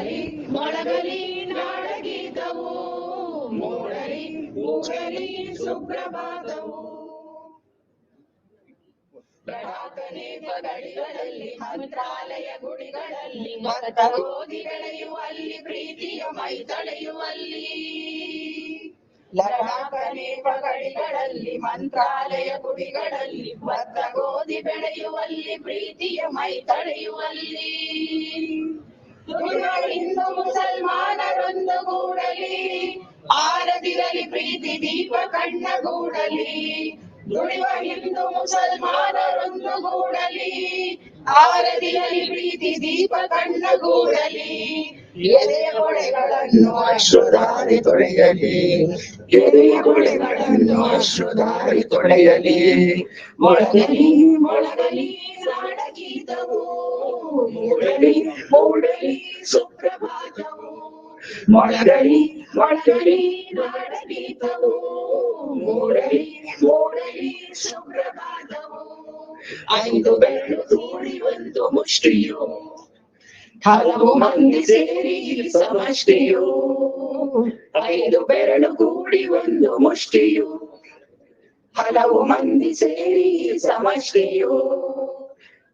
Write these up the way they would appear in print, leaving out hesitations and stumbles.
ಮೊಳಗಲಿ ಮೊಳಗಲಿ ನಾಡಗೀತವು, ಮೂಡಲಿ ಮೂಡಲಿ ಸುಪ್ರಭಾತವು. ಲಡಾಖನೇಕ ಗಡಿಗಳಲ್ಲಿ, ಮಂತ್ರಾಲಯ ಗುಡಿಗಳಲ್ಲಿ, ಭತ್ತ ಗೋಧಿ ಬೆಳೆಯುವಲ್ಲಿ, ಪ್ರೀತಿಯ ಮೈ ತಳೆಯುವಲ್ಲಿ. ಲಡಾಖನೇಕ ಗಡಿಗಳಲ್ಲಿ, ಮಂತ್ರಾಲಯ ಗುಡಿಗಳಲ್ಲಿ, ಭತ್ತ ಗೋಧಿ ಬೆಳೆಯುವಲ್ಲಿ, ಪ್ರೀತಿಯ ಮೈ ತಳೆಯುವಲ್ಲಿ. ಹಿಂದೂ ಮುಸಲ್ಮಾನರೊಂದು ಗೂಡಲಿ, ಆರದಿರಲಿ ಪ್ರೀತಿ ದೀಪ ಕಣ್ಣಗೂಡಲಿ. ದುಡಿವ ಹಿಂದೂ ಮುಸಲ್ಮಾನರೊಂದು ಗೂಡಲಿ, ಆರದಿರಲಿ ಪ್ರೀತಿ ದೀಪ ಕಣ್ಣಗೂಡಲಿ. ಎದೆಯ ಹೊಳೆಗಳನ್ನು ಅಶ್ರುಧಾರಿ ತೊಳೆಯಲಿ, ಎದೆಯ ಹೊಳೆಗಳನ್ನು ಅಶ್ರುಧಾರಿ ತೊಳೆಯಲಿ. ಮೊಳಗಲಿ ಮೊಳಗಲಿ ನಾಡಗೀತವು, ಮೂಡಲಿ ಮೂಡಲಿ ಸುಪ್ರಭಾತವು. ಮೊಳಗಲಿ ಮೊಳಗಲಿ ನಾಡಗೀತವು, ಮೂಡಲಿ ಮೂಡಲಿ ಸುಪ್ರಭಾತವು. ಐದು ಬೆರಳು ಕೂಡಿ ಒಂದು ಮುಷ್ಟಿಯು, ಹಲವು ಮಂದಿ ಸೇರಿ ಸಮಷ್ಟಿಯು. ಐದು ಬೆರಳು ಕೂಡಿ ಒಂದು ಮುಷ್ಟಿಯು, ಹಲವು ಮಂದಿ ಸೇರಿ ಸಮಷ್ಟಿಯು.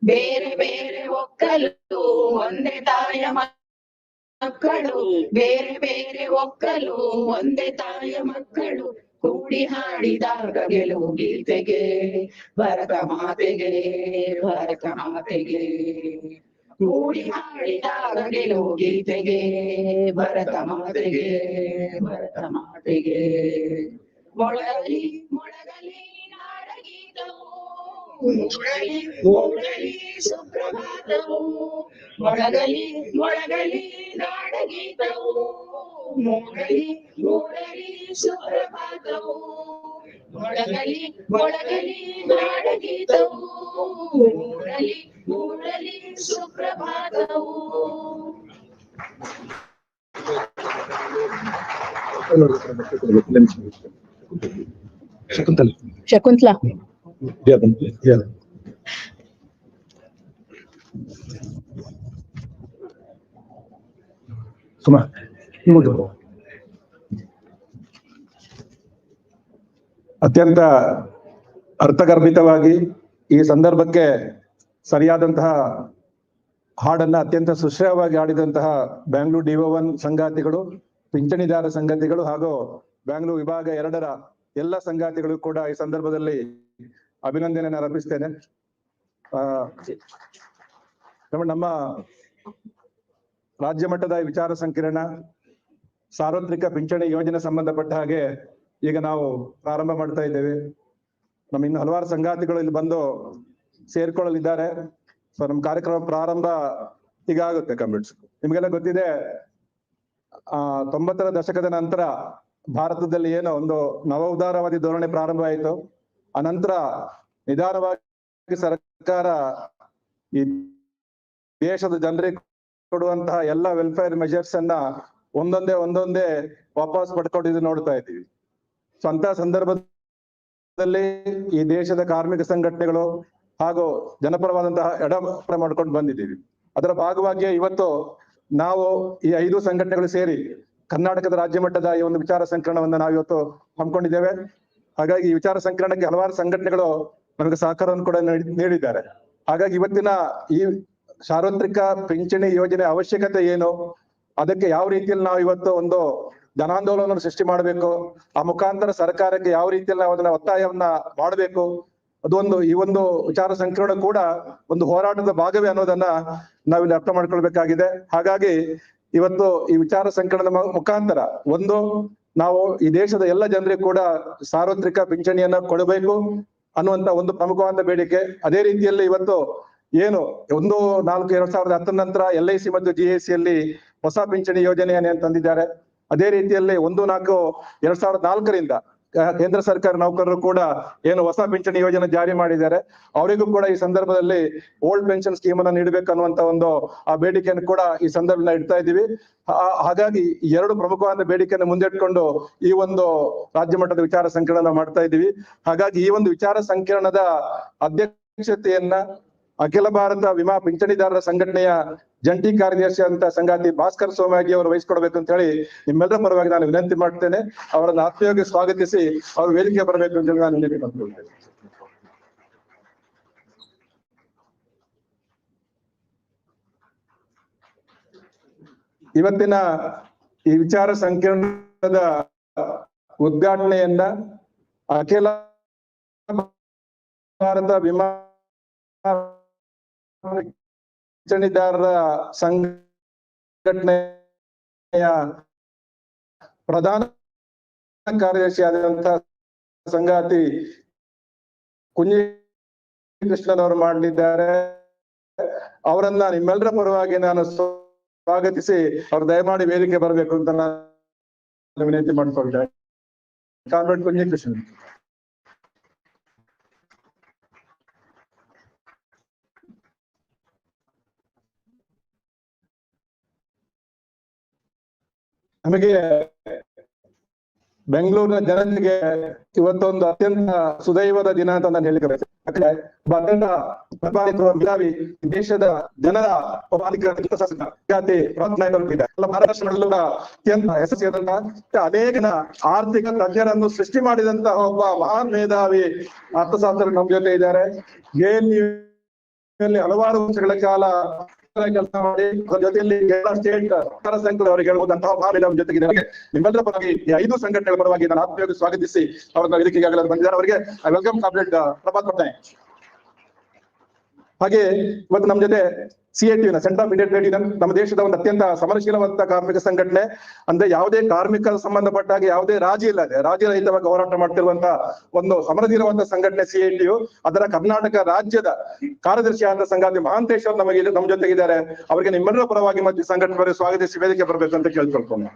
ಬೇರೆ ಬೇರೆ ಒಕ್ಕಲು ಒಂದೇ ತಾಯ ಮಕ್ಕಳು, ಬೇರೆ ಬೇರೆ ಒಕ್ಕಲು ಒಂದೇ ತಾಯ ಮಕ್ಕಳು. ಕೂಡಿ ಹಾಡಿದಾಗ ಗೆಲುವು ಗೀತೆಗೆ, ಭರತ ಮಾತೆಗೆ ಭರತ ಮಾತೆಗೆ. ಕೂಡಿ ಹಾಡಿದಾಗ ಗೆಲುವು ಗೀತೆಗೆ, ಭರತ ಮಾತೆಗೆ ಭರತ ಮಾತೆಗೆ. ಮೊಳಗಲಿ ಮೊಳಗಲಿ ನಾಡಗೀತವು, ಮೂಡಲಿ ಮೂಡಲಿ ಸುಪ್ರಭಾತವು. ಮೊಳಗಲಿ ಮೊಳಗಲಿ ನಾಡಗೀತವು, ಮೂಡಲಿ ಮೂಡಲಿ ಸುಪ್ರಭಾತವು. ಮೊಳಗಲಿ ಮೊಳಗಲಿ ನಾಡಗೀತವು, ಮೂಡಲಿ ಮೂಡಲಿ ಸುಪ್ರಭಾತವು. ಶಕುಂತಲಾ ಸುಮಾ ಅತ್ಯಂತ ಅರ್ಥಗರ್ಭಿತವಾಗಿ ಈ ಸಂದರ್ಭಕ್ಕೆ ಸರಿಯಾದಂತಹ ಹಾಡನ್ನ ಅತ್ಯಂತ ಸುಶ್ರಾವ್ಯವಾಗಿ ಆಡಿದಂತಹ ಬ್ಯಾಂಗ್ಳೂರ್ DO1 ಸಂಗಾತಿಗಳು, ಪಿಂಚಣಿದಾರ ಸಂಗಾತಿಗಳು ಹಾಗೂ ಬ್ಯಾಂಗ್ಳೂರ್ ವಿಭಾಗ 2ರ ಎಲ್ಲ ಸಂಗಾತಿಗಳು ಕೂಡ ಈ ಸಂದರ್ಭದಲ್ಲಿ ಅಭಿನಂದನೆಯನ್ನು ಅರ್ಪಿಸ್ತೇನೆ. ನಮ್ಮ ರಾಜ್ಯ ಮಟ್ಟದ ವಿಚಾರ ಸಂಕಿರಣ ಸಾರ್ವತ್ರಿಕ ಪಿಂಚಣಿ ಯೋಜನೆ ಸಂಬಂಧಪಟ್ಟ ಹಾಗೆ ಈಗ ನಾವು ಪ್ರಾರಂಭ ಮಾಡ್ತಾ ಇದ್ದೇವೆ. ನಮ್ಮ ಇನ್ನು ಹಲವಾರು ಸಂಗಾತಿಗಳು ಇಲ್ಲಿ ಬಂದು ಸೇರ್ಕೊಳ್ಳಲಿದ್ದಾರೆ. ಸೊ ನಮ್ಮ ಕಾರ್ಯಕ್ರಮ ಪ್ರಾರಂಭ ಹೀಗಾಗುತ್ತೆ. ಕಮಿಟ್ಸ್ ನಿಮ್ಗೆಲ್ಲ ಗೊತ್ತಿದೆ, 90ರ ದಶಕದ ನಂತರ ಭಾರತದಲ್ಲಿ ಏನೋ ಒಂದು ನವ ಉದಾರವಾದಿ ಧೋರಣೆ ಪ್ರಾರಂಭ ಆಯಿತು. ಅನಂತರ ನಿಧಾನವಾಗಿ ಸರ್ಕಾರ ಈ ದೇಶದ ಜನರಿಗೆ ಕೊಡುವಂತಹ ಎಲ್ಲ ವೆಲ್ಫೇರ್ ಮೆಜರ್ಸ್ ಅನ್ನ ಒಂದೊಂದೇ ವಾಪಸ್ ಪಡ್ಕೊಂಡಿದ್ದು ನೋಡ್ತಾ ಇದ್ದೀವಿ. ಸೊ ಅಂತ ಸಂದರ್ಭದಲ್ಲಿ ಈ ದೇಶದ ಕಾರ್ಮಿಕ ಸಂಘಟನೆಗಳು ಹಾಗೂ ಜನಪರವಾದಂತಹ ಎಡಪರ ಮಾಡ್ಕೊಂಡು ಬಂದಿದ್ದೀವಿ. ಅದರ ಭಾಗವಾಗಿ ಇವತ್ತು ನಾವು ಈ 5 ಸಂಘಟನೆಗಳು ಸೇರಿ ಕರ್ನಾಟಕದ ರಾಜ್ಯ ಮಟ್ಟದ ಈ ಒಂದು ವಿಚಾರ ಸಂಕಿರಣವನ್ನು ನಾವು ಇವತ್ತು ಹಮ್ಮಿಕೊಂಡಿದ್ದೇವೆ. ಹಾಗಾಗಿ ಈ ವಿಚಾರ ಸಂಕಿರಣಕ್ಕೆ ಹಲವಾರು ಸಂಘಟನೆಗಳು ನಮಗೆ ಸಹಕಾರವನ್ನು ಕೂಡ ನೀಡಿದ್ದಾರೆ. ಹಾಗಾಗಿ ಇವತ್ತಿನ ಈ ಸಾರ್ವತ್ರಿಕ ಪಿಂಚಣಿ ಯೋಜನೆ ಅವಶ್ಯಕತೆ ಏನು, ಅದಕ್ಕೆ ಯಾವ ರೀತಿಯಲ್ಲಿ ನಾವು ಇವತ್ತು ಒಂದು ಜನಾಂದೋಲನವನ್ನು ಸೃಷ್ಟಿ ಮಾಡಬೇಕು, ಆ ಮುಖಾಂತರ ಸರ್ಕಾರಕ್ಕೆ ಯಾವ ರೀತಿಯಲ್ಲಿ ನಾವು ಅದನ್ನ ಒತ್ತಾಯವನ್ನ ಮಾಡಬೇಕು, ಅದೊಂದು ಈ ಒಂದು ವಿಚಾರ ಸಂಕಿರಣ ಕೂಡ ಒಂದು ಹೋರಾಟದ ಭಾಗವೇ ಅನ್ನೋದನ್ನ ನಾವಿಲ್ಲಿ ಅರ್ಥ ಮಾಡ್ಕೊಳ್ಬೇಕಾಗಿದೆ. ಹಾಗಾಗಿ ಇವತ್ತು ಈ ವಿಚಾರ ಸಂಕಿರಣದ ಮುಖಾಂತರ ಒಂದು ನಾವು ಈ ದೇಶದ ಎಲ್ಲ ಜನರಿಗೂ ಕೂಡ ಸಾರ್ವತ್ರಿಕ ಪಿಂಚಣಿಯನ್ನ ಕೊಡಬೇಕು ಅನ್ನುವಂತ ಒಂದು ಪ್ರಮುಖವಾದ ಬೇಡಿಕೆ. ಅದೇ ರೀತಿಯಲ್ಲಿ ಇವತ್ತು ಏನು 1/4/2010 ನಂತರ LIC ಮತ್ತು GIC ಯಲ್ಲಿ ಹೊಸ ಪಿಂಚಣಿ ಯೋಜನೆಯನ್ನ ತಂದಿದ್ದಾರೆ. ಅದೇ ರೀತಿಯಲ್ಲಿ 1/4/2004ರಿಂದ ಕೇಂದ್ರ ಸರ್ಕಾರ ನೌಕರರು ಕೂಡ ಏನು ಹೊಸ ಪಿಂಚಣಿ ಯೋಜನೆ ಜಾರಿ ಮಾಡಿದ್ದಾರೆ, ಅವರಿಗೂ ಕೂಡ ಈ ಸಂದರ್ಭದಲ್ಲಿ ಓಲ್ಡ್ ಪೆನ್ಷನ್ ಸ್ಕೀಮ್ ಅನ್ನ ನೀಡಬೇಕು ಅನ್ನುವಂತ ಒಂದು ಆ ಬೇಡಿಕೆಯನ್ನು ಕೂಡ ಈ ಸಂದರ್ಭದಲ್ಲಿ ಇಡ್ತಾ ಇದ್ದೀವಿ. ಹಾಗಾಗಿ 2 ಪ್ರಮುಖವಾದ ಬೇಡಿಕೆಯನ್ನು ಮುಂದಿಟ್ಕೊಂಡು ಈ ಒಂದು ರಾಜ್ಯ ಮಟ್ಟದ ವಿಚಾರ ಸಂಕಿರಣ ಮಾಡ್ತಾ ಇದ್ದೀವಿ. ಹಾಗಾಗಿ ಈ ಒಂದು ವಿಚಾರ ಸಂಕಿರಣದ ಅಧ್ಯಕ್ಷತೆಯನ್ನ ಅಖಿಲ ಭಾರತ ವಿಮಾ ಪಿಂಚಣಿದಾರರ ಸಂಘಟನೆಯ ಜಂಟಿ ಕಾರ್ಯದರ್ಶಿ ಅಂತ ಸಂಗಾತಿ ಭಾಸ್ಕರ್ ಸೋಮಾಗಿ ಅವರು ವಹಿಸ್ಕೊಡ್ಬೇಕು ಅಂತ ಹೇಳಿ ನಿಮ್ಮೆಲ್ಲರ ಪರವಾಗಿ ನಾನು ವಿನಂತಿ ಮಾಡ್ತೇನೆ. ಅವರನ್ನು ಆತ್ಮೀಯವಾಗಿ ಸ್ವಾಗತಿಸಿ ಅವರು ವೇದಿಕೆ ಬರಬೇಕು ಅಂತ ಹೇಳಿ ನಾನು ವಿನಂತಿ ಮಾಡ್ಕೊಳ್ತೇನೆ. ಇವತ್ತಿನ ಈ ವಿಚಾರ ಸಂಕಿರಣದ ಉದ್ಘಾಟನೆಯನ್ನ ಅಖಿಲ ಭಾರತ ವಿಮಾ ಪಿಂಚಣಿದಾರರ ಸಂಘಟನೆಯ ಪ್ರಧಾನ ಕಾರ್ಯದರ್ಶಿ ಆದಂತಹ ಸಂಗಾತಿ ಕುಂಜಿ ಕೃಷ್ಣನ್ ಅವರು ಮಾಡಲಿದ್ದಾರೆ. ಅವರನ್ನ ನಿಮ್ಮೆಲ್ಲರ ಪರವಾಗಿ ನಾನು ಸ್ವಾಗತಿಸಿ ಅವ್ರು ದಯಮಾಡಿ ವೇದಿಕೆ ಬರಬೇಕು ಅಂತ ನಾನು ವಿನಂತಿ ಮಾಡಿಕೊಳ್ತೇನೆ. ಕಾಮ್ರೇಡ್ ಕುಂಜಿ ಕೃಷ್ಣನ್. ನಮಗೆ ಬೆಂಗಳೂರಿನ ಜನತೆಗೆ ಇವತ್ತೊಂದು ಅತ್ಯಂತ ಸುದೈವದ ದಿನ ಅಂತ ನಾನು ಹೇಳಿಕೆ ಮೇಧಾವಿ ದೇಶದ ಜನರ ಮಹಾರಾಷ್ಟ್ರದಲ್ಲೂ ಅತ್ಯಂತ ಯಶಸ್ವಿಯಾದಂತಹ ಅನೇಕ ಆರ್ಥಿಕ ತಜ್ಞರನ್ನು ಸೃಷ್ಟಿ ಮಾಡಿದಂತಹ ಒಬ್ಬ ಮಹಾನ್ ಮೇಧಾವಿ ಅರ್ಥಶಾಸ್ತ್ರ ನಮ್ಮ ಜೊತೆ ಇದ್ದಾರೆ. JNU ಹಲವಾರು ವರ್ಷಗಳ ಕಾಲ ಕೆಲಸ ಮಾಡಿ ಅದರ ಜೊತೆಯಲ್ಲಿ ಎಲ್ಲ ಸ್ಟೇಟ್ ಸರ್ಕಾರ ಸಂಘದವರಿಗೆ ಹೇಳುವಂತಹ ಭಾವನೆ ನಮ್ಮ ಜೊತೆಗಿದೆ. ನಿಮ್ಮೆಲ್ಲರ ಪರವಾಗಿ ಈ 5 ಸಂಘಟನೆಗಳ ಪರವಾಗಿ ನಾನು ಆತ್ಮೀಯವಾಗಿ ಸ್ವಾಗತಿಸಿ ಅವರನ್ನ ವೇದಿಕೆಗೆ ಬಂದಿದ್ದಾರೆ. ಅವರಿಗೆ ವೆಲ್ಕಮ್ ಕಾಮ್ರೇಡ್ ಪ್ರಭಾತ್ ಪಟ್ನಾಯಕ್. ಹಾಗೆ ಇವತ್ತು ನಮ್ಮ ಜೊತೆ CITU centre of Indian trade union ನಮ್ಮ ದೇಶದ ಒಂದು ಅತ್ಯಂತ ಸಮರಶೀಲವಂತ ಕಾರ್ಮಿಕ ಸಂಘಟನೆ. ಅಂದ್ರೆ ಯಾವುದೇ ಕಾರ್ಮಿಕ ಸಂಬಂಧಪಟ್ಟಾಗ ಯಾವುದೇ ರಾಜಿ ಇಲ್ಲದೆ ರಾಜ್ಯ ರಹಿತವಾಗಿ ಹೋರಾಟ ಮಾಡ್ತಿರುವಂತಹ ಒಂದು ಸಮರಧೀರವಂತ ಸಂಘಟನೆ CITU. ಅದರ ಕರ್ನಾಟಕ ರಾಜ್ಯದ ಕಾರ್ಯದರ್ಶಿಯಾದ ಸಂಗಾತಿ ಮಹಾಂತೇಶ್ ಅವರು ನಮ್ಮ ಜೊತೆಗಿದ್ದಾರೆ. ಅವರಿಗೆ ನಿಮ್ಮೆಲ್ಲರ ಪರವಾಗಿ ಮತ್ತು ಸಂಘಟನೆ ಸ್ವಾಗತಿಸಿ ವೇದಿಕೆ ಬರಬೇಕು ಅಂತ ಕೇಳ್ಕೊಳ್ತೇನೆ.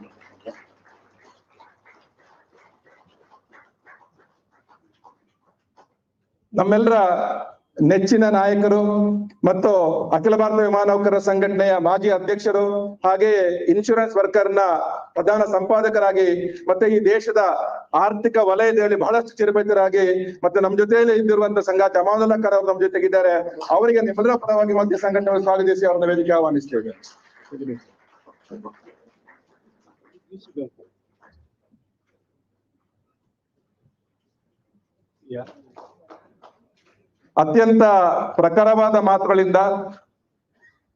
ನಮ್ಮೆಲ್ಲರ ನೆಚ್ಚಿನ ನಾಯಕರು ಮತ್ತು ಅಖಿಲ ಭಾರತ ವಿಮಾನ ನೌಕರರ ಸಂಘಟನೆಯ ಮಾಜಿ ಅಧ್ಯಕ್ಷರು, ಹಾಗೆಯೇ ಇನ್ಶೂರೆನ್ಸ್ ವರ್ಕರ್ನ ಪ್ರಧಾನ ಸಂಪಾದಕರಾಗಿ ಮತ್ತೆ ಈ ದೇಶದ ಆರ್ಥಿಕ ವಲಯದಲ್ಲಿ ಬಹಳಷ್ಟು ಚಿರಪರಿಚಿತರಾಗಿ ಮತ್ತೆ ನಮ್ಮ ಜೊತೆಯಲ್ಲಿ ಇದ್ದಿರುವಂತಹ ಸಂಗಾತಿ ಅಮಾನುಲ್ಲಾ ಖಾನ್ ಅವರು ನಮ್ಮ ಜೊತೆಗಿದ್ದಾರೆ. ಅವರಿಗೆ ನಿಮ್ಮೆಲ್ಲರ ಪರವಾಗಿ ಮಧ್ಯ ಸಂಘಟನೆ ಸ್ವಾಗತಿಸಿ ಅವರನ್ನ ವೇದಿಕೆ ಆಹ್ವಾನಿಸ್ತೇವೆ. ಅತ್ಯಂತ ಪ್ರಖರವಾದ ಮಾತುಗಳಿಂದ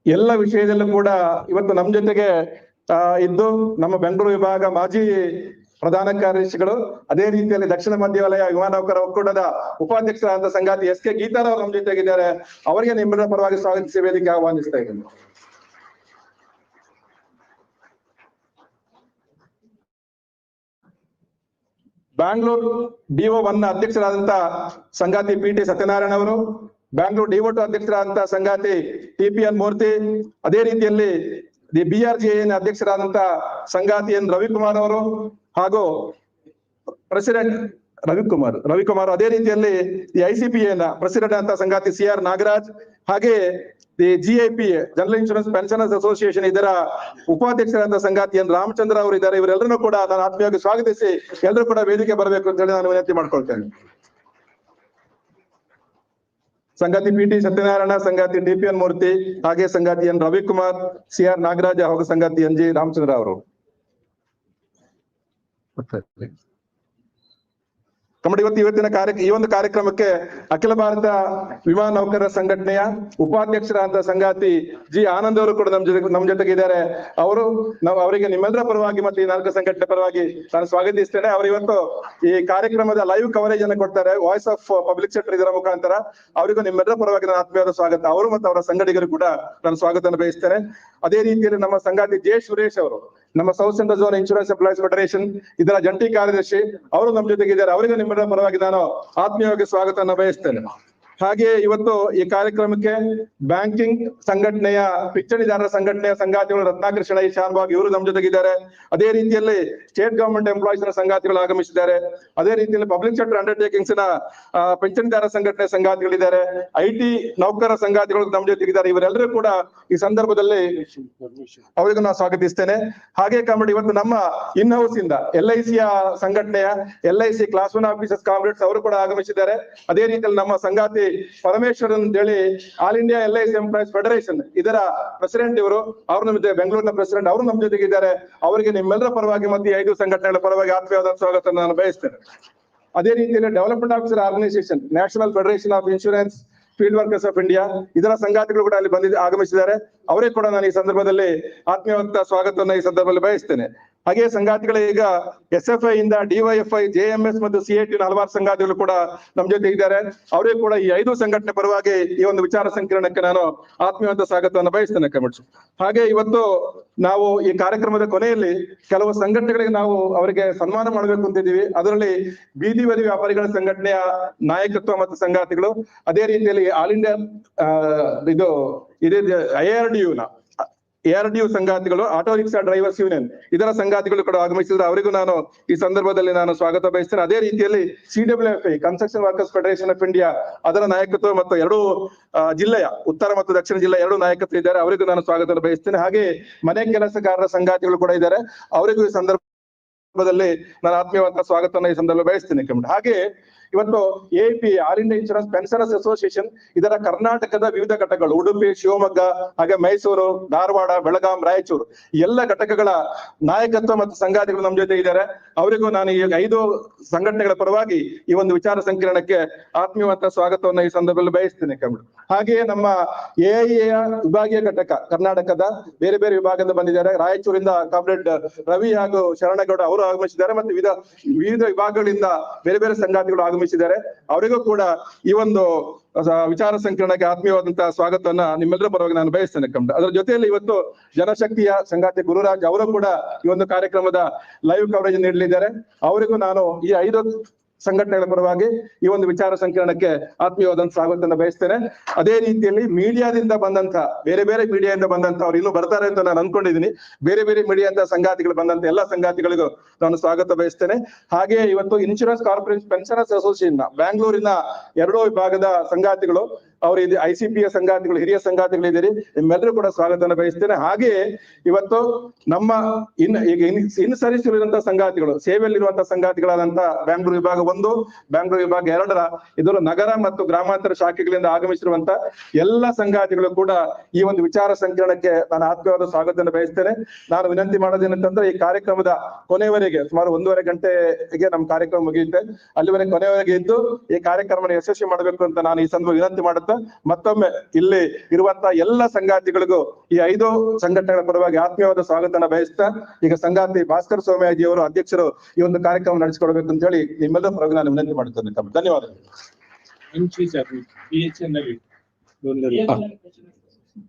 ಎಲ್ಲ ವಿಷಯದಲ್ಲೂ ಕೂಡ ಇವತ್ತು ನಮ್ಮ ಜೊತೆಗೆ ಇದ್ದು ನಮ್ಮ ಬೆಂಗಳೂರು ವಿಭಾಗ ಮಾಜಿ ಪ್ರಧಾನ ಕಾರ್ಯದರ್ಶಿಗಳು, ಅದೇ ರೀತಿಯಲ್ಲಿ ದಕ್ಷಿಣ ಮಧ್ಯ ವಲಯ ವಿಮಾನ ನೌಕರರ ಒಕ್ಕೂಟದ ಉಪಾಧ್ಯಕ್ಷರಾದ ಸಂಗಾತಿ SK ಗೀತಾರಾವ್ ಅವರು ನಮ್ಮ ಜೊತೆಗಿದ್ದಾರೆ. ಅವರಿಗೆ ನಿಮ್ಮೆಲ್ಲರ ಪರವಾಗಿ ಸ್ವಾಗತಿಸಿ ವೇದಿಕೆ ಆಹ್ವಾನಿಸ್ತಾ ಇದ್ದೇನೆ. ಬ್ಯಾಂಗ್ಳೂರು DO1 ಅಧ್ಯಕ್ಷರಾದಂತ ಸಂಗಾತಿ PT ಸತ್ಯನಾರಾಯಣ ಅವರು, ಬ್ಯಾಂಗ್ಳೂರು DO2 ಅಧ್ಯಕ್ಷರಾದಂತಹ ಸಂಗಾತಿ TPN ಮೂರ್ತಿ, ಅದೇ ರೀತಿಯಲ್ಲಿ BRGAN ಅಧ್ಯಕ್ಷರಾದಂತ ಸಂಗಾತಿ N ರವಿಕುಮಾರ್ ಅವರು ಹಾಗೂ ಪ್ರೆಸಿಡೆಂಟ್ ರವಿಕುಮಾರ್, ಅದೇ ರೀತಿಯಲ್ಲಿ ICPA ಪ್ರೆಸಿಡೆಂಟ್ ಅಂತ ಸಂಗಾತಿ CR ನಾಗರಾಜ್, ಹಾಗೆ GIPA general insurance pensioners association ಇದರ ಉಪಾಧ್ಯಕ್ಷರಾದ ಸಂಗಾತಿ N ರಾಮಚಂದ್ರ ಅವರು ಇದ್ದಾರೆ. ಇವರೆಲ್ಲರನ್ನೂ ಕೂಡ ನಾನು ಆತ್ಮೀಯವಾಗಿ ಸ್ವಾಗತಿಸಿ ಎಲ್ಲರೂ ಕೂಡ ವೇದಿಕೆ ಬರಬೇಕು ಅಂತ ಹೇಳಿ ನಾನು ವಿನಂತಿ ಮಾಡ್ಕೊಳ್ತೇನೆ. ಸಂಗಾತಿ PT ಸತ್ಯನಾರಾಯಣ, ಸಂಗಾತಿ TPN ಮೂರ್ತಿ, ಹಾಗೆ ಸಂಗಾತಿ N ರವಿಕುಮಾರ್, CR ನಾಗರಾಜ್ ಹಾಗೂ ಸಂಗಾತಿ NG ರಾಮಚಂದ್ರ ಅವರು. ಇವತ್ತಿನ ಈ ಒಂದು ಕಾರ್ಯಕ್ರಮಕ್ಕೆ ಅಖಿಲ ಭಾರತ ವಿಮಾನ ನೌಕರರ ಸಂಘಟನೆಯ ಉಪಾಧ್ಯಕ್ಷರಾದ ಸಂಗಾತಿ G ಆನಂದ್ ಅವರು ಕೂಡ ನಮ್ಮ ಜೊತೆಗಿದ್ದಾರೆ. ಅವರಿಗೆ ನಿಮ್ಮೆಲ್ಲರ ಪರವಾಗಿ ಮತ್ತು ಈ 4 ಸಂಘಟನೆ ಪರವಾಗಿ ನಾನು ಸ್ವಾಗತಿಸ್ತೇನೆ. ಅವರು ಇವತ್ತು ಈ ಕಾರ್ಯಕ್ರಮದ ಲೈವ್ ಕವರೇಜ್ ಅನ್ನು ಕೊಡ್ತಾರೆ, ವಾಯ್ಸ್ ಆಫ್ ಪಬ್ಲಿಕ್ ಸೆಕ್ಟರ್ ಇದರ ಮುಖಾಂತರ. ಅವರಿಗೂ ನಿಮ್ಮೆಲ್ಲರ ಪರವಾಗಿ ನಾನು ಆತ್ಮೀಯವಾದ ಸ್ವಾಗತ. ಅವರು ಮತ್ತು ಅವರ ಸಂಘಟಕರು ಕೂಡ ನಾನು ಸ್ವಾಗತ ಬಯಸ್ತೇನೆ. ಅದೇ ರೀತಿಯಲ್ಲಿ ನಮ್ಮ ಸಂಗಾತಿ J ಸುರೇಶ್ ಅವರು, ನಮ್ಮ south central zone insurance employees federation ಇದರ ಜಂಟಿ ಕಾರ್ಯದರ್ಶಿ, ಅವರು ನಮ್ಮ ಜೊತೆಗಿದ್ದಾರೆ. ಅವರಿಗೆ ನಿಮ್ಮೆಲ್ಲರ ಪರವಾಗಿ ನಾನು ಆತ್ಮೀಯವಾಗಿ ಸ್ವಾಗತವನ್ನು ಬಯಸ್ತೇನೆ. ಹಾಗೆ ಇವತ್ತು ಈ ಕಾರ್ಯಕ್ರಮಕ್ಕೆ ಬ್ಯಾಂಕಿಂಗ್ ಸಂಘಟನೆಯ ಪಿಂಚಣಿದಾರರ ಸಂಘಟನೆಯ ಸಂಗಾತಿಗಳು ರತ್ನಾಕೃಷ್ಣ ಶಾನ್ಭಾಗ್ ಇವರು ನಮ್ಮ ಜೊತೆಗಿದ್ದಾರೆ. ಅದೇ ರೀತಿಯಲ್ಲಿ ಸ್ಟೇಟ್ ಗವರ್ಮೆಂಟ್ ಎಂಪ್ಲಾಯೀಸ್ ನ ಸಂಗಾತಿಗಳು ಆಗಮಿಸಿದ್ದಾರೆ. ಅದೇ ರೀತಿಯಲ್ಲಿ ಪಬ್ಲಿಕ್ ಸೆಕ್ಟರ್ ಅಂಡರ್ಟೇಕಿಂಗ್ಸ್ ನ ಪಿಂಚಣಿದಾರರ ಸಂಘಟನೆ ಸಂಗಾತಿಗಳಿದ್ದಾರೆ. IT ನೌಕರರ ಸಂಗಾತಿಗಳು ನಮ್ಮ ಜೊತೆಗಿದ್ದಾರೆ. ಇವರೆಲ್ಲರೂ ಕೂಡ ಈ ಸಂದರ್ಭದಲ್ಲಿ ಅವರಿಗೂ ನಾನು ಸ್ವಾಗತಿಸ್ತೇನೆ. ಹಾಗೆ ಕಾಮ್ರೇಡ್ ಇವತ್ತು ನಮ್ಮ ಇನ್ ಹೌಸ್ ಇಂದ LIC ಸಂಘಟನೆಯ LIC ಕ್ಲಾಸ್ 1 ಆಫೀಸರ್ಸ್ ಕಾಮ್ರೇಡ್ಸ್ ಅವರು ಕೂಡ ಆಗಮಿಸಿದ್ದಾರೆ. ಅದೇ ರೀತಿಯಲ್ಲಿ ನಮ್ಮ ಸಂಗಾತಿ ಪರಮೇಶ್ವರನ್ ಅಂತೇಳಿ all India LIC employees federation ಇದರ ಪ್ರೆಸಿಡೆಂಟ್ ಇವರು. ಅವ್ರು ನಮ್ಮ ಜೊತೆ ಬೆಂಗಳೂರಿನ ಪ್ರೆಸಿಡೆಂಟ್ ಅವರು ನಮ್ಮ ಜೊತೆಗಿದ್ದಾರೆ. ಅವರಿಗೆ ನಿಮ್ಮೆಲ್ಲರ ಪರವಾಗಿ ಮತ್ತು 5 ಸಂಘಟನೆಗಳ ಪರವಾಗಿ ಆತ್ಮೀಯವಾದ ಸ್ವಾಗತ ನಾನು ಬಯಸ್ತೇನೆ. ಅದೇ ರೀತಿಯಲ್ಲಿ development officer organisation, national federation of insurance field workers of India ಇದರ ಸಂಘಟನೆಗಳು ಕೂಡ ಅಲ್ಲಿ ಆಗಮಿಸಿದ್ದಾರೆ. ಅವರೇ ಕೂಡ ನಾನು ಈ ಸಂದರ್ಭದಲ್ಲಿ ಆತ್ಮೀಯವಾದ ಸ್ವಾಗತವನ್ನು ಈ ಸಂದರ್ಭದಲ್ಲಿ ಬಯಸ್ತೇನೆ. ಹಾಗೆ ಸಂಘಾತಿಗಳು ಈಗ SFI ಇಂದ DYFI, JMS ಮತ್ತು CIT ಹಲವಾರು ಸಂಘಾತಿಗಳು ಕೂಡ ನಮ್ಮ ಜೊತೆ ಇದ್ದಾರೆ. ಅವರೇ ಕೂಡ ಈ 5 ಸಂಘಟನೆ ಪರವಾಗಿ ಈ ಒಂದು ವಿಚಾರ ಸಂಕಿರಣಕ್ಕೆ ನಾನು ಆತ್ಮೀಯವಾದ ಸ್ವಾಗತವನ್ನು ಬಯಸ್ತೇನೆ ಕಮಿಟ್ಸ್. ಹಾಗೆ ಇವತ್ತು ನಾವು ಈ ಕಾರ್ಯಕ್ರಮದ ಕೊನೆಯಲ್ಲಿ ಕೆಲವು ಸಂಘಟನೆಗಳಿಗೆ ನಾವು ಅವರಿಗೆ ಸನ್ಮಾನ ಮಾಡಬೇಕು ಅಂತಿದ್ದೀವಿ. ಅದರಲ್ಲಿ ಬೀದಿ ಬದಿ ವ್ಯಾಪಾರಿಗಳ ಸಂಘಟನೆಯ ನಾಯಕತ್ವ ಮತ್ತು ಸಂಘಾತಿಗಳು, ಅದೇ ರೀತಿಯಲ್ಲಿ ಆಲ್ ಇಂಡಿಯಾ ARDU ಸಂಘಾತಿಗಳು, ಆಟೋ ರಿಕ್ಷಾ ಡ್ರೈವರ್ಸ್ ಯೂನಿಯನ್ ಇದರ ಸಂಘಾತಿಗಳು ಕೂಡ ಆಗಮಿಸಿದ್ರೆ ಅವರಿಗೂ ನಾನು ಈ ಸಂದರ್ಭದಲ್ಲಿ ನಾನು ಸ್ವಾಗತ ಬಯಸ್ತೇನೆ. ಅದೇ ರೀತಿಯಲ್ಲಿ CWFI construction workers federation of India ಅದರ ನಾಯಕತ್ವ ಮತ್ತು 2 ಜಿಲ್ಲೆಯ ಉತ್ತರ ಮತ್ತು ದಕ್ಷಿಣ ಜಿಲ್ಲೆ 2 ನಾಯಕತ್ವ ಇದ್ದಾರೆ, ಅವರಿಗೂ ನಾನು ಸ್ವಾಗತ ಬಯಸ್ತೇನೆ. ಹಾಗೆ ಮನೆ ಕೆಲಸಗಾರರ ಸಂಘಾತಿಗಳು ಕೂಡ ಇದ್ದಾರೆ, ಅವರಿಗೂ ಈ ಸಂದರ್ಭದಲ್ಲಿ ನಾನು ಆತ್ಮೀಯವಾದ ಸ್ವಾಗತವನ್ನು ಈ ಸಂದರ್ಭ ಬಯಸ್ತೇನೆ ಕಮಿಟಿ. ಹಾಗೆ ಇವತ್ತು AIP all India insurance pensioners association ಇದರ ಕರ್ನಾಟಕದ ವಿವಿಧ ಘಟಕಗಳು ಉಡುಪಿ, ಶಿವಮೊಗ್ಗ, ಹಾಗೆ ಮೈಸೂರು, ಧಾರವಾಡ, ಬೆಳಗಾಂ, ರಾಯಚೂರು ಎಲ್ಲ ಘಟಕಗಳ ನಾಯಕತ್ವ ಮತ್ತು ಸಂಘಾತಿಗಳು ನಮ್ಮ ಜೊತೆ ಇದ್ದಾರೆ. ಅವರಿಗೂ ನಾನು ಈ 5 ಸಂಘಟನೆಗಳ ಪರವಾಗಿ ಈ ಒಂದು ವಿಚಾರ ಸಂಕಿರಣಕ್ಕೆ ಆತ್ಮೀಯವಾದ ಸ್ವಾಗತವನ್ನು ಈ ಸಂದರ್ಭದಲ್ಲಿ ಬಯಸ್ತೇನೆ ಕಮಿಟಿ. ಹಾಗೆಯೇ ನಮ್ಮ AIA ವಿಭಾಗೀಯ ಘಟಕ ಕರ್ನಾಟಕದ ಬೇರೆ ಬೇರೆ ವಿಭಾಗದಿಂದ ಬಂದಿದ್ದಾರೆ. ರಾಯಚೂರಿಂದ ಕಾಮ್ರೇಡ್ ರವಿ ಹಾಗೂ ಶರಣಗೌಡ ಅವರು ಆಗಮಿಸಿದ್ದಾರೆ ಮತ್ತು ವಿವಿಧ ವಿಭಾಗಗಳಿಂದ ಬೇರೆ ಬೇರೆ ಸಂಘಾತಿಗಳು ಆಗಮಿಸಿದ್ದಾರೆ. ಅವರಿಗೂ ಕೂಡ ಈ ಒಂದು ವಿಚಾರ ಸಂಕಿರಣಕ್ಕೆ ಆತ್ಮೀಯವಾದಂತಹ ಸ್ವಾಗತವನ್ನ ನಿಮ್ಮೆಲ್ಲರ ಪರವಾಗಿ ನಾನು ಬಯಸ್ತೇನೆ ಕಮಿಟಿ. ಅದರ ಜೊತೆಯಲ್ಲಿ ಇವತ್ತು ಜನಶಕ್ತಿಯ ಸಂಘಾತಿ ಗುರುರಾಜ್ ಅವರು ಕೂಡ ಈ ಒಂದು ಕಾರ್ಯಕ್ರಮದ ಲೈವ್ ಕವರೇಜ್ ನೀಡಲಿದ್ದಾರೆ. ಅವರಿಗೂ ನಾನು ಈ 5 ಸಂಘಟನೆಗಳ ಪರವಾಗಿ ಈ ಒಂದು ವಿಚಾರ ಸಂಕಿರಣಕ್ಕೆ ಆತ್ಮೀಯವಾದಂತ ಸ್ವಾಗತವನ್ನು ಬಯಸ್ತೇನೆ. ಅದೇ ರೀತಿಯಲ್ಲಿ ಮೀಡಿಯಾದಿಂದ ಬಂದಂತ ಬೇರೆ ಬೇರೆ ಮೀಡಿಯಾದಿಂದ ಬಂದಂತ ಅವ್ರು ಇನ್ನೂ ಬರ್ತಾರೆ ಅಂತ ನಾನು ಅನ್ಕೊಂಡಿದ್ದೀನಿ. ಬೇರೆ ಬೇರೆ ಮೀಡಿಯಾದ ಸಂಘಾತಿಗಳು ಬಂದಂತ ಎಲ್ಲ ಸಂಘಾತಿಗಳಿಗೂ ನಾನು ಸ್ವಾಗತ ಬಯಸ್ತೇನೆ. ಹಾಗೆ ಇವತ್ತು ಇನ್ಶೂರೆನ್ಸ್ ಕಾರ್ಪೊರೇಷನ್ ಪೆನ್ಷನರ್ಸ್ ಅಸೋಸಿಯೇಷನ್ ಬ್ಯಾಂಗ್ಳೂರಿನ 2 ವಿಭಾಗದ ಸಂಘಾತಿಗಳು, ಅವರು ICPಯ ಸಂಘಾತಿಗಳು, ಹಿರಿಯ ಸಂಘಾತಿಗಳಿದ್ದೀರಿ, ನಿಮ್ಮೆಲ್ಲರೂ ಕೂಡ ಸ್ವಾಗತವನ್ನು ಬಯಸ್ತೇನೆ. ಹಾಗೆ ಇವತ್ತು ನಮ್ಮ ಇನ್ ಸರಿಸಿರುವಂತಹ ಸಂಘಾತಿಗಳು, ಸೇವೆಯಲ್ಲಿರುವಂತಹ ಸಂಘಾತಿಗಳಾದಂತಹ ಬ್ಯಾಂಗ್ಳೂರು ವಿಭಾಗ 1, ಬ್ಯಾಂಗ್ಳೂರು ವಿಭಾಗ 2 ಇದರ ನಗರ ಮತ್ತು ಗ್ರಾಮಾಂತರ ಶಾಖೆಗಳಿಂದ ಆಗಮಿಸಿರುವಂತ ಎಲ್ಲ ಸಂಘಾತಿಗಳು ಕೂಡ ಈ ಒಂದು ವಿಚಾರ ಸಂಕಿರಣಕ್ಕೆ ನಾನು ಆತ್ಮೀಯವಾದ ಸ್ವಾಗತವನ್ನು ಬಯಸ್ತೇನೆ. ನಾನು ವಿನಂತಿ ಮಾಡೋದೇನಂತಂದ್ರೆ ಈ ಕಾರ್ಯಕ್ರಮದ ಕೊನೆವರೆಗೆ ಸುಮಾರು 1.5 ಗಂಟೆಗೆ ನಮ್ಮ ಕಾರ್ಯಕ್ರಮ ಮುಗಿಯುತ್ತೆ, ಅಲ್ಲಿವರೆಗೆ ಕೊನೆವರೆಗೆ ಇದ್ದು ಈ ಕಾರ್ಯಕ್ರಮ ಯಶಸ್ವಿ ಮಾಡಬೇಕು ಅಂತ ನಾನು ಈ ಸಂದರ್ಭ ವಿನಂತಿ ಮಾಡುತ್ತೆ. ಮತ್ತೊಮ್ಮೆ ಇಲ್ಲಿ ಇರುವಂತಹ ಎಲ್ಲ ಸಂಘಾತಿಗಳಿಗೂ ಈ 5 ಸಂಘಟನೆಗಳ ಪರವಾಗಿ ಆತ್ಮೀಯವಾದ ಸ್ವಾಗತನ ಬಯಸ್ತಾ ಈಗ ಸಂಘಾತಿ ಭಾಸ್ಕರ್ ಸೋಮಯಾಜಿ ಅವರು ಅಧ್ಯಕ್ಷರು ಈ ಒಂದು ಕಾರ್ಯಕ್ರಮ ನಡೆಸಿಕೊಡ್ಬೇಕು ಅಂತ ಹೇಳಿ ನಿಮ್ಮೆಲ್ಲರ ಪರವಾಗಿ ನಾನು ವಿನಂತಿ ಮಾಡುತ್ತೇನೆ. ಧನ್ಯವಾದಗಳು.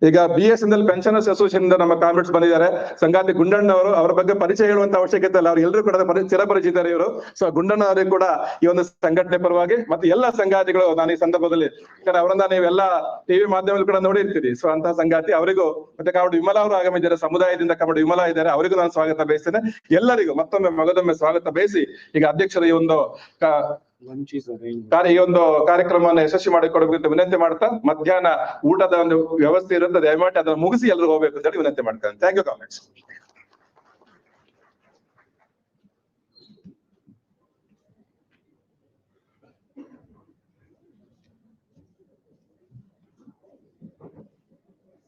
ಈಗ BSNL ಪೆನ್ಷನರ್ಸ್ ಅಸೋಸಿಯೇಷನ್ ಇಂದ ನಮ್ಮ ಕಾಮ್ರೇಡ್ಸ್ ಬಂದಿದ್ದಾರೆ. ಸಂಘಾತಿ ಗುಂಡಣ್ಣ ಅವರು, ಅವರ ಬಗ್ಗೆ ಪರಿಚಯ ಹೇಳುವಂತ ಅವಶ್ಯಕತೆ ಇಲ್ಲ, ಅವ್ರು ಎಲ್ಲರೂ ಕೂಡ ಚಿರಪರಿಚಿತರು ಇವರು. ಸೊ ಗುಂಡಣ್ಣ ಅವರಿಗೆ ಕೂಡ ಈ ಒಂದು ಸಂಘಟನೆ ಪರವಾಗಿ ಮತ್ತೆ ಎಲ್ಲ ಸಂಘಾತಿಗಳು ನಾನು ಈ ಸಂದರ್ಭದಲ್ಲಿ, ಅವರನ್ನ ನೀವೆಲ್ಲ TV ಮಾಧ್ಯಮದಲ್ಲಿ ಕೂಡ ನೋಡಿರ್ತೀರಿ. ಸೊ ಅಂತ ಸಂಘಾತಿ ಅವರಿಗೂ ಮತ್ತೆ ಕಾಮಡಿ ವಿಮಲಾ ಅವರು ಆಗಮಿದ್ದಾರೆ, ಸಮುದಾಯದಿಂದ ಕಾಮಡಿ ವಿಮಲಾ ಇದ್ದಾರೆ, ಅವರಿಗೂ ನಾನು ಸ್ವಾಗತ ಬಯಸ್ತೇನೆ. ಎಲ್ಲರಿಗೂ ಮತ್ತೊಮ್ಮೆ ಮಗದೊಮ್ಮೆ ಸ್ವಾಗತ ಬಯಸಿ ಈಗ ಅಧ್ಯಕ್ಷರು ಈ ಒಂದು ಈ ಒಂದು ಕಾರ್ಯಕ್ರಮವನ್ನು ಯಶಸ್ವಿ ಮಾಡಿಕೊಡಬೇಕು ವಿನಂತಿ ಮಾಡ್ತಾ, ಮಧ್ಯಾಹ್ನ ಊಟದ ಒಂದು ವ್ಯವಸ್ಥೆ ಇರುತ್ತೆ, ದಯಮಾಡಿ ಅದನ್ನು ಮುಗಿಸಿ ಎಲ್ಲರೂ ಹೋಗ್ಬೇಕು ಅಂತ ಹೇಳಿ ವಿನಂತಿ ಮಾಡ್ತೇನೆ. Thank you comments.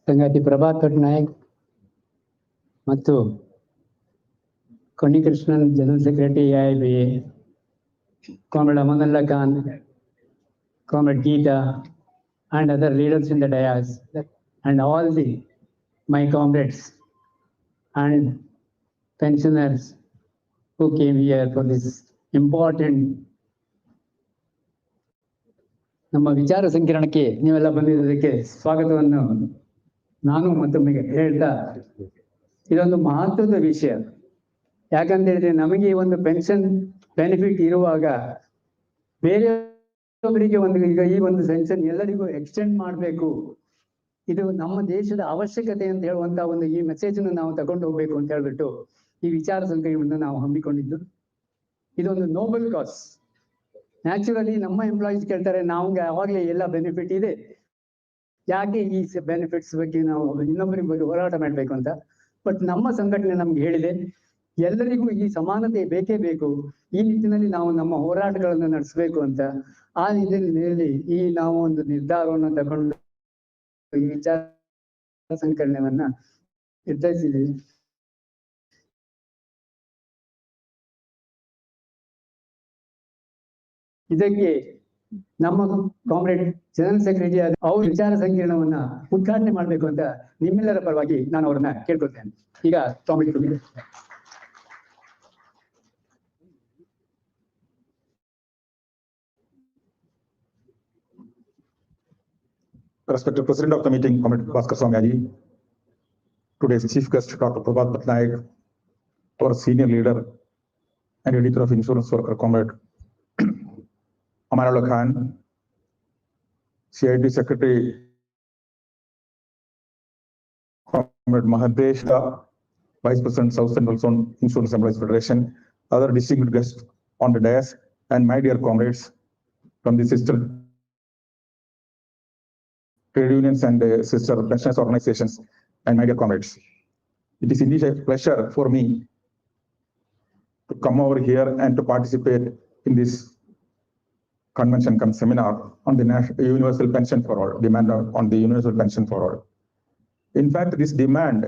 ಸಂಗಾತಿ ಪ್ರಭಾತ್ ಪಟ್ನಾಯಕ್ ಮತ್ತು Unnikrishnan general secretary AIBA, Comrade Amanullah Khan, Comrade Geeta, and other leaders in the dais, and all my comrades and pensioners who came here for this important ನಮ್ಮ ವಿಚಾರ ಸಂಕಿರಣಕ್ಕೆ ನೀವೆಲ್ಲ ಬಂದಿದ್ದಕ್ಕೆ ಸ್ವಾಗತವನ್ನು ನಾನು ಮತ್ತೊಮ್ಮೆ ಹೇಳ್ತಾ, ಇದೊಂದು ಮಹತ್ವದ ವಿಷಯ. ಯಾಕಂತ ಹೇಳಿದ್ರೆ ನಮಗೆ ಒಂದು ಪೆನ್ಷನ್ ಬೆನಿಫಿಟ್ ಇರುವಾಗ ಬೇರೆಯವರಿಗೆ ಈಗ ಈ ಒಂದು ಪೆನ್ಷನ್ ಎಲ್ಲರಿಗೂ ಎಕ್ಸ್ಟೆಂಡ್ ಮಾಡಬೇಕು, ಇದು ನಮ್ಮ ದೇಶದ ಅವಶ್ಯಕತೆ ಅಂತ ಹೇಳುವಂತ ಒಂದು ಈ ಮೆಸೇಜ್ ನಾವು ತಗೊಂಡು ಹೋಗ್ಬೇಕು ಅಂತ ಹೇಳ್ಬಿಟ್ಟು ಈ ವಿಚಾರ ಸಂಕಿರಣವನ್ನು ನಾವು ಹಮ್ಮಿಕೊಂಡಿದ್ದು. ಇದೊಂದು ನೋಬಲ್ ಕಾಸ್. ನ್ಯಾಚುರಲಿ ನಮ್ಮ ಎಂಪ್ಲಾಯೀಸ್ ಕೇಳ್ತಾರೆ, ನಮ್ಗೆ ಯಾವಾಗ್ಲೇ ಎಲ್ಲ ಬೆನಿಫಿಟ್ ಇದೆ, ಯಾಕೆ ಈ ಬೆನಿಫಿಟ್ಸ್ ಬಗ್ಗೆ ನಾವು ಇನ್ನೊಬ್ಬರಿಗೆ ಬಗ್ಗೆ ಹೋರಾಟ ಮಾಡ್ಬೇಕು ಅಂತ. ಬಟ್ ನಮ್ಮ ಸಂಘಟನೆ ನಮ್ಗೆ ಹೇಳಿದೆ, ಎಲ್ಲರಿಗೂ ಈ ಸಮಾನತೆ ಬೇಕೇ ಬೇಕು, ಈ ನಿಟ್ಟಿನಲ್ಲಿ ನಾವು ನಮ್ಮ ಹೋರಾಟಗಳನ್ನು ನಡೆಸಬೇಕು ಅಂತ. ಆ ನಿಟ್ಟಿನಲ್ಲಿ ಈ ನಾವು ಒಂದು ನಿರ್ಧಾರವನ್ನು ತಗೊಂಡು ಈ ವಿಚಾರ ಸಂಕಿರಣವನ್ನ ನಿರ್ಧರಿಸಿದ್ದೀವಿ. ಇದಕ್ಕೆ ನಮ್ಮ ಕಾಮ್ರೇಡ್ ಜನರಲ್ ಸೆಕ್ರೆಟರಿ ಆದ ಅವ್ರ ವಿಚಾರ ಸಂಕಿರಣವನ್ನ ಉದ್ಘಾಟನೆ ಮಾಡಬೇಕು ಅಂತ ನಿಮ್ಮೆಲ್ಲರ ಪರವಾಗಿ ನಾನು ಅವರನ್ನ ಕೇಳ್ಕೊಳ್ತೇನೆ. ಈಗ comrade Respected President of the meeting, Comrade Bhaskar Swamyaji, today's chief guest, Dr. Prabhat Patnaik, our senior leader and editor of Insurance Worker, Comrade Amanullah Khan, CIT Secretary, Comrade Mahadesh, Vice President, South Central Zone Insurance Employees Federation, other distinguished guests on the dais, and my dear comrades from the sister trade unions and sister pensioners organizations, and my dear comrades. It is indeed a pleasure for me to come over here and to participate in this convention cum seminar on the universal pension for all, demand on the universal pension for all. In fact, this demand,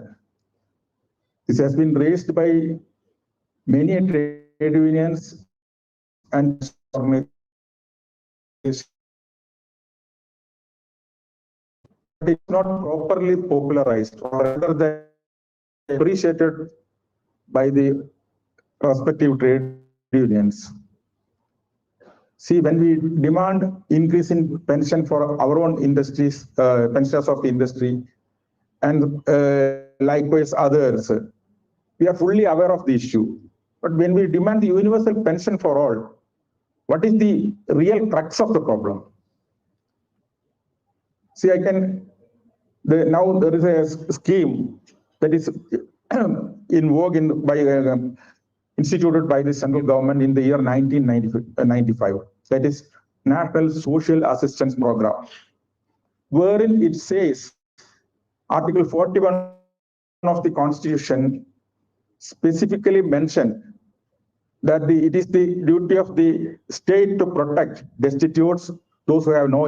this has been raised by many trade unions and organizations. It's not properly popularized or rather than appreciated by the respective trade unions. See, when we demand increase in pension for our own industries, pensioners of the industry, and likewise others, we are fully aware of the issue. But when we demand the universal pension for all, what is the real crux of the problem? See, now there is a scheme that is in vogue instituted by the central government in the year 1995. That is National Social Assistance Program, wherein it says, Article 41 of the Constitution specifically mentioned that it is the duty of the state to protect destitutes, those who have no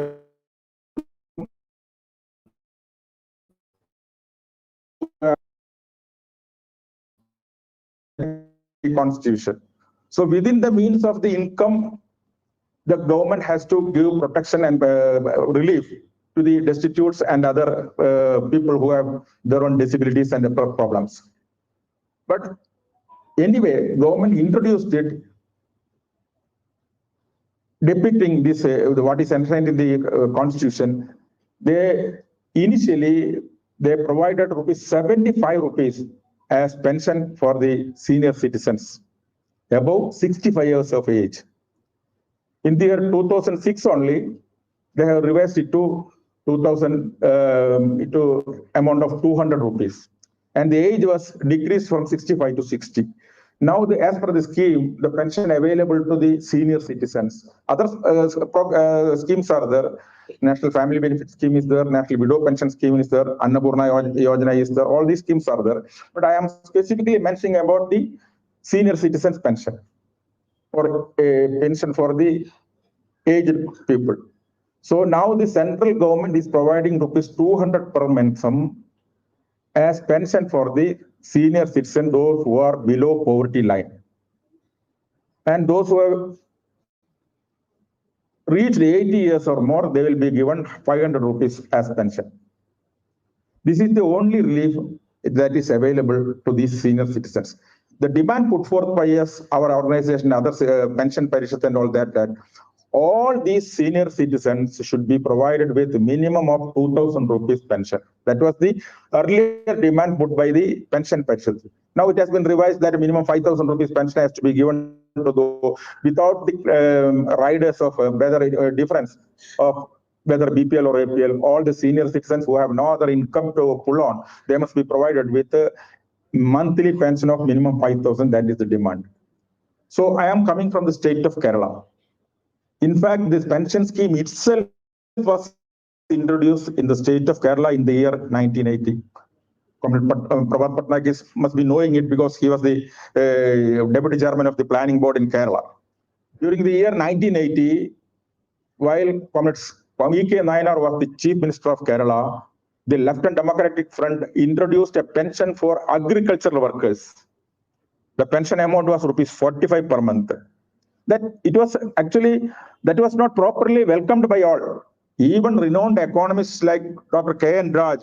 Constitution. So within the means of the income, the government has to give protection and relief to the destitutes and other people who have their own disabilities and problems. But anyway, government introduced it depicting this, what is enshrined in the Constitution. They initially provided ₹75 as pension for the senior citizens above 65 years of age. In the year 2006 only, they have revised it to 2000 to amount of ₹200, and the age was decreased from 65 to 60. Now, as per the scheme, the pension available to the senior citizens. Other schemes are there. National Family Benefit Scheme is there, National Widow Pension Scheme is there, Annapurna Yojana is there, all these schemes are there. But I am specifically mentioning about the senior citizens pension, or a pension for the aged people. So now the central government is providing ₹200 per month sum as pension for the senior citizen, those who are below poverty line. And those who have reached 80 years or more, they will be given ₹500 as pension. This is the only relief that is available to these senior citizens. The demand put forth by us, our organization, others, pension parishad and all that all these senior citizens should be provided with a minimum of ₹2,000 pension. That was the earlier demand put by the pension parishad. Now it has been revised that a minimum ₹5,000 pension has to be given to those without the riders of whether difference of whether BPL or APL. All the senior citizens who have no other income to pull on, they must be provided with a monthly pension of minimum 5,000. That is the demand. So I am coming from the state of Kerala. In fact, this pension scheme itself was introduced in the state of Kerala in the year 1980. Prabhat Patnaik must be knowing it because he was the deputy chairman of the planning board in Kerala. During the year 1980, while Comrades E.K. Nayanar was the Chief Minister of Kerala, the Left and Democratic Front introduced a pension for agricultural workers. The pension amount was rupees 45 per month. That it was actually, that was not properly welcomed by all. Even renowned economists like Dr. K.N. Raj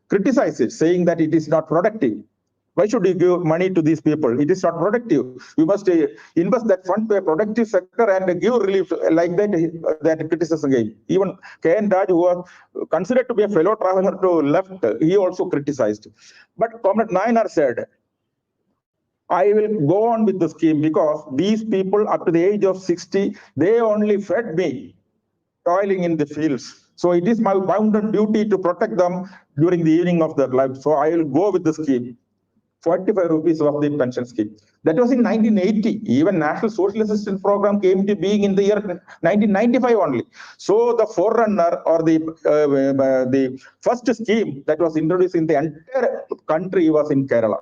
criticized it, saying that it is not productive. Why should you give money to these people? It is not productive. You must invest that fund to a productive sector and give relief like that. That criticism again. Even K.N. Raj, who was considered to be a fellow traveler to left, he also criticized. But Comrade Nayanar said, I will go on with the scheme because these people up to the age of 60, they only fed me, toiling in the fields. So it is my bounden duty to protect them during the evening of their life. So I will go with the scheme. 45 rupees of the pension scheme. That was in 1980. Even National Social Assistance Program came to being in the year 1995 only. So the forerunner or the first scheme that was introduced in the entire country was in Kerala.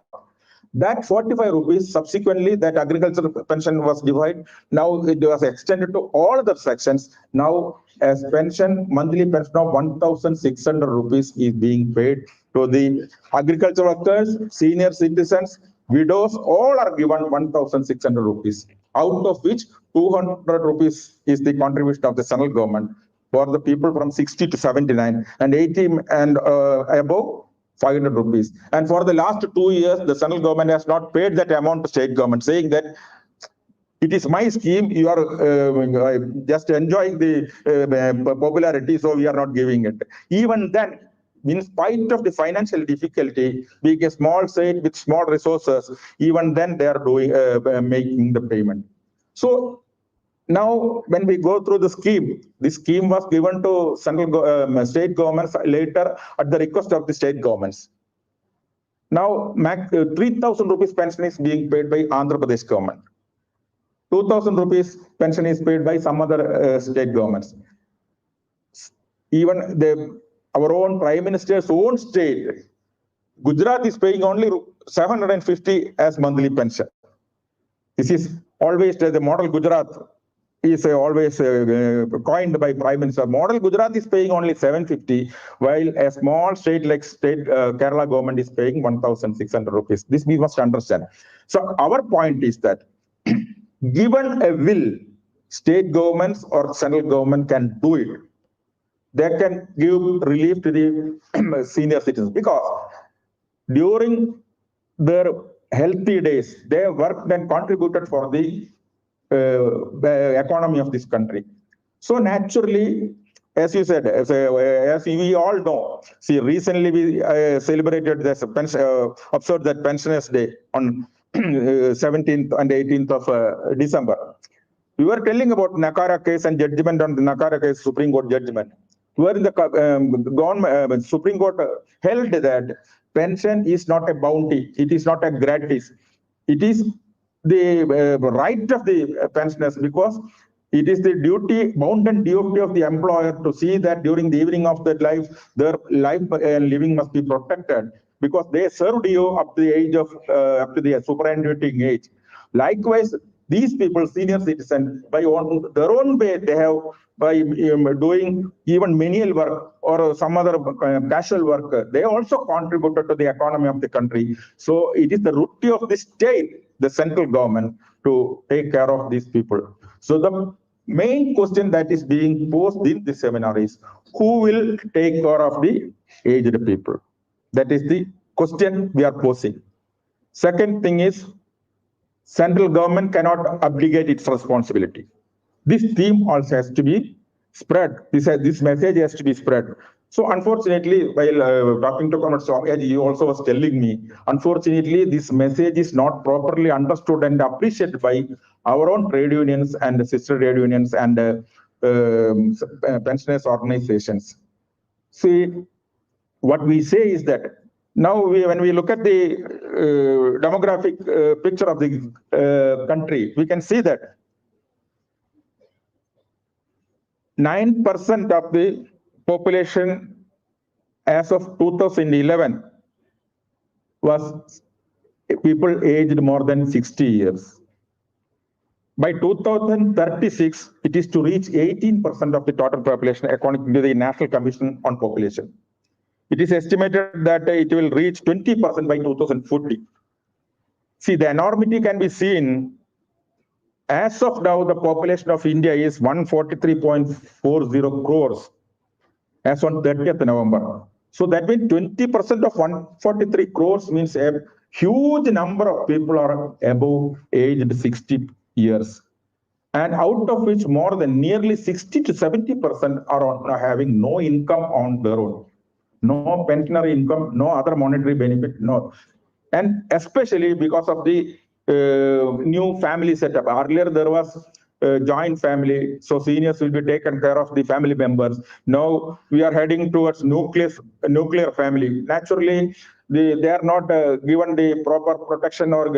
That 45 rupees, subsequently, that agricultural pension was divided. Now it was extended to all the sections. Now, as pension, monthly pension of 1,600 rupees is being paid to the agricultural workers, senior citizens, widows, all are given 1,600 rupees, out of which 200 rupees is the contribution of the central government for the people from 60 to 79 and 80 and above. 500 rupees. And for the last 2 years, the central government has not paid that amount to state government, saying that it is my scheme, you are just enjoying the popularity, so we are not giving it. Even then, in spite of the financial difficulty, being a small state with small resources, even then they are doing making the payment. So now, when we go through the scheme was given to central state governments later at the request of the state governments. Now, 3,000 rupees pension is being paid by Andhra Pradesh government. 2,000 rupees pension is paid by some other state governments. Even our own Prime Minister's own state, Gujarat is paying only 750 as monthly pension. This is always the model Gujarat is always coined by Prime Minister. Model Gujarat is paying only 750, while a small state like Kerala government is paying 1,600 rupees. This we must understand. So our point is that given a will, state governments or central government can do it. They can give relief to the senior citizens because during their healthy days, they worked and contributed for the economy of this country. So naturally, as you said, as we all know, see, recently we celebrated this, observed that Pensioners' Day on 17th and 18th of December. We were telling about Nakara case and judgment on the Nakara case, Supreme Court judgment, where the Supreme Court held that pension is not a bounty, it is not a gratis, it is the right of the pensioners, because it is the duty, bounden duty of the employer to see that during the evening of their life and living must be protected, because they served you up to the age of up to the superannuating age. Likewise, these people, senior citizens, by their own way, they have by doing even menial work or some other casual work, they also contributed to the economy of the country. So it is the duty of the state, the central government, to take care of these people. So the main question that is being posed in this seminar is, who will take care of the aged people? That is the question we are posing. Second thing is, central government cannot abdicate its responsibility. This theme also has to be spread. This message has to be spread. So unfortunately, while talking to Comrade Swamyaji, he also was telling me, unfortunately, this message is not properly understood and appreciated by our own trade unions and sister trade unions and pensioners organizations. See, what we say is that now when we look at the demographic picture of the country, we can see that 9% of the population as of 2011 was people aged more than 60 years. By 2036, it is to reach 18% of the total population according to the National Commission on Population. It is estimated that it will reach 20% by 2040. See, the enormity can be seen. As of now, the population of India is 143.40 crores as on 30th November. So that means 20% of 143 crores means a huge number of people are above aged 60 years. And out of which more than nearly 60 to 70% are having no income on their own. No pensionary income, no other monetary benefit, no. And especially because of the new family setup. Earlier there was joint family, so seniors will be taken care of the family members. Now we are heading towards nuclear family. Naturally, they are not given the proper protection or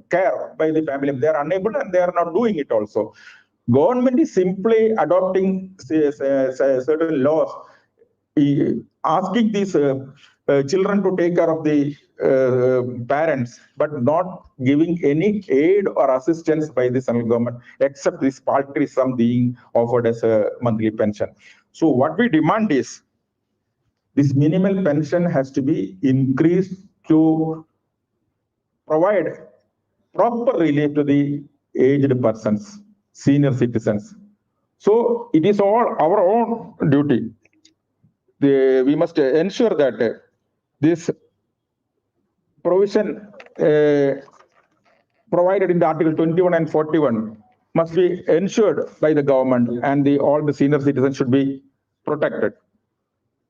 care by the family. They are unable and they are not doing it also. Government is simply adopting certain laws, asking these children to take care of the parents, but not giving any aid or assistance by the central government, except this paltry sum being offered as a monthly pension. So what we demand is, this minimal pension has to be increased to provide proper relief to the aged persons, senior citizens. So it is all our own duty. We must ensure that this provision provided in the Article 21 and 41 must be ensured by the government, and all the senior citizens should be protected.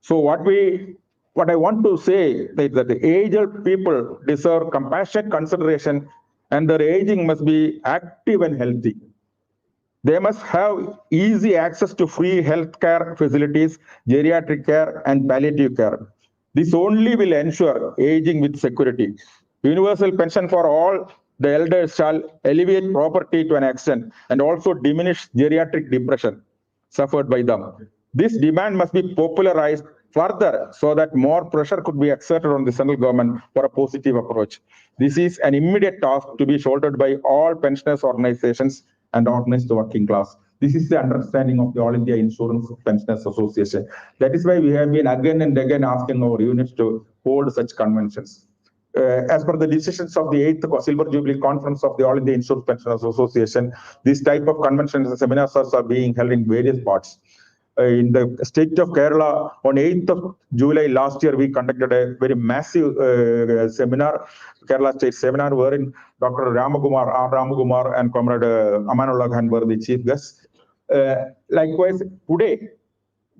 So what I want to say is that the aged people deserve compassionate consideration, and their aging must be active and healthy. They must have easy access to free healthcare facilities, geriatric care, and palliative care. This only will ensure aging with security. Universal pension for all the elders shall alleviate poverty to an extent and also diminish geriatric depression suffered by them. This demand must be popularized further so that more pressure could be exerted on the central government for a positive approach. This is an immediate task to be shouldered by all pensioners organizations and organized working class. This is the understanding of the All India Insurance Pensioners Association. That is why we have been again and again asking our units to hold such conventions. As per the decisions of the 8th Silver Jubilee Conference of the All India Insurance Pensioners Association, this type of conventions and seminars are being held in various parts. In the state of Kerala, on 8th of July last year, we conducted a very massive seminar, Kerala State Seminar, wherein Dr. Ramagumar and Comrade Amanullah Khan were the chief guests. Likewise, today,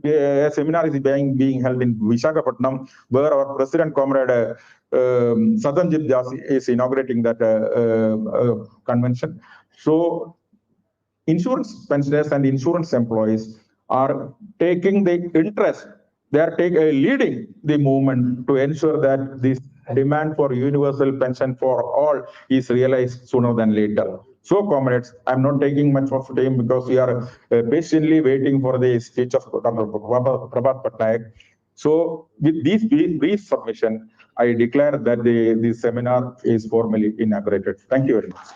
a seminar is being held in Visakhapatnam, where our President, Comrade Satanjit Das, is inaugurating that convention. So, insurance pensioners and insurance employees are taking the interest, they are leading the movement to ensure that this demand for universal pension for all is realized sooner than later. So, comrades, I'm not taking much of time because we are patiently waiting for the speech of Dr. Prabhat Patnaik. So, with this brief submission, I declare that the seminar is formally inaugurated. Thank you very much.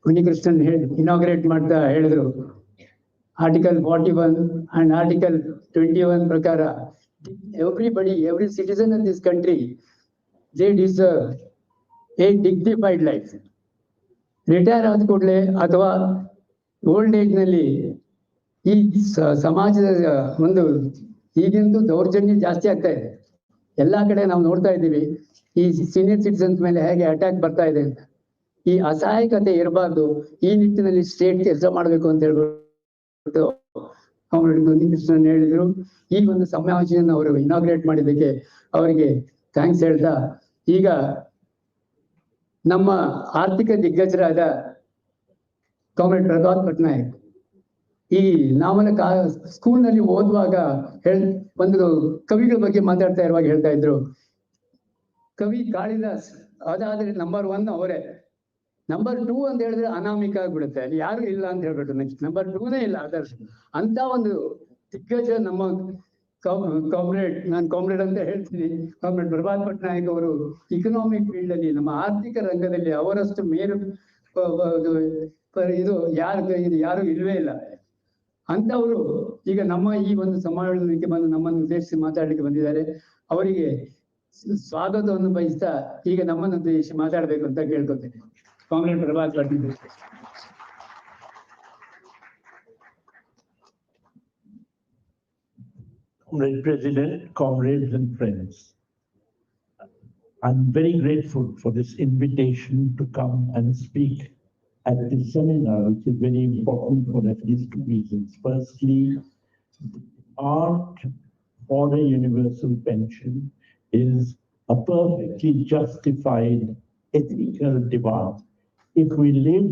Munikrishnan inaugurate ಮಾಡ್ತಾ ಹೇಳಿದ್ರು, article 41 and article 21 ಪ್ರಕಾರ everybody, every citizen in this country, they deserve a dignified life. Retire ಆದ ಕೂಡಲೇ ಅಥವಾ old age ನಲ್ಲಿ ಈ ಸಮಾಜದ ಒಂದು ಈಗಂತೂ ದೌರ್ಜನ್ಯ ಜಾಸ್ತಿ ಆಗ್ತಾ ಇದೆ. ಎಲ್ಲಾ ಕಡೆ ನಾವು ನೋಡ್ತಾ ಇದ್ದೀವಿ ಈ ಸೀನಿಯರ್ ಸಿಟಿಸನ್ಸ್ ಮೇಲೆ ಹೇಗೆ ಅಟ್ಯಾಕ್ ಬರ್ತಾ ಇದೆ ಅಂತ. ಈ ಅಸಹಾಯಕತೆ ಇರಬಾರ್ದು, ಈ ನಿಟ್ಟಿನಲ್ಲಿ ಸ್ಟೇಟ್ ಕೆಲಸ ಮಾಡಬೇಕು ಅಂತ ಹೇಳ್ಬಿಟ್ಟು ಮುನಿಕೃಷ್ಣನ್ ಹೇಳಿದ್ರು. ಈ ಒಂದು ಸಮಾವೇಶವನ್ನು ಅವರು ಇನಾಗ್ರೇಟ್ ಮಾಡಿದ್ದಕ್ಕೆ ಅವರಿಗೆ ಥ್ಯಾಂಕ್ಸ್ ಹೇಳ್ತಾ, ಈಗ ನಮ್ಮ ಆರ್ಥಿಕ ದಿಗ್ಗಜರಾದ ಕಾಮ್ರೇಡ್ ಪ್ರಭಾತ್ ಪಟ್ನಾಯಕ್ ಈ ನಾವೆಲ್ಲ ಸ್ಕೂಲ್ನಲ್ಲಿ ಓದುವಾಗ ಒಂದು ಕವಿಗಳ ಬಗ್ಗೆ ಮಾತಾಡ್ತಾ ಇರುವಾಗ ಹೇಳ್ತಾ ಇದ್ರು, ಕವಿ ಕಾಳಿದಾಸ್ ಅದಾದ್ರೆ ನಂಬರ್ 1 ಅವರೇ. ನಂಬರ್ 2 ಅಂತ ಹೇಳಿದ್ರೆ ಅನಾಮಿಕ ಆಗ್ಬಿಡುತ್ತೆ, ಅಲ್ಲಿ ಯಾರು ಇಲ್ಲ ಅಂತ ಹೇಳ್ಬಿಟ್ಟು ನೆಕ್ಸ್ಟ್ ನಂಬರ್ 2ನೇ ಇಲ್ಲ ಅದರ್ಸ್ ಅಂತ ಒಂದು ದಿಗ್ಗಜ ನಮ್ಮ ಕಾಮ್ರೇಡ್, ನಾನು ಕಾಮ್ರೇಡ್ ಅಂತ ಹೇಳ್ತೀನಿ, ಕಾಮ್ರೇಡ್ ಪ್ರಭಾತ್ ಪಟ್ನಾಯಕ್ ಅವರು ಇಕನಾಮಿಕ್ ಫೀಲ್ಡ್ ಅಲ್ಲಿ ನಮ್ಮ ಆರ್ಥಿಕ ರಂಗದಲ್ಲಿ ಅವರಷ್ಟು ಮೇರು ಇದು ಯಾರು ಇಲ್ವೇ ಇಲ್ಲ ಅಂತವರು ಈಗ ನಮ್ಮ ಈ ಒಂದು ಸಮಾವೇಶಕ್ಕೆ ಬಂದು ನಮ್ಮನ್ನು ಉದ್ದೇಶಿಸಿ ಮಾತಾಡ್ಲಿಕ್ಕೆ ಬಂದಿದ್ದಾರೆ. ಅವರಿಗೆ ಸ್ವಾಗತವನ್ನು ಬಯಸ್ತಾ ಈಗ ನಮ್ಮನ್ನು ಉದ್ದೇಶಿಸಿ ಮಾತಾಡ್ಬೇಕು ಅಂತ ಕೇಳ್ಕೊತೇನೆ. Comrade Prabhat Patnaik. Comrade President, comrades and friends, I'm very grateful for this invitation to come and speak at this seminar, which is very important for at least 2 reasons. Firstly, art for a universal pension is a perfectly justified ethical demand. If we live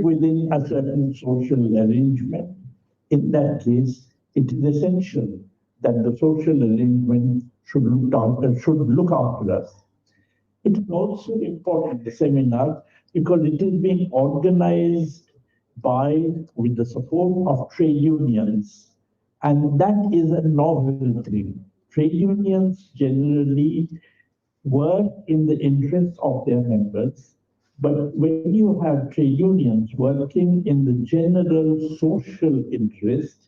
within a certain social arrangement, in that case, it is essential that the social arrangement should look after us. It is also important, the seminar, because it is being organized with the support of trade unions, and that is a novel thing. Trade unions generally work in the interest of their members, but when you have trade unions working in the general social interest,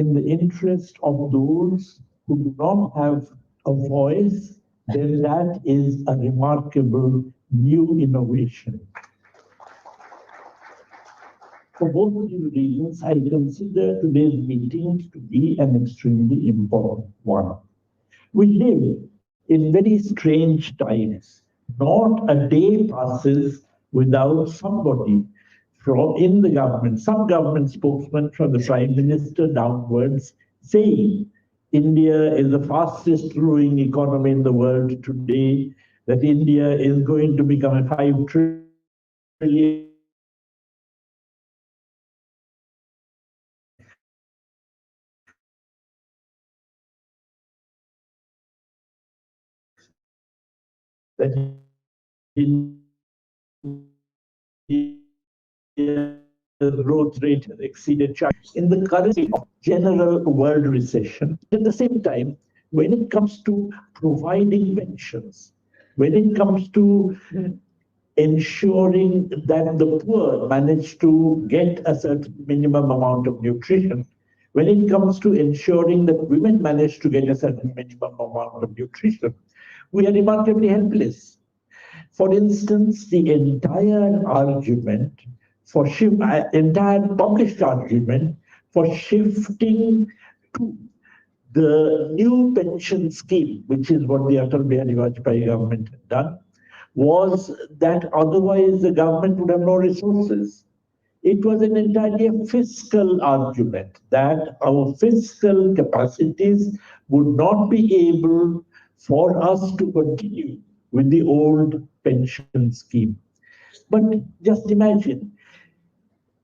in the interest of those who do not have a voice, then that is a remarkable new innovation. For both of these reasons, I consider today's meeting to be an extremely important one. We live in very strange times. Not a day passes without somebody in the government, some government spokesman from the Prime Minister downwards, saying India is the fastest growing economy in the world today, that India is going to become a 5 trillion that the growth rate has exceeded China in the current general world recession. At the same time, when it comes to providing pensions, when it comes to ensuring that the poor manage to get a certain minimum amount of nutrition, when it comes to ensuring that women manage to get a certain minimum amount of nutrition, we are remarkably helpless. For instance, the entire published argument for shifting to the new pension scheme, which is what the Atal Bihari Vajpayee government had done, was that otherwise the government would have no resources. It was an entirely fiscal argument that our fiscal capacities would not be able for us to continue with the old pension scheme. But just imagine,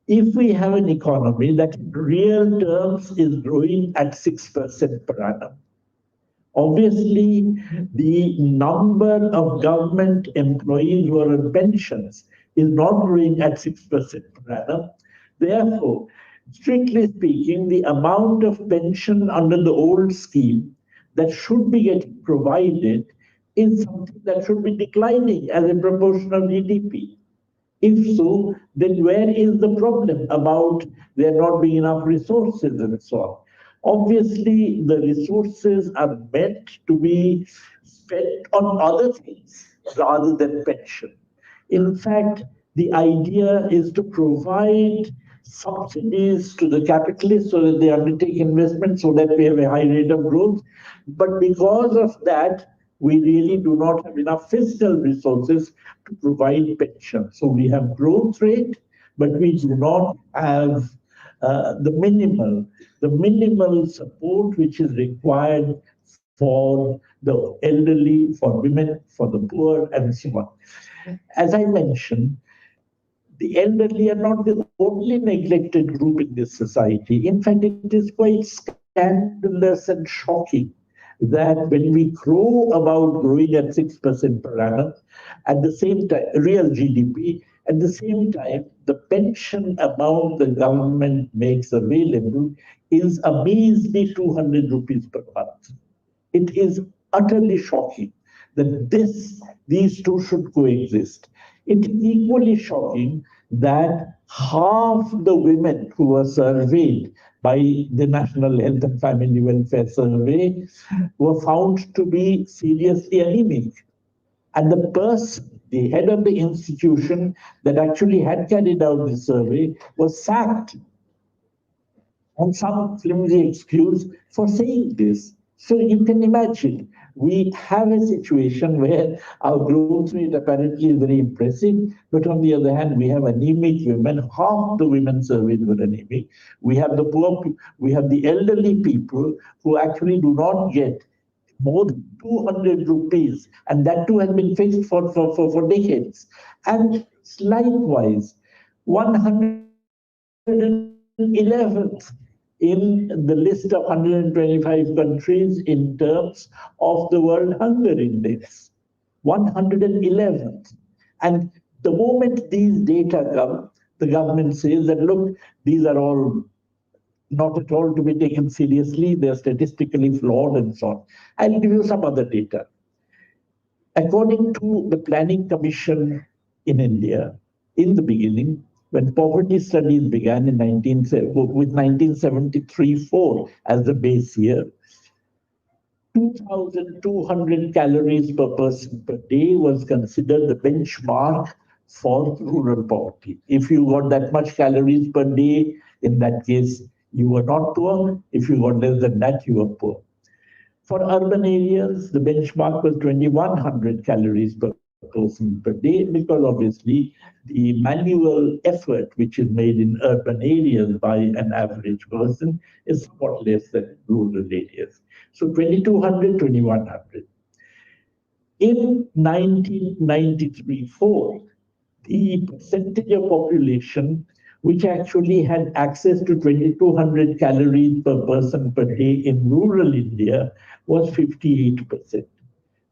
if we have an economy that in real terms is growing at 6% per annum, obviously the number of government employees who are on pensions is not growing at 6% per annum. Therefore, strictly speaking, the amount of pension under the old scheme that should be getting provided is something that should be declining as a proportion of GDP. If so, then where is the problem about there not being enough resources and so on? Obviously, the resources are meant to be spent on other things rather than pension. In fact, the idea is to provide subsidies to the capitalists so that they undertake investment so that we have a high rate of growth. But because of that, we really do not have enough fiscal resources to provide pension. So we have growth rate, but we do not have the minimal support which is required for the elderly, for women, for the poor, and so on. As I mentioned, the elderly are not the only neglected group in this society. In fact, it is quite scandalous and shocking that when we grow about growing at 6% per annum, at the same time, real GDP, at the same time, the pension amount the government makes available is a measly 200 rupees per month. It is utterly shocking that these two should coexist. It is equally shocking that half the women who were surveyed by the National Health and Family Welfare Survey were found to be seriously anemic. And the person, the head of the institution that actually had carried out the survey, was sacked on some flimsy excuse for saying this. So you can imagine, we have a situation where our growth rate apparently is very impressive, but on the other hand, we have anemic women. Half the women surveyed were anemic. We have the poor, we have the elderly people who actually do not get more than 200 rupees, and that too has been fixed for decades. And likewise, 111th in the list of 125 countries in terms of the World Hunger Index. 111th. And the moment these data come, the government says that, look, these are all not at all to be taken seriously, they're statistically flawed and so on. I'll give you some other data. According to the Planning Commission in India, in the beginning, when poverty studies began with 1973-4 as the base year, 2,200 calories per person per day was considered the benchmark for rural poverty. If you got that much calories per day, in that case, you were not poor. If you got less than that, you were poor. For urban areas, the benchmark was 2,100 calories per person per day, because obviously the manual effort which is made in urban areas by an average person is somewhat less than rural areas. So 2,200, 2,100. In 1993-4, the percentage of population which actually had access to 2,200 calories per person per day in rural India was 58%.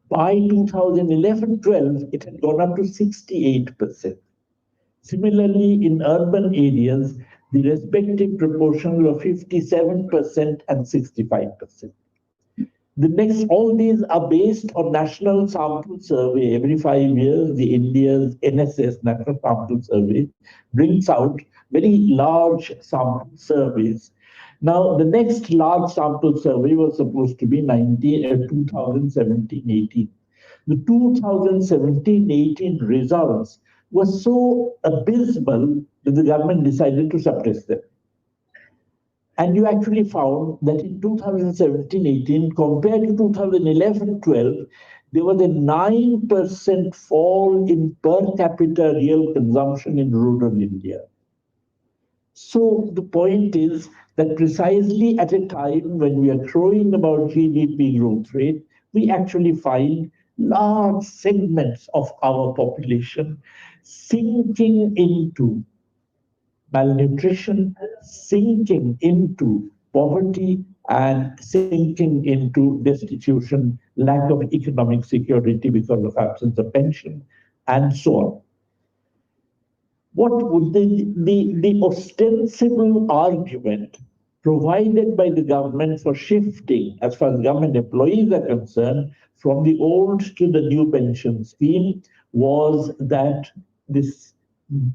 By 2011-12, it had gone up to 68%. Similarly, in urban areas, the respective proportions were 57% and 65%. The next, all these are based on National Sample Survey. Every 5 years, the India's NSS, National Sample Survey, brings out very large sample surveys. Now, the next large sample survey was supposed to be 2017-18. The 2017-18 results were so abysmal that the government decided to suppress them. And you actually found that in 2017-18, compared to 2011-12, there was a 9% fall in per capita real consumption in rural India. So the point is that precisely at a time when we are crowing about GDP growth rate, we actually find large segments of our population sinking into malnutrition, sinking into poverty, and sinking into destitution, lack of economic security because of absence of pension, and so on. What would the ostensible argument provided by the government for shifting, as far as government employees are concerned, from the old to the new pension scheme was that this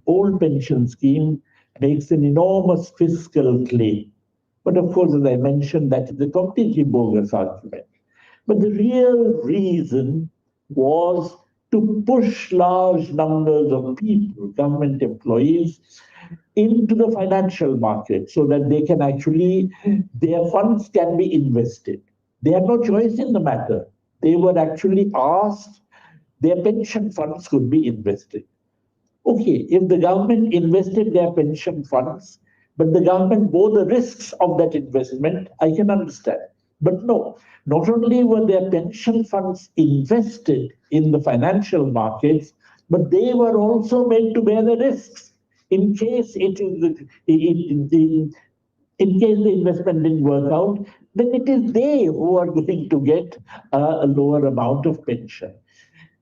old pension scheme makes an enormous fiscal claim. But of course, as I mentioned, that is a completely bogus argument. But the real reason was to push large numbers of people, government employees, into the financial market so that they can actually, their funds can be invested. They had no choice in the matter. They were actually asked, their pension funds could be invested. Okay, if the government invested their pension funds, but the government bore the risks of that investment, I can understand. But no, not only were their pension funds invested in the financial markets, but they were also made to bear the risks in case in case the investment didn't work out. then it is they who are going to get a lower amount of pension.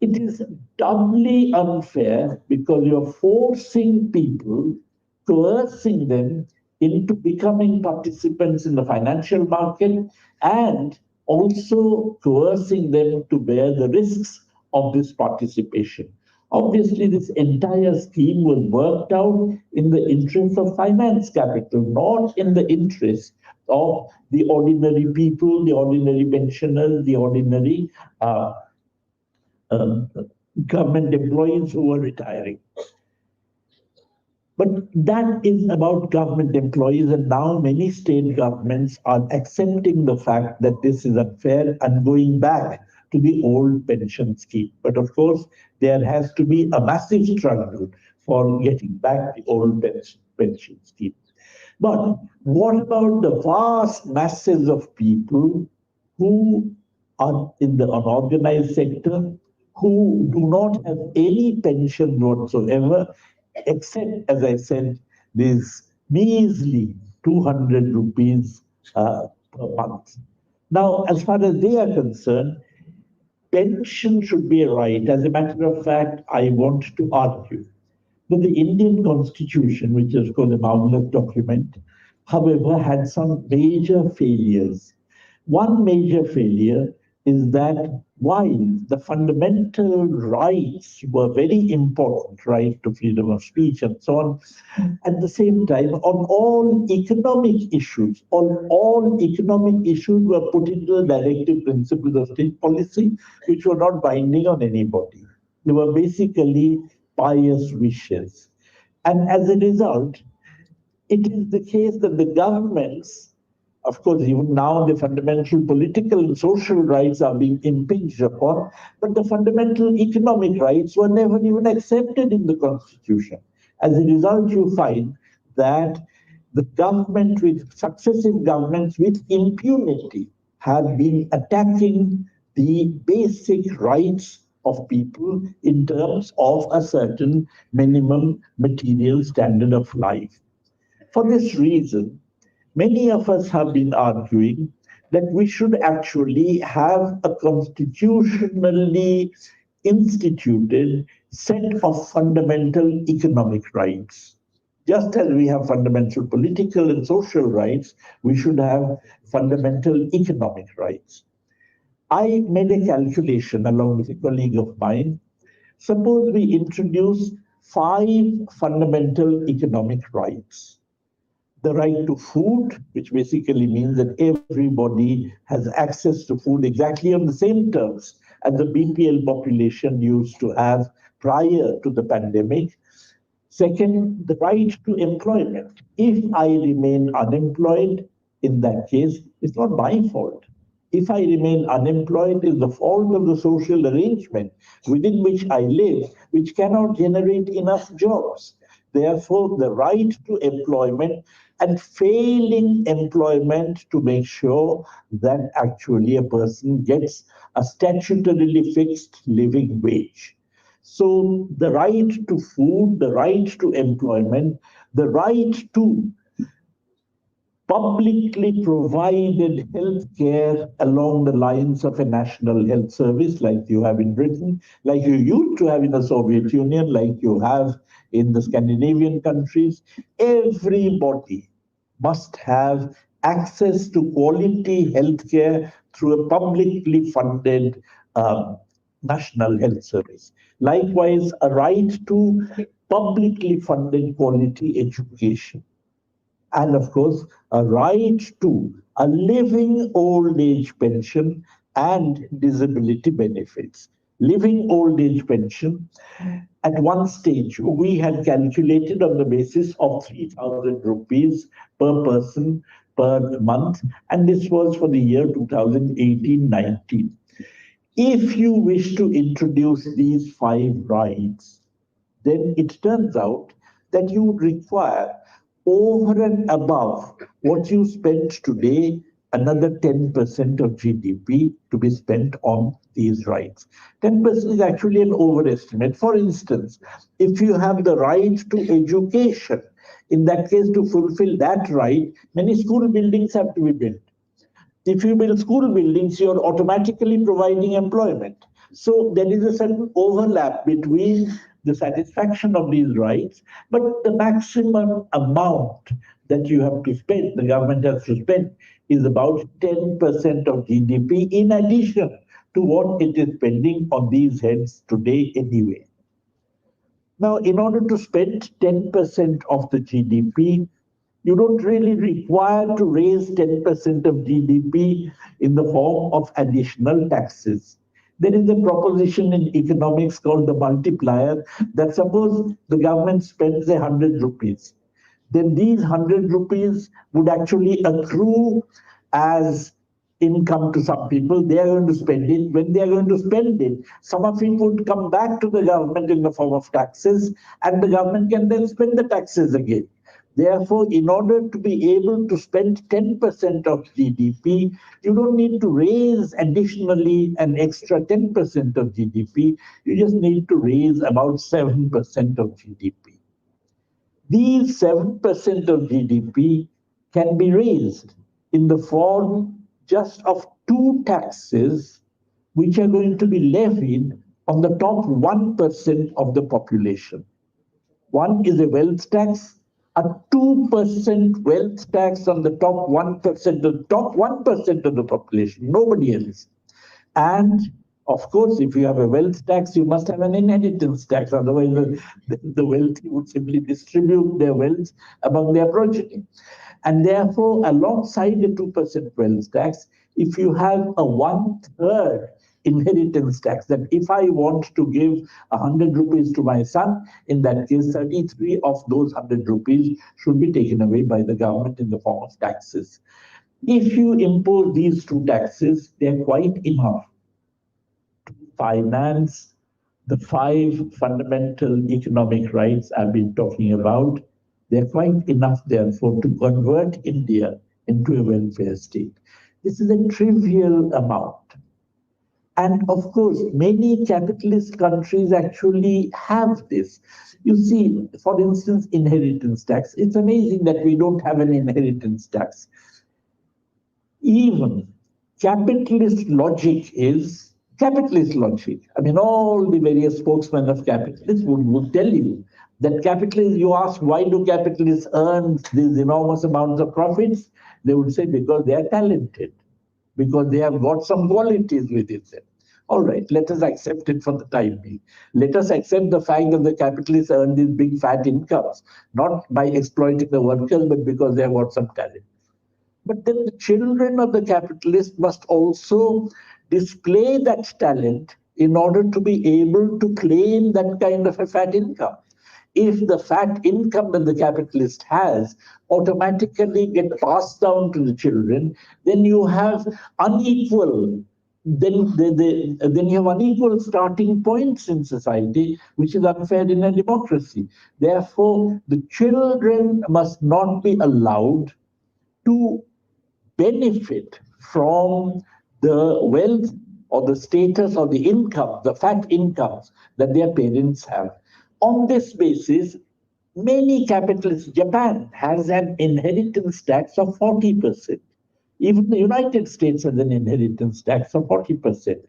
It is doubly unfair because you're forcing people, coercing them into becoming participants in the financial market and also coercing them to bear the risks of this participation. Obviously, this entire scheme was worked out in the interest of finance capital, not in the interest of the ordinary people, the ordinary pensioners, the ordinary um, government employees who are retiring. But that is about government employees, and now many state governments are accepting the fact that this is unfair and going back to the old pension scheme. But of course, there has to be a massive struggle for getting back the old pension scheme. But what about the vast masses of people who are in the unorganized sector, who do not have any pension whatsoever, except, as I said, these measly 200 rupees per month. Now, as far as they are concerned, pension should be a right. As a matter of fact, I want to argue that the Indian Constitution, which is called a marvelous document, however, had some major failures. One major failure is that while the fundamental rights were very important, right to freedom of speech and so on, at the same time, on all economic issues, were put into the directive principles of state policy, which were not binding on anybody. They were basically pious wishes. And as a result, it is the case that the governments, of course, even now the fundamental political and social rights are being impinged upon, but the fundamental economic rights were never even accepted in the Constitution. As a result, you find that the government, with successive governments with impunity, have been attacking the basic rights of people in terms of a certain minimum material standard of life. For this reason, many of us have been arguing that we should actually have a constitutionally instituted set of fundamental economic rights. Just as we have fundamental political and social rights, we should have fundamental economic rights. I made a calculation along with a colleague of mine. Suppose we introduce 5 fundamental economic rights. The right to food, which basically means that everybody has access to food exactly on the same terms as the BPL population used to have prior to the pandemic. Second, the right to employment. If I remain unemployed, in that case, it's not my fault. If I remain unemployed, it's the fault of the social arrangement within which I live, which cannot generate enough jobs. Therefore, the right to employment and failing employment to make sure that actually a person gets a statutorily fixed living wage. So the right to food, the right to employment, the right to publicly provided health care along the lines of a national health service like you have in Britain, like you used to have in the Soviet Union, like you have in the Scandinavian countries. Everybody must have access to quality health care through a publicly funded national health service. Likewise, a right to publicly funded quality education. And of course, a right to a living old age pension and disability benefits. Living old age pension, at one stage, we had calculated on the basis of 3,000 rupees per person per month, and this was for the year 2018-19. If you wish to introduce these 5 rights, then it turns out that you would require, over and above what you spend today, another 10% of GDP to be spent on these rights. 10% is actually an overestimate. For instance, if you have the right to education, in that case, to fulfill that right, many school buildings have to be built. If you build school buildings, you're automatically providing employment. So there is a certain overlap between the satisfaction of these rights, but the maximum amount that you have to spend, the government has to spend, is about 10% of GDP in addition to what it is spending on these heads today anyway. Now, in order to spend 10% of the GDP, you don't really require to raise 10% of GDP in the form of additional taxes. There is a proposition in economics called the multiplier that suppose the government spends 100 rupees, then these 100 rupees would actually accrue as income to some people. They are going to spend it. When they are going to spend it, some of it would come back to the government in the form of taxes, and the government can then spend the taxes again. Therefore, in order to be able to spend 10% of GDP, you don't need to raise additionally an extra 10% of GDP. You just need to raise about 7% of GDP. These 7% of GDP can be raised in the form just of two taxes which are going to be levied on the top 1% of the population. One is a wealth tax, a 2% wealth tax on the top 1%, the top 1% of the population, nobody else. And of course, if you have a wealth tax, you must have an inheritance tax. Otherwise, the wealthy would simply distribute their wealth among their progeny. And therefore, alongside the 2% wealth tax, if you have a 1/3 inheritance tax, that if I want to give 100 rupees to my son, in that case, 33 of those 100 rupees should be taken away by the government in the form of taxes. If you impose these two taxes, they're quite enough to finance the 5 fundamental economic rights I've been talking about. They're quite enough, therefore, to convert India into a welfare state. This is a trivial amount. And of course, many capitalist countries actually have this. You see, for instance, inheritance tax. It's amazing that we don't have an inheritance tax. Even capitalist logic is capitalist logic. I mean, all the various spokesmen of capitalism would tell you that capitalists, you ask, why do capitalists earn these enormous amounts of profits? They would say, because they are talented, because they have got some qualities within them. All right, let us accept it for the time being. Let us accept the fact that the capitalists earn these big fat incomes, not by exploiting the workers, but because they have got some talent. But then the children of the capitalists must also display that talent in order to be able to claim that kind of a fat income. If the fat income that the capitalist has automatically get passed down to the children, then you have unequal starting points in society, which is unfair in a democracy. Therefore, the children must not be allowed to benefit from the wealth or the status or the income, the fat incomes that their parents have. On this basis, many capitalists, Japan has an inheritance tax of 40%. Even the United States has an inheritance tax of 40%.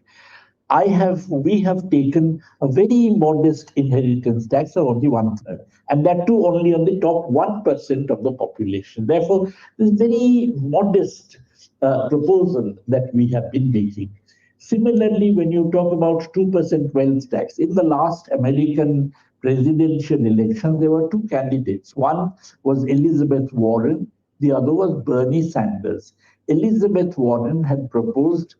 We have taken a very modest inheritance tax of only 1/3, and that too only on the top 1% of the population. Therefore, this very modest proposal that we have been making. Similarly, when you talk about 2% wealth tax, in the last American presidential election, there were two candidates. One was Elizabeth Warren, the other was Bernie Sanders. Elizabeth Warren had proposed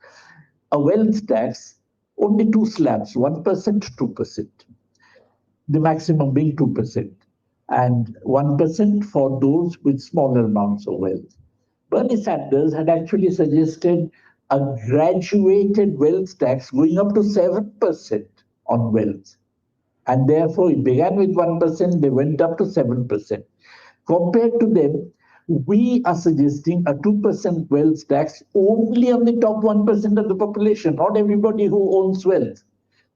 a wealth tax, only 2 slabs, 1%, 2%. The maximum being 2%, and 1% for those with smaller amounts of wealth. Bernie Sanders had actually suggested a graduated wealth tax going up to 7% on wealth. And therefore, it began with 1%, they went up to 7%. Compared to them, we are suggesting a 2% wealth tax only on the top 1% of the population, not everybody who owns wealth.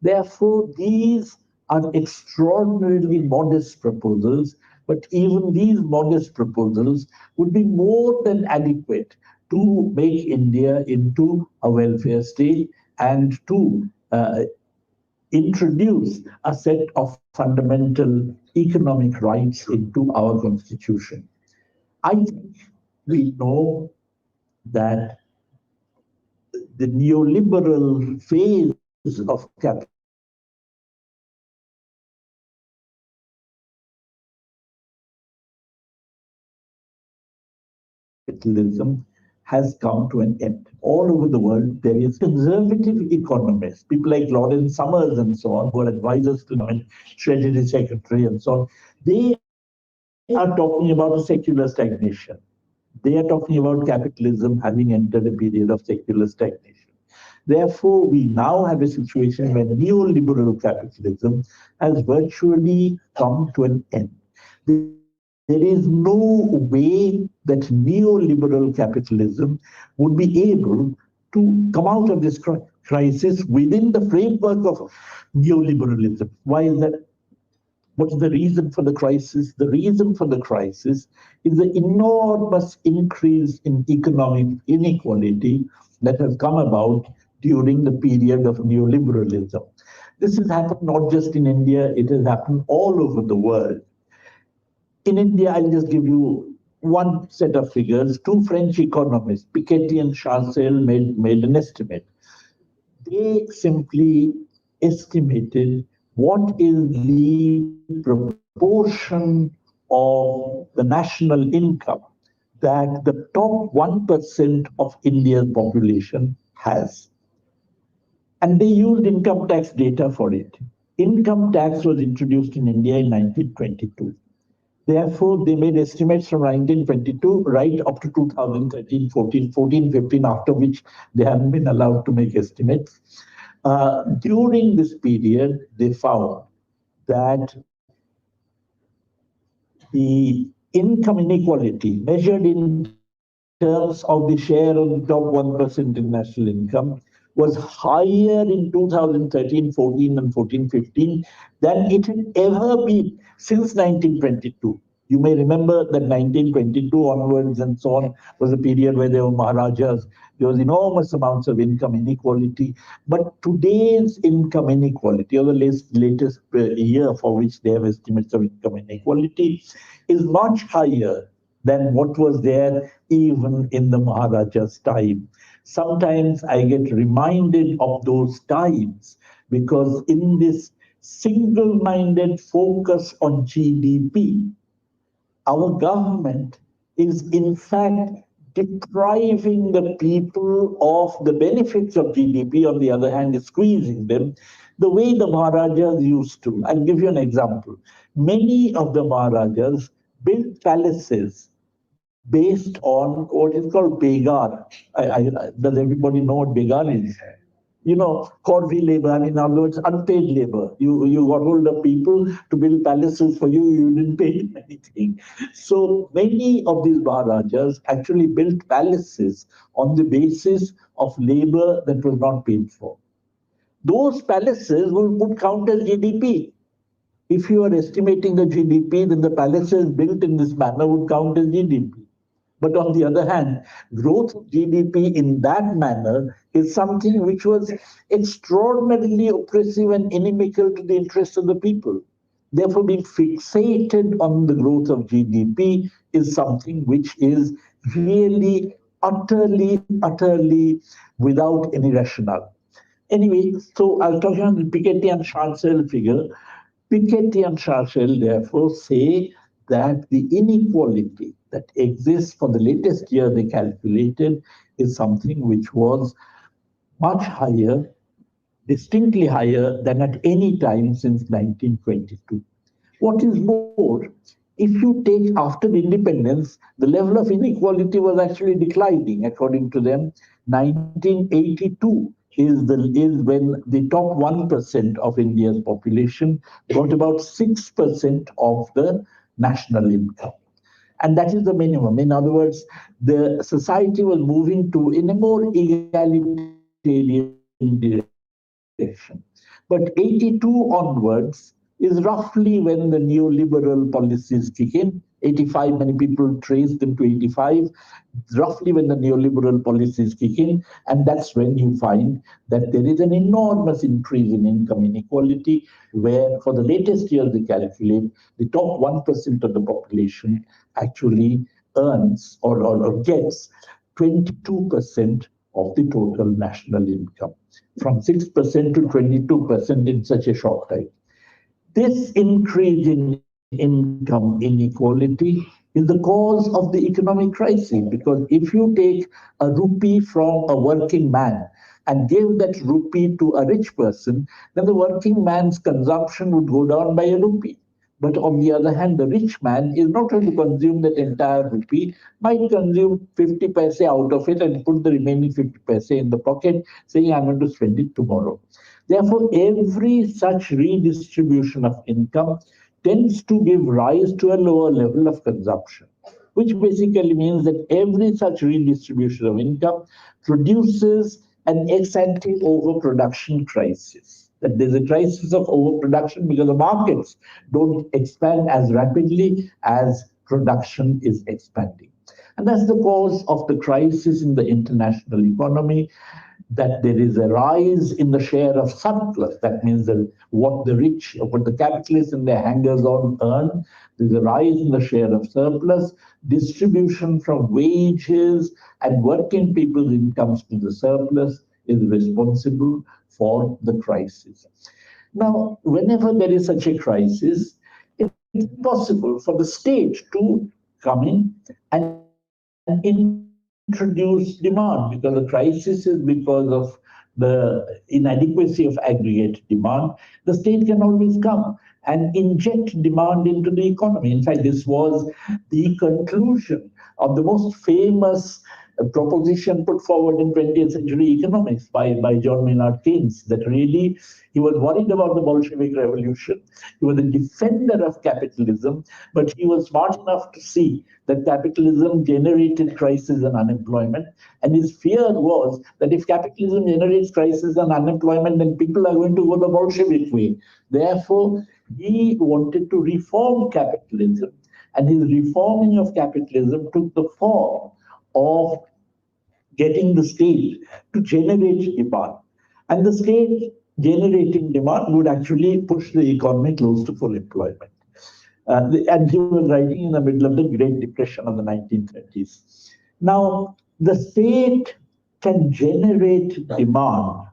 Therefore, these are extraordinarily modest proposals, but even these modest proposals would be more than adequate to make India into a welfare state and to introduce a set of fundamental economic rights into our constitution. I think we know that the neoliberal phase of capitalism has come to an end. All over the world, there is conservative economists, people like Lawrence Summers and so on, who are advisors to the Treasury Secretary and so on. They are talking about a secular stagnation. They are talking about capitalism having entered a period of secular stagnation. Therefore, we now have a situation where neoliberal capitalism has virtually come to an end. There is no way that neoliberal capitalism would be able to come out of this crisis within the framework of neoliberalism. Why is that? What is the reason for the crisis? The reason for the crisis is the enormous increase in economic inequality that has come about during the period of neoliberalism. This has happened not just in India, it has happened all over the world. In India, I'll just give you one set of figures. Two French economists, Piketty and Chancel, made an estimate. They simply estimated what is the proportion of the national income that the top 1% of India's population has. And they used income tax data for it. Income tax was introduced in India in 1922. Therefore, they made estimates from 1922 right up to 2013, 14, 15, after which they haven't been allowed to make estimates. During this period, they found that the income inequality measured in terms of the share of the top 1% in national income was higher in 2013, 14, and 14, 15 than it had ever been since 1922. You may remember that 1922 onwards and so on was a period where there were Maharajas. There was enormous amounts of income inequality. But today's income inequality, or the latest year for which they have estimates of income inequality, is much higher than what was there even in the Maharaja's time. Sometimes I get reminded of those times because in this single-minded focus on GDP, our government is in fact depriving the people of the benefits of GDP, on the other hand, is squeezing them the way the Maharajas used to. I'll give you an example. Many of the Maharajas built palaces based on what is called begar. Does everybody know what begar is? You know, corvée labor, in other words, unpaid labor. You got hold of people to build palaces for you, you didn't pay them anything. So many of these Maharajas actually built palaces on the basis of labor that was not paid for. Those palaces would count as GDP. If you are estimating the GDP, then the palaces built in this manner would count as GDP. But on the other hand, growth of GDP in that manner is something which was extraordinarily oppressive and inimical to the interests of the people. Therefore, being fixated on the growth of GDP is something which is really utterly without any rationale. Anyway, so I'll talk about the Piketty and Chancel figure. Piketty and Chancel therefore say that the inequality that exists for the latest year they calculated is something which was much higher, distinctly higher than at any time since 1922. What is more, if you take after independence, the level of inequality was actually declining. According to them, 1982 is when the top 1% of India's population got about 6% of the national income. And that is the minimum. In other words, the society was moving in a more egalitarian direction. But 82 onwards is roughly when the neoliberal policies kick in. 85, many people trace them to 85, roughly when the neoliberal policies kick in. And that's when you find that there is an enormous increase in income inequality, where for the latest year they calculate the top 1% of the population actually earns or gets 22% of the total national income, from 6% to 22% in such a short time. This increase in income inequality is the cause of the economic crisis, because if you take a rupee from a working man and give that rupee to a rich person, then the working man's consumption would go down by a rupee. But on the other hand, the rich man is not going to consume that entire rupee, might consume 50 paise out of it and put the remaining 50 paise in the pocket, saying, I'm going to spend it tomorrow. Therefore, every such redistribution of income tends to give rise to a lower level of consumption, which basically means that every such redistribution of income produces an ex-ante overproduction crisis. That there's a crisis of overproduction because the markets don't expand as rapidly as production is expanding. And that's the cause of the crisis in the international economy, that there is a rise in the share of surplus. That means that what the rich, what the capitalists and their hangers-on earn, there's a rise in the share of surplus. Distribution from wages and working people's incomes to the surplus is responsible for the crisis. Now, whenever there is such a crisis, it's possible for the state to come in and introduce demand, because the crisis is because of the inadequacy of aggregate demand. The state can always come and inject demand into the economy. In fact, this was the conclusion of the most famous proposition put forward in 20th century economics by John Maynard Keynes, that really he was worried about the Bolshevik Revolution. He was a defender of capitalism, but he was smart enough to see that capitalism generated crisis and unemployment. And his fear was that if capitalism generates crisis and unemployment, then people are going to go the Bolshevik way. Therefore, he wanted to reform capitalism. And his reforming of capitalism took the form of getting the state to generate demand. And the state generating demand would actually push the economy close to full employment. And he was writing in the middle of the Great Depression of the 1930s. Now, the state can generate demand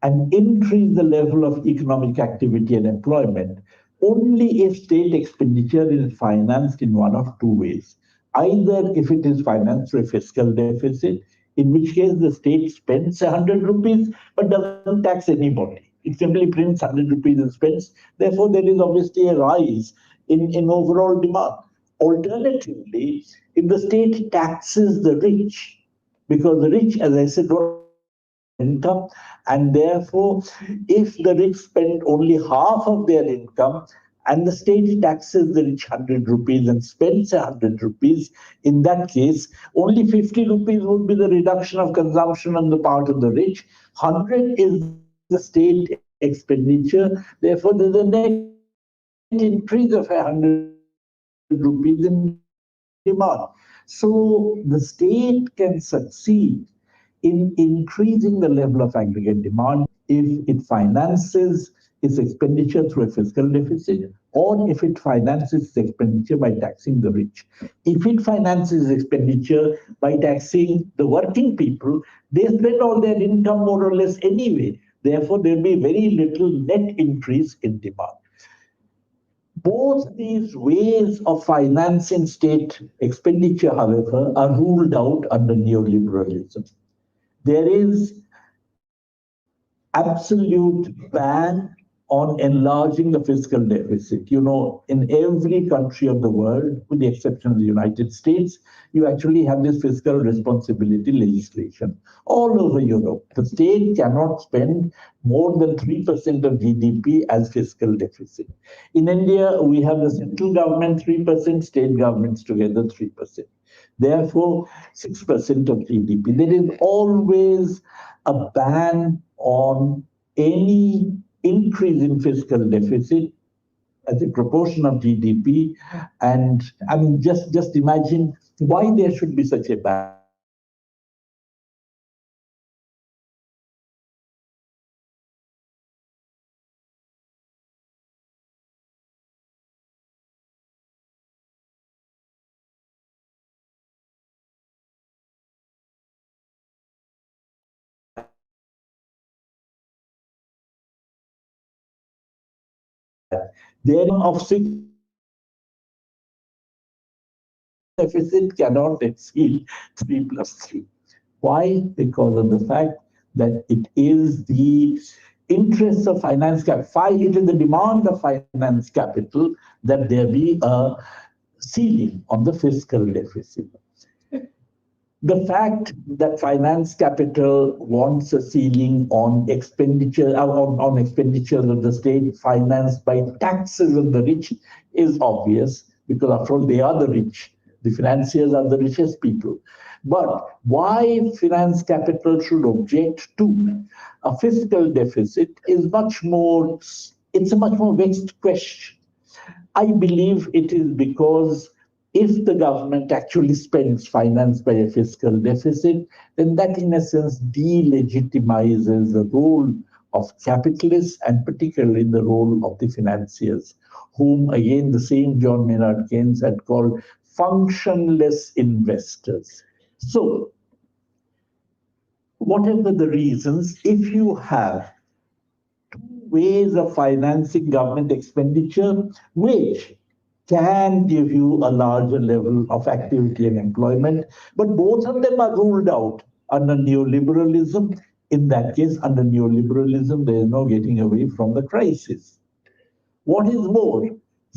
and increase the level of economic activity and employment only if state expenditure is financed in one of two ways. Either if it is financed through a fiscal deficit, in which case the state spends 100 rupees but doesn't tax anybody. It simply prints 100 rupees and spends. Therefore, there is obviously a rise in overall demand. Alternatively, if the state taxes the rich, because the rich, as I said, don't have income, and therefore, if the rich spend only half of their income, and the state taxes the rich 100 rupees and spends 100 rupees, in that case, only 50 rupees would be the reduction of consumption on the part of the rich. 100 is the state expenditure. Therefore, there's a net increase of 100 rupees in demand. So the state can succeed in increasing the level of aggregate demand if it finances its expenditure through a fiscal deficit, or if it finances its expenditure by taxing the rich. If it finances expenditure by taxing the working people, they spend all their income more or less anyway. Therefore, there will be very little net increase in demand. Both these ways of financing state expenditure, however, are ruled out under neoliberalism. There is absolute ban on enlarging the fiscal deficit. You know, in every country of the world, with the exception of the United States, you actually have this fiscal responsibility legislation. All over Europe, the state cannot spend more than 3% of GDP as fiscal deficit. In India, we have the central government 3%, state governments together 3%. Therefore, 6% of GDP. There is always a ban on any increase in fiscal deficit as a proportion of GDP. And I mean, just imagine why there should be such a ban. There of 6 deficit cannot exceed 3 plus 3. Why? Because of the fact that it is the interest of finance capital, it is the demand of finance capital that there be a ceiling on the fiscal deficit. The fact that finance capital wants a ceiling on expenditure on expenditures of the state financed by taxes of the rich is obvious, because after all they are the rich. The financiers are the richest people. But why finance capital should object to a fiscal deficit is it's a much more vexed question. I believe it is because if the government actually spends finance by a fiscal deficit, then that in a sense delegitimizes the role of capitalists and particularly the role of the financiers, whom again the same John Maynard Keynes had called functionless investors. So, whatever the reasons, if you have ways of financing government expenditure which can give you a larger level of activity and employment, but both of them are ruled out under neoliberalism. In that case, under neoliberalism, there is no getting away from the crisis. What is more,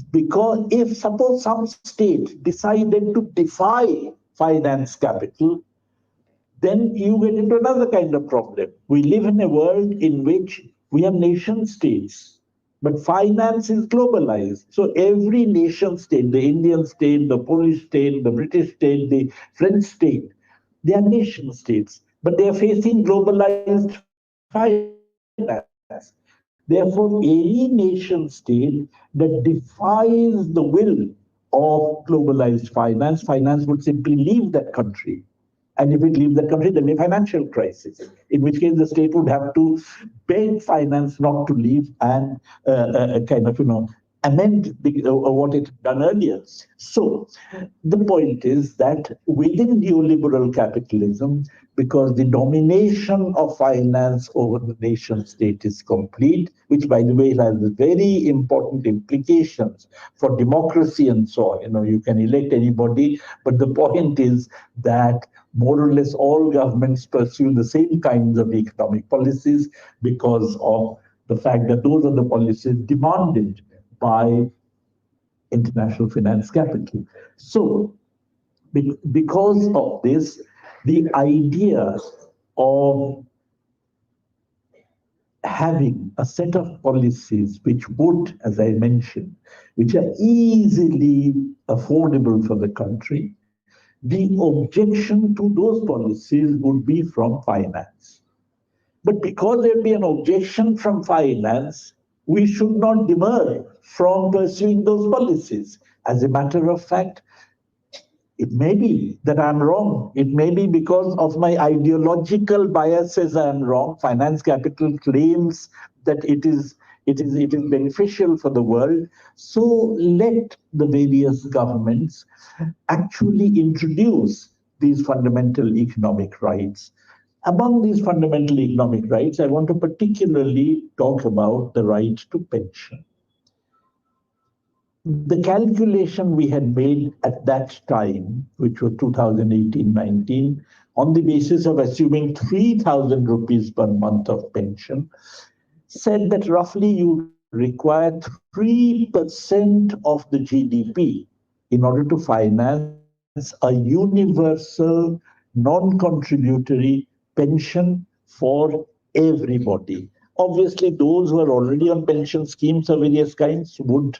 because if suppose some state decided to defy finance capital, then you get into another kind of problem. We live in a world in which we have nation states, but finance is globalized. So every nation state, the Indian state, the Polish state, the British state, the French state, they are nation states, but they are facing globalized finance. Therefore, any nation state that defies the will of globalized finance would simply leave that country. And if it leaves the country, there'll be a financial crisis, in which case the state would have to beg finance not to leave and kind of, amend what it had done earlier. So the point is that within neoliberal capitalism, because the domination of finance over the nation state is complete, which by the way has very important implications for democracy and so on. You can elect anybody, but the point is that more or less all governments pursue the same kinds of economic policies because of the fact that those are the policies demanded by international finance capital. So, because of this, the idea of having a set of policies which would, as I mentioned, which are easily affordable for the country, the objection to those policies would be from finance. But because there will be an objection from finance, we should not demur from pursuing those policies. As a matter of fact, it may be that I'm wrong. It may be because of my ideological biases I'm wrong. Finance capital claims that it is beneficial for the world. So let the various governments actually introduce these fundamental economic rights. Among these fundamental economic rights, I want to particularly talk about the right to pension. The calculation we had made at that time, which was 2018-19, on the basis of assuming 3,000 rupees per month of pension, said that roughly you require 3% of the GDP in order to finance a universal, non-contributory pension for everybody. Obviously, those who are already on pension schemes of various kinds would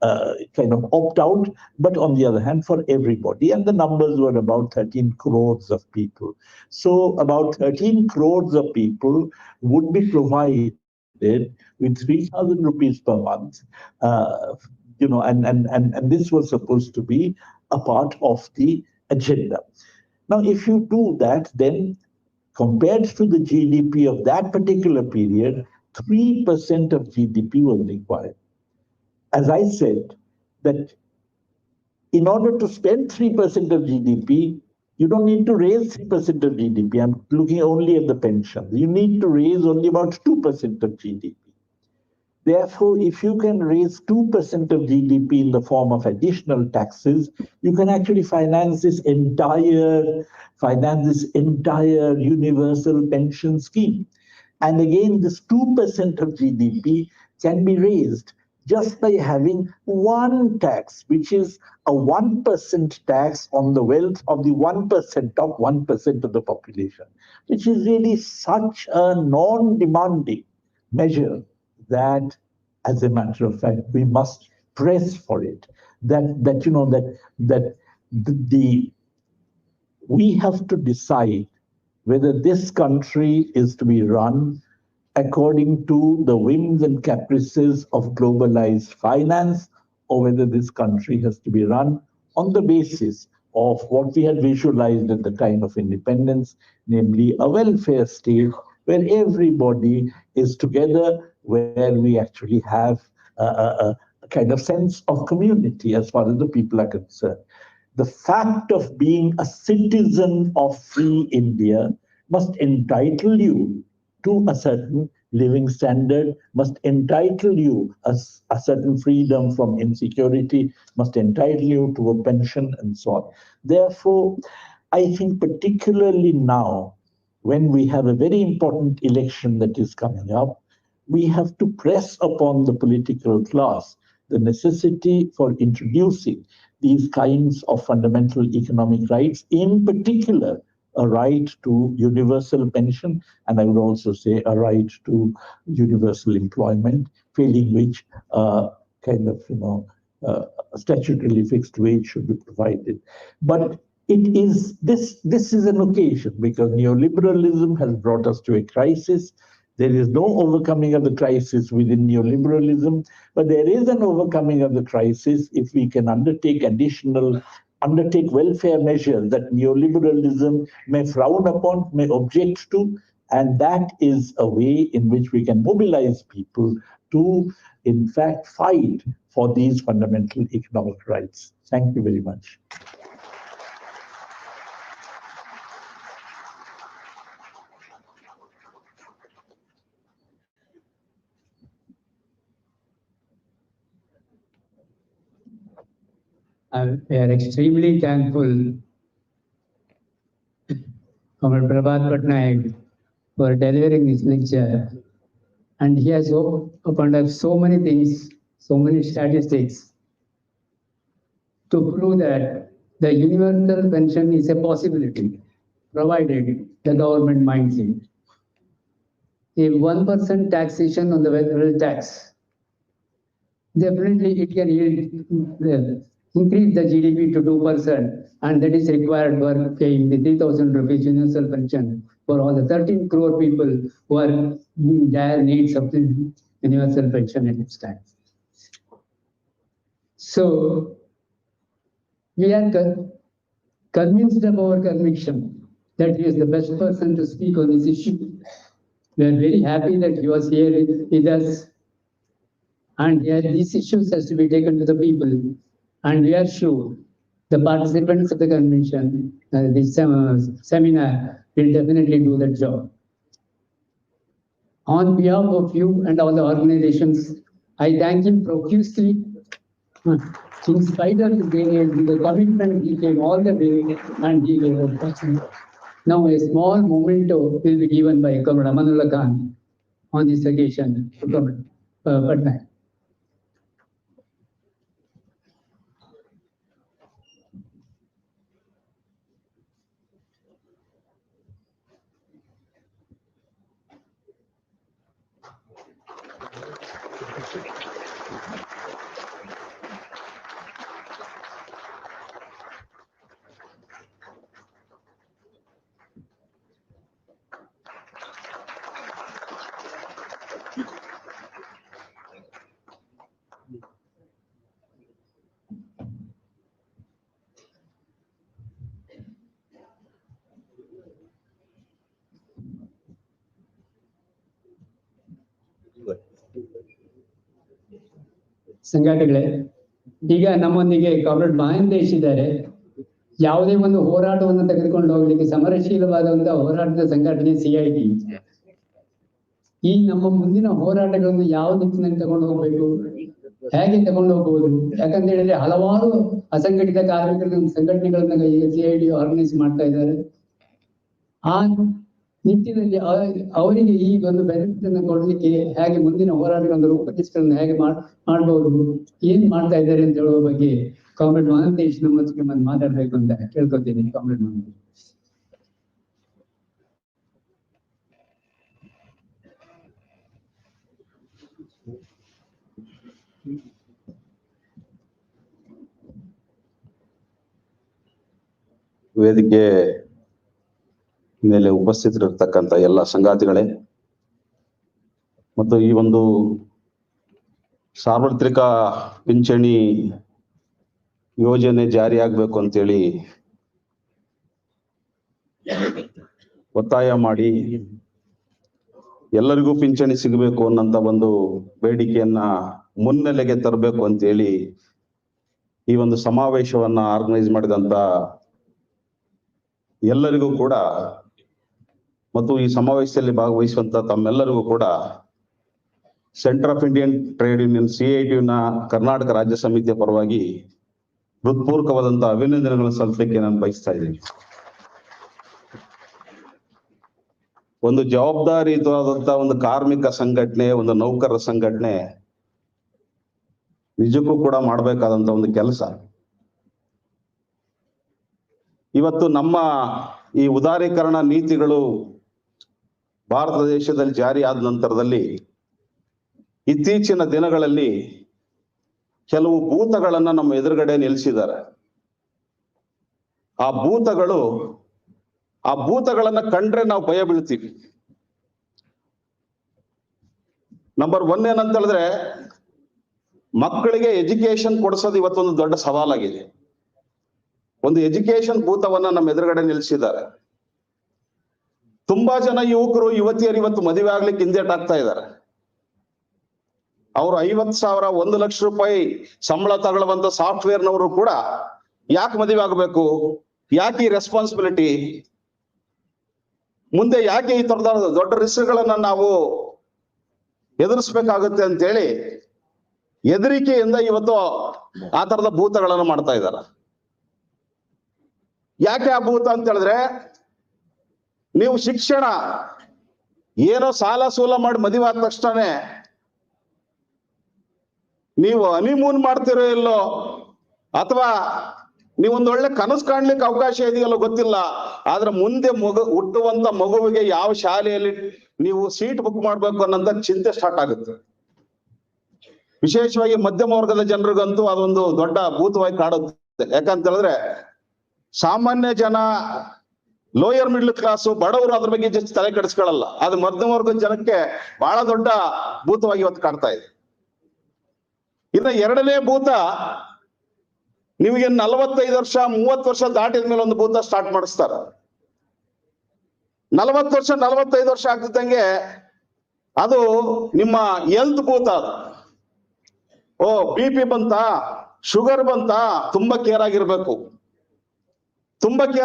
kind of opt out, but on the other hand, for everybody. And the numbers were about 13 crores of people. So about 13 crores of people would be provided started with 3,000 rupees per month, and this was supposed to be a part of the agenda. Now, if you do that, then compared to the GDP of that particular period, 3% of GDP was required. As I said, that in order to spend 3% of GDP, you don't need to raise 3% of GDP. I'm looking only at the pensions. You need to raise only about 2% of GDP. Therefore, if you can raise 2% of GDP in the form of additional taxes, you can actually finance this entire universal pension scheme. And again, this 2% of GDP can be raised just by having one tax, which is a 1% tax on the wealth of the 1% of 1% of the population, which is really such a non-demanding measure that, as a matter of fact, we must press for it. We have to decide whether this country is to be run according to the whims and caprices of globalized finance, or whether this country has to be run on the basis of what we had visualized at the time of independence, namely a welfare state where everybody is together, where we actually have a kind of sense of community as far as the people are concerned. The fact of being a citizen of free India must entitle you to a certain living standard, must entitle you a certain freedom from insecurity, must entitle you to a pension, and so on. Therefore, I think particularly now, when we have a very important election that is coming up, we have to press upon the political class the necessity for introducing these kinds of fundamental economic rights, in particular, a right to universal pension, and I would also say a right to universal employment, failing which a statutorily fixed wage should be provided. But this is an occasion because neoliberalism has brought us to a crisis. There is no overcoming of the crisis within neoliberalism, but there is an overcoming of the crisis if we can undertake welfare measures that neoliberalism may frown upon, may object to, and that is a way in which we can mobilize people to, in fact, fight for these fundamental economic rights. Thank you very much. We are extremely thankful Comrade Prabhat Patnaik for delivering this lecture. And he has opened up so many things, so many statistics to prove that the universal pension is a possibility, provided the government minds it. If 1% taxation on the wealth tax, definitely it can increase the GDP to 2%, and that is required for paying the 3,000 rupees universal pension for all the 13 crore people who are in dire needs of the universal pension at its time. So, we are convinced of our conviction that he is the best person to speak on this issue. We are very happy that he was here with us, and these issues has to be taken to the people. And we are sure the participants of the convention, this seminar, will definitely do that job. On behalf of you and all the organizations, I thank him profusely. In spite of the commitment, he came all the way and he gave us. Now a small memento will be given by Comrade Amanullah Khan on this occasion to Comrade Patnaik. ಸಂಘಟನೆಗಳೇ, ಈಗ ನಮ್ಮೊಂದಿಗೆ comrade ಮಹೇಂದೇಶ್ ಇದ್ದಾರೆ. ಯಾವುದೇ ಒಂದು ಹೋರಾಟವನ್ನು ತೆಗೆದುಕೊಂಡು ಹೋಗ್ಲಿಕ್ಕೆ ಸಮರಶೀಲವಾದಂತಹ ಹೋರಾಟದ ಸಂಘಟನೆ CIT. ಈ ನಮ್ಮ ಮುಂದಿನ ಹೋರಾಟಗಳನ್ನು ಯಾವ ನಿಟ್ಟಿನಲ್ಲಿ ತಗೊಂಡು ಹೋಗ್ಬೇಕು, ಹೇಗೆ ತಗೊಂಡು ಹೋಗ್ಬೋದು? ಯಾಕಂತ ಹೇಳಿದ್ರೆ ಹಲವಾರು ಅಸಂಘಟಿತ ಕಾರ್ಮಿಕರ ಸಂಘಟನೆಗಳನ್ನ ಈಗ CIT ಆರ್ಗನೈಸ್ ಮಾಡ್ತಾ ಇದ್ದಾರೆ. ಆ ನಿಟ್ಟಿನಲ್ಲಿ ಅವರಿಗೆ ಈ ಒಂದು ಬೆನಿಫಿಟ್ ಅನ್ನು ಕೊಡ್ಲಿಕ್ಕೆ ಹೇಗೆ ಮುಂದಿನ ಹೋರಾಟಗಳನ್ನು ರೂಪರೇಷೆಗಳನ್ನು ಹೇಗೆ ಮಾಡ್ಬೋದು, ಏನ್ ಮಾಡ್ತಾ ಇದ್ದಾರೆ ಅಂತ ಹೇಳುವ ಬಗ್ಗೆ ಕಾಮ್ರೇಡ್ ಮಹಂತೇಶ್ ನಮ್ಮೊಂದಿಗೆ ಮಾತಾಡ್ಬೇಕು ಅಂತ ಕೇಳ್ಕೊತೀನಿ. ಕಾಮ್ರೇಡ್ ಮಹಂತೇಶ್. ವೇದಿಕೆ ಮೇಲೆ ಉಪಸ್ಥಿತರಿರ್ತಕ್ಕಂಥ ಎಲ್ಲ ಸಂಗಾತಿಗಳೇ ಮತ್ತು ಈ ಒಂದು ಸಾರ್ವತ್ರಿಕ ಪಿಂಚಣಿ ಯೋಜನೆ ಜಾರಿಯಾಗಬೇಕು ಅಂತೇಳಿ ಒತ್ತಾಯ ಮಾಡಿ ಎಲ್ಲರಿಗೂ ಪಿಂಚಣಿ ಸಿಗಬೇಕು ಅನ್ನೋಂಥ ಒಂದು ಬೇಡಿಕೆಯನ್ನ ಮುನ್ನೆಲೆಗೆ ತರಬೇಕು ಅಂತೇಳಿ ಈ ಒಂದು ಸಮಾವೇಶವನ್ನ ಆರ್ಗನೈಸ್ ಮಾಡಿದಂತ ಎಲ್ಲರಿಗೂ ಕೂಡ ಮತ್ತು ಈ ಸಮಾವೇಶದಲ್ಲಿ ಭಾಗವಹಿಸುವಂತ ತಮ್ಮೆಲ್ಲರಿಗೂ ಕೂಡ centre of Indian trade union CIT-ನ ಕರ್ನಾಟಕ ರಾಜ್ಯ ಸಮಿತಿಯ ಪರವಾಗಿ ಹೃತ್ಪೂರ್ವಕವಾದಂತಹ ಅಭಿನಂದನೆಗಳನ್ನು ಸಲ್ಲಿಸಲಿಕ್ಕೆ ನಾನು ಬಯಸ್ತಾ ಇದ್ದೀನಿ. ಒಂದು ಜವಾಬ್ದಾರಿಯುತವಾದಂತಹ ಒಂದು ಕಾರ್ಮಿಕ ಸಂಘಟನೆ, ಒಂದು ನೌಕರರ ಸಂಘಟನೆ ನಿಜಕ್ಕೂ ಕೂಡ ಮಾಡಬೇಕಾದಂತ ಒಂದು ಕೆಲಸ. ಇವತ್ತು ನಮ್ಮ ಈ ಉದಾರೀಕರಣ ನೀತಿಗಳು ಭಾರತ ದೇಶದಲ್ಲಿ ಜಾರಿ ಆದ ನಂತರದಲ್ಲಿ ಇತ್ತೀಚಿನ ದಿನಗಳಲ್ಲಿ ಕೆಲವು ಭೂತಗಳನ್ನ ನಮ್ಮ ಎದುರುಗಡೆ ನಿಲ್ಲಿಸಿದ್ದಾರೆ. ಆ ಭೂತಗಳನ್ನ ಕಂಡ್ರೆ ನಾವು ಭಯ ಬೀಳ್ತೀವಿ. ನಂಬರ್ 1 ಏನಂತ ಹೇಳಿದ್ರೆ, ಮಕ್ಕಳಿಗೆ ಎಜುಕೇಶನ್ ಕೊಡಿಸೋದು ಇವತ್ತೊಂದು ದೊಡ್ಡ ಸವಾಲಾಗಿದೆ. ಒಂದು ಎಜುಕೇಶನ್ ಭೂತವನ್ನ ನಮ್ಮ ಎದುರುಗಡೆ ನಿಲ್ಲಿಸಿದ್ದಾರೆ. ತುಂಬಾ ಜನ ಯುವಕರು ಯುವತಿಯರು ಇವತ್ತು ಮದುವೆ ಆಗ್ಲಿಕ್ಕೆ ಹಿಂದೇಟಾಗ್ತಾ ಇದ್ದಾರೆ. ಅವರು 50,000 1 ಲಕ್ಷ ರೂಪಾಯಿ ಸಂಬಳ ತಗೊಳ್ಳುವಂತ ಸಾಫ್ಟ್ವೇರ್ನವರು ಕೂಡ ಯಾಕೆ ಮದುವೆ ಆಗಬೇಕು, ಯಾಕೆ ಈ ರೆಸ್ಪಾನ್ಸಿಬಿಲಿಟಿ, ಮುಂದೆ ಯಾಕೆ ಈ ತರದ ದೊಡ್ಡ ರಿಸ್ಕ್ಗಳನ್ನ ನಾವು ಎದುರಿಸ್ಬೇಕಾಗುತ್ತೆ ಅಂತೇಳಿ ಹೆದರಿಕೆಯಿಂದ ಇವತ್ತು ಆ ತರದ ಭೂತಗಳನ್ನು ಮಾಡ್ತಾ ಇದ್ದಾರೆ. ಯಾಕೆ ಆ ಭೂತ ಅಂತ ಹೇಳಿದ್ರೆ, ನೀವು ಶಿಕ್ಷಣ ಏನೋ ಸಾಲ ಸೂಲ ಮಾಡಿ ಮದುವೆ ಆದ ತಕ್ಷಣ ನೀವು ಹನಿಮೂನ್ ಮಾಡ್ತಿರೋ ಇಲ್ಲೋ, ಅಥವಾ ನೀವೊಂದು ಒಳ್ಳೆ ಕನಸು ಕಾಣ್ಲಿಕ್ಕೆ ಅವಕಾಶ ಇದೆಯಲ್ಲೋ ಗೊತ್ತಿಲ್ಲ, ಆದ್ರೆ ಮುಂದೆ ಹುಟ್ಟುವಂತ ಮಗುವಿಗೆ ಯಾವ ಶಾಲೆಯಲ್ಲಿ ನೀವು ಸೀಟ್ ಬುಕ್ ಮಾಡ್ಬೇಕು ಅನ್ನೋಂತ ಚಿಂತೆ ಸ್ಟಾರ್ಟ್ ಆಗುತ್ತೆ. ವಿಶೇಷವಾಗಿ ಮಧ್ಯಮ ವರ್ಗದ ಜನರಿಗಂತೂ ಅದೊಂದು ದೊಡ್ಡ ಭೂತವಾಗಿ ಕಾಡುತ್ತೆ. ಯಾಕಂತ ಹೇಳಿದ್ರೆ ಸಾಮಾನ್ಯ ಜನ, ಲೋಯರ್ ಮಿಡ್ಲ್ ಕ್ಲಾಸ್, ಬಡವರು ಅದ್ರ ಬಗ್ಗೆ ಜಾಸ್ತಿ ತಲೆ ಕೆಡಿಸ್ಕೊಳ್ಳಲ್ಲ. ಅದು ಮಧ್ಯಮ ವರ್ಗದ ಜನಕ್ಕೆ ಬಹಳ ದೊಡ್ಡ ಭೂತವಾಗಿ ಇವತ್ತು ಕಾಡ್ತಾ ಇದೆ. ಇನ್ನು ಎರಡನೇ ಭೂತ, ನಿಮಗೆ 45 ವರ್ಷ 30 ವರ್ಷ ದಾಟಿದ ಮೇಲೆ ಒಂದು ಭೂತ ಸ್ಟಾರ್ಟ್ ಮಾಡಿಸ್ತಾರ. 40 ವರ್ಷ 45 ವರ್ಷ ಆಗ್ತಿದ್ದಂಗೆ ಅದು ನಿಮ್ಮ ಹೆಲ್ತ್ ಭೂತ. ಅದು BP ಬಂತ, ಶುಗರ್ ಬಂತ, ತುಂಬಾ ಕೇರ್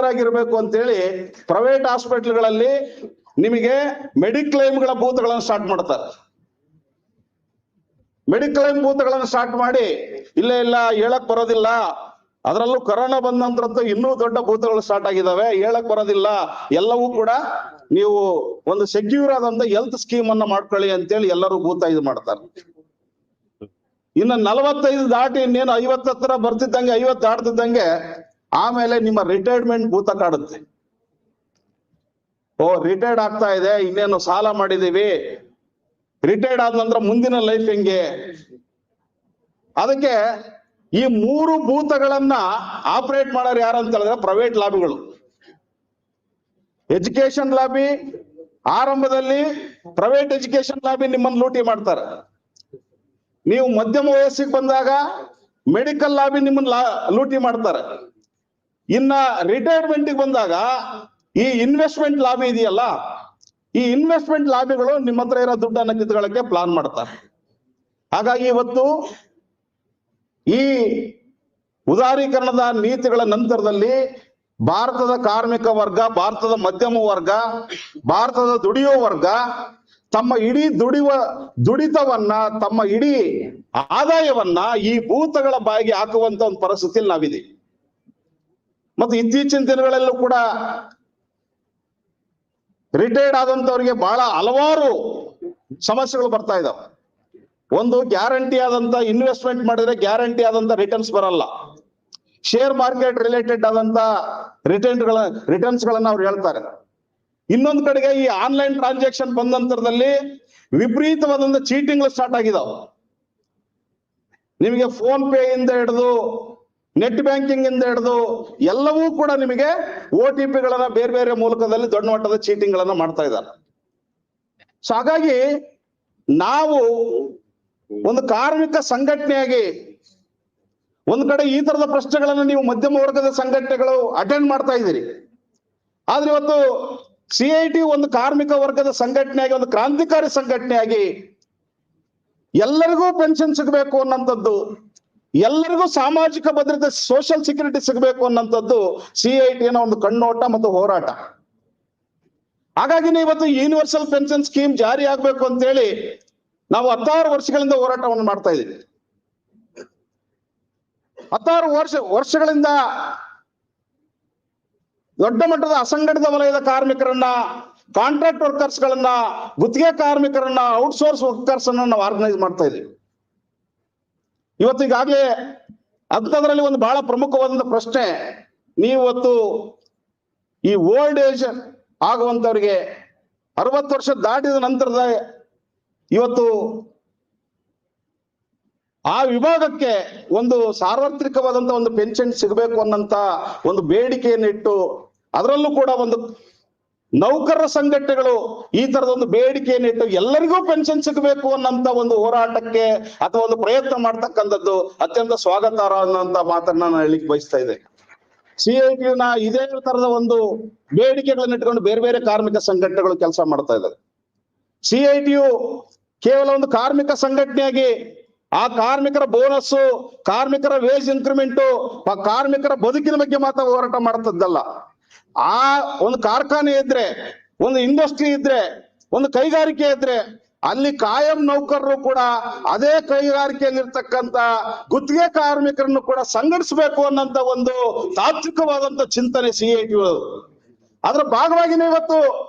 ಆಗಿರ್ಬೇಕು ಅಂತೇಳಿ ಪ್ರೈವೇಟ್ ಹಾಸ್ಪಿಟಲ್ಗಳಲ್ಲಿ ನಿಮಗೆ ಮೆಡಿಕ್ಲೈಮ್ಗಳ ಭೂತಗಳನ್ನು ಸ್ಟಾರ್ಟ್ ಮಾಡ್ತಾರೆ. ಮೆಡಿಕ್ಲೈಮ್ ಭೂತಗಳನ್ನು ಸ್ಟಾರ್ಟ್ ಮಾಡಿ ಇಲ್ಲ ಹೇಳಕ್ ಬರೋದಿಲ್ಲ, ಅದರಲ್ಲೂ ಕೊರೋನಾ ಬಂದ ನಂತರ ಇನ್ನೂ ದೊಡ್ಡ ಭೂತಗಳು ಸ್ಟಾರ್ಟ್ ಆಗಿದಾವೆ, ಹೇಳಕ್ ಬರೋದಿಲ್ಲ, ಎಲ್ಲವೂ ಕೂಡ ನೀವು ಒಂದು ಸೆಕ್ಯೂರ್ ಆದಂತ ಹೆಲ್ತ್ ಸ್ಕೀಮ್ ಅನ್ನ ಮಾಡ್ಕೊಳ್ಳಿ ಅಂತೇಳಿ ಎಲ್ಲರೂ ಭೂತ ಇದು ಮಾಡ್ತಾರೆ. ಇನ್ನು 45 ದಾಟಿ ಇನ್ನೇನು 50 ಹತ್ರ ಬರ್ತಿದ್ದಂಗೆ, 50 ದಾಟ್ತಿದ್ದಂಗೆ ಆಮೇಲೆ ನಿಮ್ಮ ರಿಟೈರ್ಮೆಂಟ್ ಭೂತ ಕಾಡುತ್ತೆ. ರಿಟೈರ್ಡ್ ಆಗ್ತಾ ಇದೆ, ಇನ್ನೇನು ಸಾಲ ಮಾಡಿದೀವಿ, ರಿಟೈರ್ಡ್ ಆದ ನಂತರ ಮುಂದಿನ ಲೈಫ್ ಹೆಂಗೆ? ಅದಕ್ಕೆ ಈ 3 ಭೂತಗಳನ್ನ ಆಪರೇಟ್ ಮಾಡೋರು ಯಾರು ಅಂತ ಹೇಳಿದ್ರೆ ಪ್ರೈವೇಟ್ ಲಾಬಿಗಳು. ಎಜುಕೇಶನ್ ಲಾಬಿ ಆರಂಭದಲ್ಲಿ ಪ್ರೈವೇಟ್ ಎಜುಕೇಶನ್ ಲಾಬಿ ನಿಮ್ಮನ್ನು ಲೂಟಿ ಮಾಡ್ತಾರೆ. ನೀವು ಮಧ್ಯಮ ವಯಸ್ಸಿಗೆ ಬಂದಾಗ ಮೆಡಿಕಲ್ ಲಾಬಿ ನಿಮ್ಮನ್ನ ಲೂಟಿ ಮಾಡ್ತಾರೆ. ಇನ್ನ ರಿಟೈರ್ಮೆಂಟ್ ಬಂದಾಗ ಈ ಇನ್ವೆಸ್ಟ್ಮೆಂಟ್ ಲಾಬಿ ಇದೆಯಲ್ಲ, ಈ ಇನ್ವೆಸ್ಟ್ಮೆಂಟ್ ಲಾಬಿಗಳು ನಿಮ್ಮ ಹತ್ರ ಇರೋ ದುಡ್ಡನ್ನು ಕಿತ್ಕೊಳ್ಳಕ್ಕೆ ಪ್ಲಾನ್ ಮಾಡ್ತಾರೆ. ಹಾಗಾಗಿ ಇವತ್ತು ಈ ಉದಾರೀಕರಣದ ನೀತಿಗಳ ನಂತರದಲ್ಲಿ ಭಾರತದ ಕಾರ್ಮಿಕ ವರ್ಗ, ಭಾರತದ ಮಧ್ಯಮ ವರ್ಗ, ಭಾರತದ ದುಡಿಯೋ ವರ್ಗ ತಮ್ಮ ಇಡೀ ದುಡಿತವನ್ನ, ತಮ್ಮ ಇಡೀ ಆದಾಯವನ್ನ ಈ ಭೂತಗಳ ಬಾಯಿಗೆ ಹಾಕುವಂತ ಒಂದು ಪರಿಸ್ಥಿತಿಯಲ್ಲಿ ನಾವಿದೆ. ಮತ್ತು ಇತ್ತೀಚಿನ ದಿನಗಳಲ್ಲೂ ಕೂಡ ರಿಟೈರ್ಡ್ ಆದಂತವರಿಗೆ ಬಹಳ ಹಲವಾರು ಸಮಸ್ಯೆಗಳು ಬರ್ತಾ ಇದಾವೆ. ಒಂದು ಗ್ಯಾರಂಟಿ ಆದಂತ ಇನ್ವೆಸ್ಟ್ಮೆಂಟ್ ಮಾಡಿದ್ರೆ ಗ್ಯಾರಂಟಿ ಆದಂತ ರಿಟರ್ನ್ಸ್ ಬರಲ್ಲ. ಶೇರ್ ಮಾರ್ಕೆಟ್ ರಿಲೇಟೆಡ್ ಆದಂತ ರಿಟರ್ನ್ಸ್ ಗಳನ್ನ ಅವ್ರು ಹೇಳ್ತಾರೆ. ಇನ್ನೊಂದು ಕಡೆಗೆ ಈ ಆನ್ಲೈನ್ ಟ್ರಾನ್ಸಾಕ್ಷನ್ ಬಂದ ನಂತರದಲ್ಲಿ ವಿಪರೀತವಾದಂತ ಚೀಟಿಂಗ್ ಸ್ಟಾರ್ಟ್ ಆಗಿದಾವೆ. ನಿಮಗೆ ಫೋನ್ ಪೇ ಇಂದ ಹಿಡಿದು ನೆಟ್ ಬ್ಯಾಂಕಿಂಗ್ ಇಂದ ಹಿಡಿದು ಎಲ್ಲವೂ ಕೂಡ ನಿಮಗೆ OTP ಗಳನ್ನ ಬೇರೆ ಬೇರೆ ಮೂಲಕದಲ್ಲಿ ದೊಡ್ಡ ಮಟ್ಟದ ಚೀಟಿಂಗ್ ಗಳನ್ನ ಮಾಡ್ತಾ ಇದ್ದಾರೆ. ಸೊ ಹಾಗಾಗಿ ನಾವು ಒಂದು ಕಾರ್ಮಿಕ ಸಂಘಟನೆಯಾಗಿ ಒಂದ್ ಕಡೆ ಈ ತರದ ಪ್ರಶ್ನೆಗಳನ್ನ ನೀವು ಮಧ್ಯಮ ವರ್ಗದ ಸಂಘಟನೆಗಳು ಅಟೆಂಡ್ ಮಾಡ್ತಾ ಇದ್ದೀರಿ. ಆದ್ರೆ ಇವತ್ತು CIT ಒಂದು ಕಾರ್ಮಿಕ ವರ್ಗದ ಸಂಘಟನೆಯಾಗಿ, ಒಂದು ಕ್ರಾಂತಿಕಾರಿ ಸಂಘಟನೆಯಾಗಿ ಎಲ್ಲರಿಗೂ ಪೆನ್ಷನ್ ಸಿಗಬೇಕು ಅನ್ನೋಂಥದ್ದು, ಎಲ್ಲರಿಗೂ ಸಾಮಾಜಿಕ ಭದ್ರತೆ, ಸೋಷಿಯಲ್ ಸೆಕ್ಯೂರಿಟಿ ಸಿಗಬೇಕು ಅನ್ನೋಂಥದ್ದು CIT ನ ಒಂದು ಕಣ್ಣೋಟ ಮತ್ತು ಹೋರಾಟ. ಹಾಗಾಗಿನೇ ಇವತ್ತು ಯೂನಿವರ್ಸಲ್ ಪೆನ್ಷನ್ ಸ್ಕೀಮ್ ಜಾರಿ ಆಗ್ಬೇಕು ಅಂತ ಹೇಳಿ ನಾವು 16 ವರ್ಷಗಳಿಂದ ಹೋರಾಟವನ್ನು ಮಾಡ್ತಾ ಇದ್ದೀವಿ. 16 ವರ್ಷಗಳಿಂದ ದೊಡ್ಡ ಮಟ್ಟದ ಅಸಂಘಟಿತ ವಲಯದ ಕಾರ್ಮಿಕರನ್ನ, ಕಾಂಟ್ರಾಕ್ಟ್ ವರ್ಕರ್ಸ್ ಗಳನ್ನ, ಗುತ್ತಿಗೆ ಕಾರ್ಮಿಕರನ್ನ, ಔಟ್ಸೋರ್ಸ್ ವರ್ಕರ್ಸ್ ಅನ್ನ ನಾವು ಆರ್ಗನೈಸ್ ಮಾಡ್ತಾ ಇದ್ದೀವಿ. ಇವತ್ತು ಈಗಾಗಲೇ ಅಂಥದ್ರಲ್ಲಿ ಒಂದು ಬಹಳ ಪ್ರಮುಖವಾದಂತ ಪ್ರಶ್ನೆ, ನೀವತ್ತು ಈ ಓಲ್ಡ್ ಏಜ್ ಆಗುವಂತವರಿಗೆ 60 ವರ್ಷ ದಾಟಿದ ನಂತರದ ಇವತ್ತು ಆ ವಿಭಾಗಕ್ಕೆ ಒಂದು ಸಾರ್ವತ್ರಿಕವಾದಂತ ಒಂದು ಪೆನ್ಷನ್ ಸಿಗಬೇಕು ಅನ್ನಂತ ಒಂದು ಬೇಡಿಕೆಯನ್ನಿಟ್ಟು, ಅದರಲ್ಲೂ ಕೂಡ ಒಂದು ನೌಕರರ ಸಂಘಟನೆಗಳು ಈ ತರದ ಒಂದು ಬೇಡಿಕೆಯನ್ನಿಟ್ಟು ಎಲ್ಲರಿಗೂ ಪೆನ್ಷನ್ ಸಿಗಬೇಕು ಅನ್ನಂತ ಒಂದು ಹೋರಾಟಕ್ಕೆ ಅಥವಾ ಒಂದು ಪ್ರಯತ್ನ ಮಾಡ್ತಕ್ಕಂಥದ್ದು ಅತ್ಯಂತ ಸ್ವಾಗತಾರ್ಹ ಅನ್ನೋಂತ ಮಾತನ್ನ ನಾನು ಹೇಳಿಕ್ ಬಯಸ್ತಾ ಇದ್ದೆ. CIT ನ ಇದೇ ತರದ ಒಂದು ಬೇಡಿಕೆಗಳನ್ನ ಇಟ್ಕೊಂಡು ಬೇರೆ ಬೇರೆ ಕಾರ್ಮಿಕ ಸಂಘಟನೆಗಳು ಕೆಲಸ ಮಾಡ್ತಾ ಇದ್ದಾರೆ. CIT ಕೇವಲ ಒಂದು ಕಾರ್ಮಿಕ ಸಂಘಟನೆಯಾಗಿ ಆ ಕಾರ್ಮಿಕರ ಬೋನಸ್, ಕಾರ್ಮಿಕರ ವೇಜ್ ಇನ್ಕ್ರಿಮೆಂಟ್, ಕಾರ್ಮಿಕರ ಬದುಕಿನ ಬಗ್ಗೆ ಮಾತ್ರ ಹೋರಾಟ ಮಾಡ್ತದ್ದಲ್ಲ. ಆ ಒಂದು ಕಾರ್ಖಾನೆ ಇದ್ರೆ, ಒಂದು ಇಂಡಸ್ಟ್ರಿ ಇದ್ರೆ, ಒಂದು ಕೈಗಾರಿಕೆ ಇದ್ರೆ ಅಲ್ಲಿ ಕಾಯಂ ನೌಕರರು ಕೂಡ ಅದೇ ಕೈಗಾರಿಕೆಯಲ್ಲಿ ಇರ್ತಕ್ಕಂತ ಗುತ್ತಿಗೆ ಕಾರ್ಮಿಕರನ್ನು ಕೂಡ ಸಂಘಟಿಸಬೇಕು ಅನ್ನಂತ ಒಂದು ತಾತ್ವಿಕವಾದಂತ ಚಿಂತನೆ CIT. ಅದರ ಭಾಗವಾಗಿನೇ ಇವತ್ತು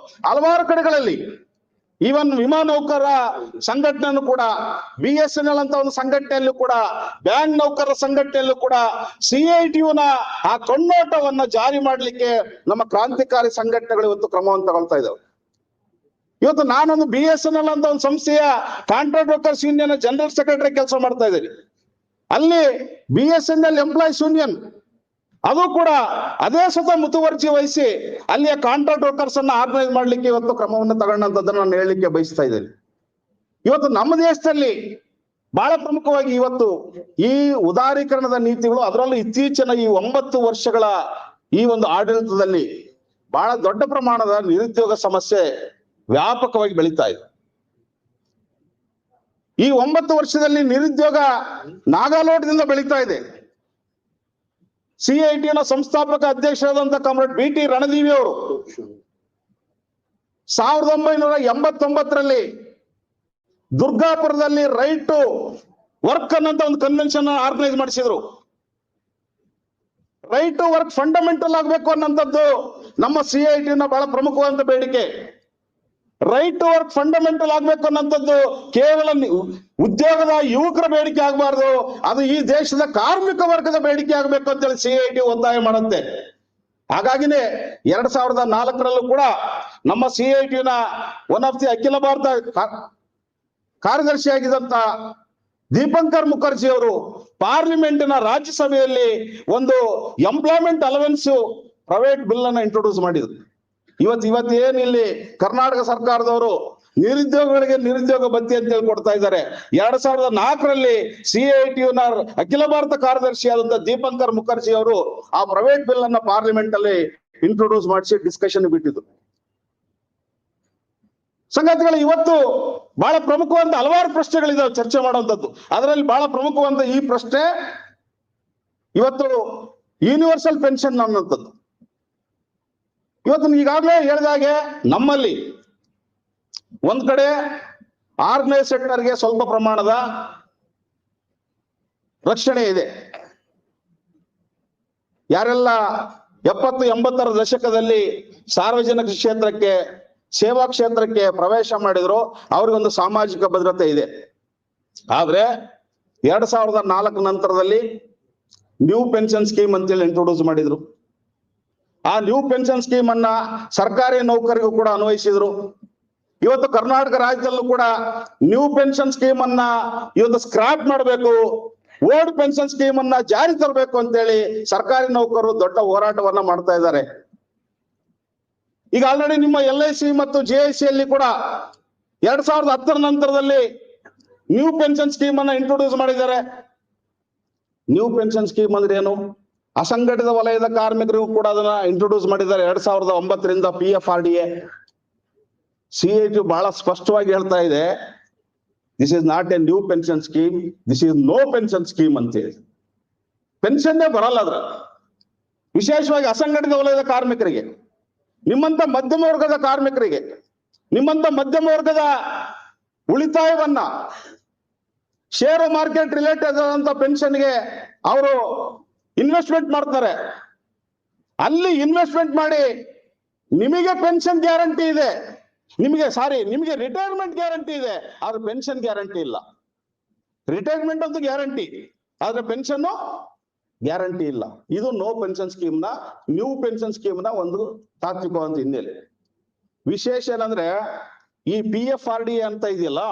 ಹಲವಾರು ಕಡೆಗಳಲ್ಲಿ ಈವನ್ ವಿಮಾನ ನೌಕರರ ಸಂಘಟನೆಯನ್ನು ಕೂಡ, BSNL ಅಂತ ಒಂದು ಸಂಘಟನೆಯಲ್ಲೂ ಕೂಡ, ಬ್ಯಾಂಕ್ ನೌಕರರ ಸಂಘಟನೆಯಲ್ಲೂ ಕೂಡ CIT ನ ಆ ಕಣ್ಣೋಟವನ್ನ ಜಾರಿ ಮಾಡ್ಲಿಕ್ಕೆ ನಮ್ಮ ಕ್ರಾಂತಿಕಾರಿ ಸಂಘಟನೆಗಳು ಇವತ್ತು ಕ್ರಮವನ್ನು ತಗೊಳ್ತಾ ಇದ್ದಾವೆ. ಇವತ್ತು ನಾನೊಂದು BSNL ಅಂತ ಒಂದು ಸಂಸ್ಥೆಯ contract workers union general secretary ಕೆಲಸ ಮಾಡ್ತಾ ಇದ್ದೀನಿ. ಅಲ್ಲಿ BSNL ಎಂಪ್ಲಾಯೀಸ್ ಯೂನಿಯನ್ ಅದು ಕೂಡ ಅದೇ ಸ್ವತಃ ಮುತುವರ್ಜಿ ವಹಿಸಿ ಅಲ್ಲಿಯ ಕಾಂಟ್ರಾಕ್ಟ್ ವರ್ಕರ್ಸ್ ಅನ್ನ ಆರ್ಗನೈಸ್ ಮಾಡ್ಲಿಕ್ಕೆ ಇವತ್ತು ಕ್ರಮವನ್ನು ತಗೊಂಡಂತದ್ದನ್ನು ನಾನು ಹೇಳಲಿಕ್ಕೆ ಬಯಸ್ತಾ ಇದ್ದೇನೆ. ಇವತ್ತು ನಮ್ಮ ದೇಶದಲ್ಲಿ ಬಹಳ ಪ್ರಮುಖವಾಗಿ ಇವತ್ತು ಈ ಉದಾರೀಕರಣದ ನೀತಿಗಳು, ಅದರಲ್ಲೂ ಇತ್ತೀಚಿನ ಈ 9 ವರ್ಷಗಳ ಈ ಒಂದು ಆಡಳಿತದಲ್ಲಿ ಬಹಳ ದೊಡ್ಡ ಪ್ರಮಾಣದ ನಿರುದ್ಯೋಗ ಸಮಸ್ಯೆ ವ್ಯಾಪಕವಾಗಿ ಬೆಳೀತಾ ಇದೆ. ಈ 9 ವರ್ಷದಲ್ಲಿ ನಿರುದ್ಯೋಗ ನಾಗಾಲೋಟದಿಂದ ಬೆಳೀತಾ ಇದೆ. CIT ನ ಸಂಸ್ಥಾಪಕ ಅಧ್ಯಕ್ಷರಾದಂತ ಕಾಮ್ರೇಡ್ BT ರಣದೀವಿ ಅವರು 1989ರಲ್ಲಿ ದುರ್ಗಾಪುರದಲ್ಲಿ ರೈಟ್ ಟು ವರ್ಕ್ ಅನ್ನಂತ ಒಂದು ಕನ್ವೆನ್ಷನ್ ಆರ್ಗನೈಸ್ ಮಾಡಿಸಿದ್ರು. ರೈಟ್ ಟು ವರ್ಕ್ ಫಂಡಮೆಂಟಲ್ ಆಗ್ಬೇಕು ಅನ್ನಂಥದ್ದು ನಮ್ಮ CIT ನ ಬಹಳ ಪ್ರಮುಖವಾದಂತ ಬೇಡಿಕೆ. ರೈಟ್ ಟು ವರ್ಕ್ ಫಂಡಮೆಂಟಲ್ ಆಗ್ಬೇಕು ಅನ್ನೋಂಥದ್ದು ಕೇವಲ ಉದ್ಯೋಗದ ಯುವಕರ ಬೇಡಿಕೆ ಆಗಬಾರ್ದು, ಅದು ಈ ದೇಶದ ಕಾರ್ಮಿಕ ವರ್ಗದ ಬೇಡಿಕೆ ಆಗಬೇಕು ಅಂತೇಳಿ CIT ಒತ್ತಾಯ ಮಾಡುತ್ತೆ. ಹಾಗಾಗಿನೇ 2004ರಲ್ಲೂ ಕೂಡ ನಮ್ಮ CIT ನ ಒನ್ ಆಫ್ ದಿ ಅಖಿಲ ಭಾರತ ಕಾರ್ಯದರ್ಶಿಯಾಗಿದ್ದಂತ ದೀಪಂಕರ್ ಮುಖರ್ಜಿ ಅವರು ಪಾರ್ಲಿಮೆಂಟಿನ ರಾಜ್ಯಸಭೆಯಲ್ಲಿ ಒಂದು ಎಂಪ್ಲಾಯ್ಮೆಂಟ್ ಅಲವೆನ್ಸ್ ಪ್ರೈವೇಟ್ ಬಿಲ್ ಅನ್ನ ಇಂಟ್ರೊಡ್ಯೂಸ್ ಮಾಡಿದ್ರು. ಇವತ್ತೇನ್ ಇಲ್ಲಿ ಕರ್ನಾಟಕ ಸರ್ಕಾರದವರು ನಿರುದ್ಯೋಗಿಗಳಿಗೆ ನಿರುದ್ಯೋಗ ಭತ್ಯೆ ಅಂತ ಹೇಳಿ ಕೊಡ್ತಾ ಇದ್ದಾರೆ. 2004ರಲ್ಲಿ CIT ನ ಅಖಿಲ ಭಾರತ ಕಾರ್ಯದರ್ಶಿಯಾದಂತ ದೀಪಂಕರ್ ಮುಖರ್ಜಿ ಅವರು ಆ ಪ್ರೈವೇಟ್ ಬಿಲ್ ಅನ್ನ ಪಾರ್ಲಿಮೆಂಟ್ ಅಲ್ಲಿ ಇಂಟ್ರೊಡ್ಯೂಸ್ ಮಾಡಿಸಿ ಡಿಸ್ಕಷನ್ ಬಿಟ್ಟಿದ್ರು. ಸಂಗತಿಗಳು ಇವತ್ತು ಬಹಳ ಪ್ರಮುಖವಾದ ಹಲವಾರು ಪ್ರಶ್ನೆಗಳಿದಾವೆ ಚರ್ಚೆ ಮಾಡುವಂತದ್ದು. ಅದರಲ್ಲಿ ಬಹಳ ಪ್ರಮುಖವಾದ ಈ ಪ್ರಶ್ನೆ, ಇವತ್ತು ಯೂನಿವರ್ಸಲ್ ಪೆನ್ಷನ್ ಅನ್ನುವಂಥದ್ದು. ಇವತ್ತು ಈಗಾಗಲೇ ಹೇಳಿದಾಗೆ ನಮ್ಮಲ್ಲಿ ಒಂದ್ ಕಡೆ ಆರ್ಗನೈಸ್ ಸೆಕ್ಟರ್ಗೆ ಸ್ವಲ್ಪ ಪ್ರಮಾಣದ ರಕ್ಷಣೆ ಇದೆ. ಯಾರೆಲ್ಲ 70-80ರ ದಶಕದಲ್ಲಿ ಸಾರ್ವಜನಿಕ ಕ್ಷೇತ್ರಕ್ಕೆ, ಸೇವಾ ಕ್ಷೇತ್ರಕ್ಕೆ ಪ್ರವೇಶ ಮಾಡಿದ್ರು ಅವ್ರಿಗೊಂದು ಸಾಮಾಜಿಕ ಭದ್ರತೆ ಇದೆ. ಆದ್ರೆ 2004 ನಂತರದಲ್ಲಿ ನ್ಯೂ ಪೆನ್ಷನ್ ಸ್ಕೀಮ್ ಅಂತೇಳಿ ಇಂಟ್ರೊಡ್ಯೂಸ್ ಮಾಡಿದ್ರು. ಆ ನ್ಯೂ ಪೆನ್ಷನ್ ಸ್ಕೀಮ್ ಅನ್ನ ಸರ್ಕಾರಿ ನೌಕರಿಗೂ ಕೂಡ ಅನ್ವಯಿಸಿದ್ರು. ಇವತ್ತು ಕರ್ನಾಟಕ ರಾಜ್ಯದಲ್ಲೂ ಕೂಡ ನ್ಯೂ ಪೆನ್ಷನ್ ಸ್ಕೀಮ್ ಅನ್ನ ಇವತ್ತು ಸ್ಕ್ರಾಪ್ ಮಾಡಬೇಕು, ಓಲ್ಡ್ ಪೆನ್ಷನ್ ಸ್ಕೀಮ್ ಅನ್ನ ಜಾರಿ ತರಬೇಕು ಅಂತೇಳಿ ಸರ್ಕಾರಿ ನೌಕರರು ದೊಡ್ಡ ಹೋರಾಟವನ್ನ ಮಾಡ್ತಾ ಇದ್ದಾರೆ. ಈಗ ಆಲ್ರೆಡಿ ನಿಮ್ಮ LIC ಮತ್ತು JIC ಅಲ್ಲಿ ಕೂಡ 2010ರ ನಂತರದಲ್ಲಿ ನ್ಯೂ ಪೆನ್ಷನ್ ಸ್ಕೀಮ್ ಅನ್ನ ಇಂಟ್ರೊಡ್ಯೂಸ್ ಮಾಡಿದ್ದಾರೆ. ನ್ಯೂ ಪೆನ್ಷನ್ ಸ್ಕೀಮ್ ಅಂದ್ರೆ ಏನು? ಅಸಂಘಟಿತ ವಲಯದ ಕಾರ್ಮಿಕರಿಗೂ ಕೂಡ ಅದನ್ನ ಇಂಟ್ರೊಡ್ಯೂಸ್ ಮಾಡಿದ್ದಾರೆ 2009ರಿಂದ PFRDA. CIT ಬಹಳ ಸ್ಪಷ್ಟವಾಗಿ ಹೇಳ್ತಾ ಇದೆ, this is not a new pension scheme, this is no pension scheme ಅಂತೇಳಿ. ಪೆನ್ಷನ್ನೇ ಬರಲ್ಲ ಅದ್ರ. ವಿಶೇಷವಾಗಿ ಅಸಂಘಟಿತ ವಲಯದ ಕಾರ್ಮಿಕರಿಗೆ, ನಿಮ್ಮಂತ ಮಧ್ಯಮ ವರ್ಗದ ಕಾರ್ಮಿಕರಿಗೆ, ನಿಮ್ಮಂತ ಮಧ್ಯಮ ವರ್ಗದ ಉಳಿತಾಯವನ್ನ ಶೇರ್ ಮಾರ್ಕೆಟ್ ರಿಲೇಟೆಡ್ ಆದಂತ ಪೆನ್ಷನ್ಗೆ ಅವರು ಇನ್ವೆಸ್ಟ್ಮೆಂಟ್ ಮಾಡ್ತಾರೆ. ಅಲ್ಲಿ ಇನ್ವೆಸ್ಟ್ಮೆಂಟ್ ಮಾಡಿ ನಿಮಗೆ ಪೆನ್ಷನ್ ಗ್ಯಾರಂಟಿ ಇದೆ, ನಿಮಗೆ ರಿಟೈರ್ಮೆಂಟ್ ಗ್ಯಾರಂಟಿ ಇದೆ, ಆದ್ರೆ ಪೆನ್ಷನ್ ಗ್ಯಾರಂಟಿ ಇಲ್ಲ. ರಿಟೈರ್ಮೆಂಟ್ ಅಂತೂ ಗ್ಯಾರಂಟಿ, ಆದ್ರೆ ಪೆನ್ಷನ್ ಗ್ಯಾರಂಟಿ ಇಲ್ಲ. ಇದು ನೋ ಪೆನ್ಷನ್ ಸ್ಕೀಮ್ ನ, ನ್ಯೂ ಪೆನ್ಷನ್ ಸ್ಕೀಮ್ ನ ಒಂದು ತಾತ್ವಿಕವಾದ ಹಿನ್ನೆಲೆ. ವಿಶೇಷ ಏನಂದ್ರೆ ಈ PFRDA ಅಂತ ಇದೆಯಲ್ಲ,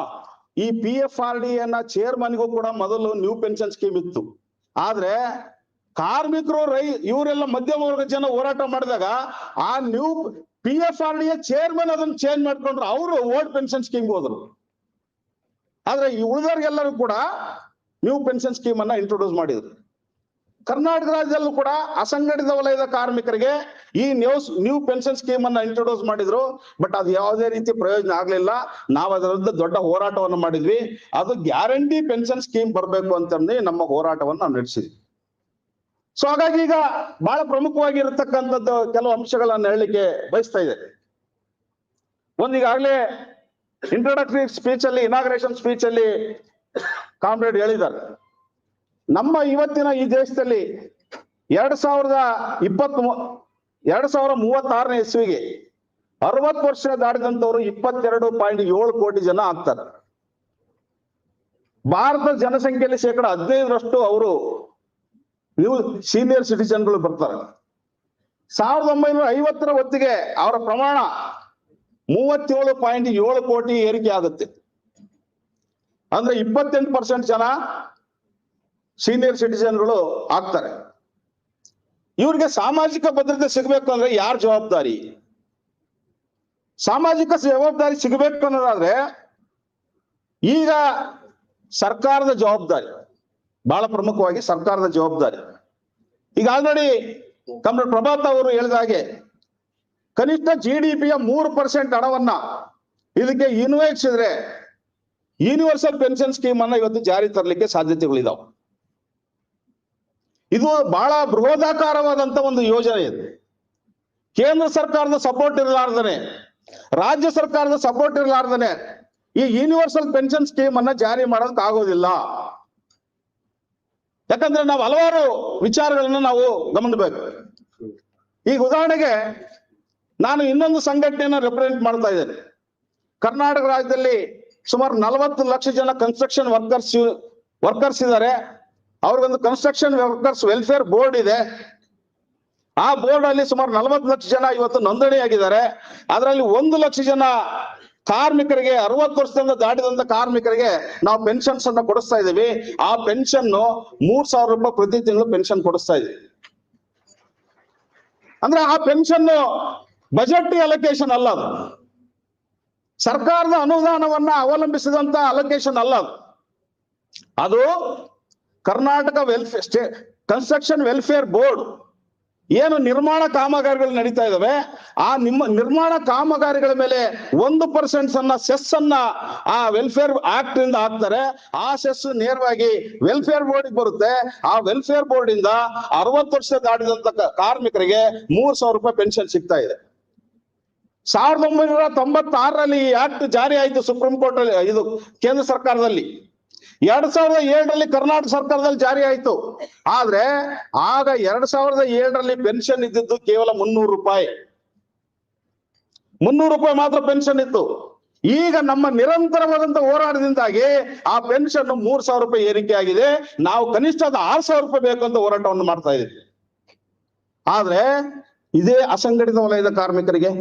ಈ PFRDA ನ ಚೇರ್ಮನ್ಗೂ ಕೂಡ ಮೊದಲು ನ್ಯೂ ಪೆನ್ಷನ್ ಸ್ಕೀಮ್ ಇತ್ತು. ಆದ್ರೆ ಕಾರ್ಮಿಕರು ಇವರೆಲ್ಲ ಮಧ್ಯಮ ವರ್ಗ ಜನ ಹೋರಾಟ ಮಾಡಿದಾಗ ಆ ನ್ಯೂ PFRDA ಚೇರ್ಮನ್ ಅದನ್ನ ಚೇಂಜ್ ಮಾಡ್ಕೊಂಡ್ರು, ಅವರು ಓಲ್ಡ್ ಪೆನ್ಷನ್ ಸ್ಕೀಮ್ಗೆ ಹೋದ್ರು. ಆದ್ರೆ ಈ ಉಳಿದವ್ರಿಗೆಲ್ಲರೂ ಕೂಡ ನ್ಯೂ ಪೆನ್ಷನ್ ಸ್ಕೀಮ್ ಅನ್ನ ಇಂಟ್ರೊಡ್ಯೂಸ್ ಮಾಡಿದ್ರು. ಕರ್ನಾಟಕ ರಾಜ್ಯದಲ್ಲೂ ಕೂಡ ಅಸಂಘಟಿತ ವಲಯದ ಕಾರ್ಮಿಕರಿಗೆ ಈ ನ್ಯೂ ಪೆನ್ಷನ್ ಸ್ಕೀಮ್ ಅನ್ನ ಇಂಟ್ರೊಡ್ಯೂಸ್ ಮಾಡಿದ್ರು. ಬಟ್ ಅದು ಯಾವುದೇ ರೀತಿ ಪ್ರಯೋಜನ ಆಗ್ಲಿಲ್ಲ. ನಾವು ಅದರ ವಿರುದ್ಧ ದೊಡ್ಡ ಹೋರಾಟವನ್ನು ಮಾಡಿದ್ವಿ. ಅದು ಗ್ಯಾರಂಟಿ ಪೆನ್ಷನ್ ಸ್ಕೀಮ್ ಬರಬೇಕು ಅಂತಂದು ನಮ್ಮ ಹೋರಾಟವನ್ನು ನಾವು ನಡೆಸಿದ್ವಿ. ಸೊ ಹಾಗಾಗಿ ಈಗ ಬಹಳ ಪ್ರಮುಖವಾಗಿರತಕ್ಕಂಥದ್ದು ಕೆಲವು ಅಂಶಗಳನ್ನ ಹೇಳಲಿಕ್ಕೆ ಬಯಸ್ತಾ ಇದೆ. ಒಂದೀಗಾಗಲೇ ಇಂಟ್ರೊಡಕ್ಟರಿ ಸ್ಪೀಚ್ ಅಲ್ಲಿ, ಇನಾಗ್ರೇಷನ್ ಸ್ಪೀಚ್ ಅಲ್ಲಿ ಕಾಮ್ರೇಡ್ ಹೇಳಿದ್ದಾರೆ, ನಮ್ಮ ಇವತ್ತಿನ ಈ ದೇಶದಲ್ಲಿ 2036ನೇ ಇಸ್ವಿಗೆ 60 ವರ್ಷ ದಾಟಿದಂತವ್ರು 22.7 ಕೋಟಿ ಜನ ಆಗ್ತಾರೆ. ಭಾರತದ ಜನಸಂಖ್ಯೆಯಲ್ಲಿ 15% ಅವರು ಸೀನಿಯರ್ ಸಿಟಿಜನ್ಗಳು ಬರ್ತಾರೆ. 1950ರ ಹೊತ್ತಿಗೆ ಅವರ ಪ್ರಮಾಣ 37.7 ಕೋಟಿ ಏರಿಕೆ ಆಗುತ್ತೆ. ಅಂದ್ರೆ 28% ಜನ ಸೀನಿಯರ್ ಸಿಟಿಜನ್ಗಳು ಆಗ್ತಾರೆ. ಇವ್ರಿಗೆ ಸಾಮಾಜಿಕ ಭದ್ರತೆ ಸಿಗಬೇಕು ಅಂದ್ರೆ ಯಾರ ಜವಾಬ್ದಾರಿ? ಸಾಮಾಜಿಕ ಜವಾಬ್ದಾರಿ ಸಿಗಬೇಕು ಅನ್ನೋದಾದ್ರೆ ಈಗ ಸರ್ಕಾರದ ಜವಾಬ್ದಾರಿ, ಬಹಳ ಪ್ರಮುಖವಾಗಿ ಸರ್ಕಾರದ ಜವಾಬ್ದಾರಿ. ಈಗ ಆಲ್ರೆಡಿ ಕಾಮ್ರೇಡ್ ಪ್ರಭಾತ್ ಅವರು ಹೇಳಿದ ಹಾಗೆ ಕನಿಷ್ಠ GDPಯ 3% ಹಣವನ್ನ ಇದಕ್ಕೆ ಇನ್ವೆಸ್ಟಿಸಿದ್ರೆ ಯೂನಿವರ್ಸಲ್ ಪೆನ್ಷನ್ ಸ್ಕೀಮ್ ಅನ್ನ ಇವತ್ತು ಜಾರಿ ತರಲಿಕ್ಕೆ ಸಾಧ್ಯತೆಗಳಿದಾವೆ. ಇದು ಬಹಳ ಬೃಹದಾಕಾರವಾದಂತ ಒಂದು ಯೋಜನೆ ಇದೆ. ಕೇಂದ್ರ ಸರ್ಕಾರದ ಸಪೋರ್ಟ್ ಇರಲಾರ್ದನೆ, ರಾಜ್ಯ ಸರ್ಕಾರದ ಸಪೋರ್ಟ್ ಇರಲಾರ್ದನೆ ಈ ಯೂನಿವರ್ಸಲ್ ಪೆನ್ಷನ್ ಸ್ಕೀಮ್ ಅನ್ನ ಜಾರಿ ಮಾಡೋದಕ್ಕೆ ಆಗೋದಿಲ್ಲ. ಯಾಕಂದ್ರೆ ನಾವು ಹಲವಾರು ವಿಚಾರಗಳನ್ನ ನಾವು ಗಮನಿಸಬೇಕು. ಈಗ ಉದಾಹರಣೆಗೆ ನಾನು ಇನ್ನೊಂದು ಸಂಘಟನೆಯನ್ನ ರೆಪ್ರೆಸೆಂಟ್ ಮಾಡ್ತಾ ಇದ್ದೇನೆ. ಕರ್ನಾಟಕ ರಾಜ್ಯದಲ್ಲಿ ಸುಮಾರು 40 ಲಕ್ಷ ಜನ ಕನ್ಸ್ಟ್ರಕ್ಷನ್ ವರ್ಕರ್ಸ್ ಇದ್ದಾರೆ. ಅವ್ರಿಗೊಂದು ಕನ್ಸ್ಟ್ರಕ್ಷನ್ ವರ್ಕರ್ಸ್ ವೆಲ್ಫೇರ್ ಬೋರ್ಡ್ ಇದೆ. ಆ ಬೋರ್ಡ್ ಅಲ್ಲಿ ಸುಮಾರು 40 ಲಕ್ಷ ಜನ ಇವತ್ತು ನೋಂದಣಿಯಾಗಿದ್ದಾರೆ. ಅದರಲ್ಲಿ 1 ಲಕ್ಷ ಜನ ಕಾರ್ಮಿಕರಿಗೆ, 60 ವರ್ಷದಿಂದ ದಾಟಿದಂತ ಕಾರ್ಮಿಕರಿಗೆ ನಾವು ಪೆನ್ಷನ್ಸ್ ಅನ್ನ ಕೊಡಿಸ್ತಾ ಇದ್ದೀವಿ. ಆ ಪೆನ್ಷನ್ 3,000 ರೂಪಾಯಿ ಪ್ರತಿ ತಿಂಗಳು ಪೆನ್ಷನ್ ಕೊಡಿಸ್ತಾ ಇದ್ದೀವಿ. ಅಂದ್ರೆ ಆ ಪೆನ್ಷನ್ ಬಜೆಟ್ ಅಲೋಕೇಶನ್ ಅಲ್ಲ, ಅದು ಸರ್ಕಾರದ ಅನುದಾನವನ್ನ ಅವಲಂಬಿಸಿದಂತ ಅಲೋಕೇಶನ್ ಅಲ್ಲ, ಅದು ಕರ್ನಾಟಕ ಕನ್ಸ್ಟ್ರಕ್ಷನ್ ವೆಲ್ಫೇರ್ ಬೋರ್ಡ್ ಏನು ನಿರ್ಮಾಣ ಕಾಮಗಾರಿಗಳು ನಡೀತಾ ಇದಾವೆ, ಆ ನಿರ್ಮಾಣ ಕಾಮಗಾರಿಗಳ ಮೇಲೆ 1% ಸೆಸ್ ಅನ್ನ ಆ ವೆಲ್ಫೇರ್ ಆಕ್ಟ್ ಇಂದ ಹಾಕ್ತಾರೆ. ಆ ಸೆಸ್ ನೇರವಾಗಿ ವೆಲ್ಫೇರ್ ಬೋರ್ಡ್ ಬರುತ್ತೆ. ಆ ವೆಲ್ಫೇರ್ ಬೋರ್ಡ್ ಇಂದ 60 ವರ್ಷ ದಾಟಿದಂತ ಕಾರ್ಮಿಕರಿಗೆ 3,000 ರೂಪಾಯಿ ಪೆನ್ಷನ್ ಸಿಗ್ತಾ ಇದೆ. 1996ರಲ್ಲಿ ಈ ಆಕ್ಟ್ ಜಾರಿ ಆಯಿತು ಸುಪ್ರೀಂ ಕೋರ್ಟ್ ಅಲ್ಲಿ, ಇದು ಕೇಂದ್ರ ಸರ್ಕಾರದಲ್ಲಿ. 2007ರಲ್ಲಿ ಕರ್ನಾಟಕ ಸರ್ಕಾರದಲ್ಲಿ ಜಾರಿ ಆಯಿತು. ಆದ್ರೆ ಆಗ 2007ರಲ್ಲಿ ಪೆನ್ಷನ್ ಇದ್ದಿದ್ದು ಕೇವಲ 300 ರೂಪಾಯಿ. 300 ರೂಪಾಯಿ ಮಾತ್ರ ಪೆನ್ಷನ್ ಇತ್ತು. ಈಗ ನಮ್ಮ ನಿರಂತರವಾದಂತ ಹೋರಾಟದಿಂದಾಗಿ ಆ ಪೆನ್ಷನ್ 3,000 ರೂಪಾಯಿ ಏರಿಕೆ ಆಗಿದೆ. ನಾವು ಕನಿಷ್ಠ 6,000 ರೂಪಾಯಿ ಬೇಕು ಅಂತ ಹೋರಾಟವನ್ನು ಮಾಡ್ತಾ ಇದ್ದೀವಿ. ಆದ್ರೆ ಇದೇ ಅಸಂಘಟಿತ ವಲಯದ ಕಾರ್ಮಿಕರಿಗೆ,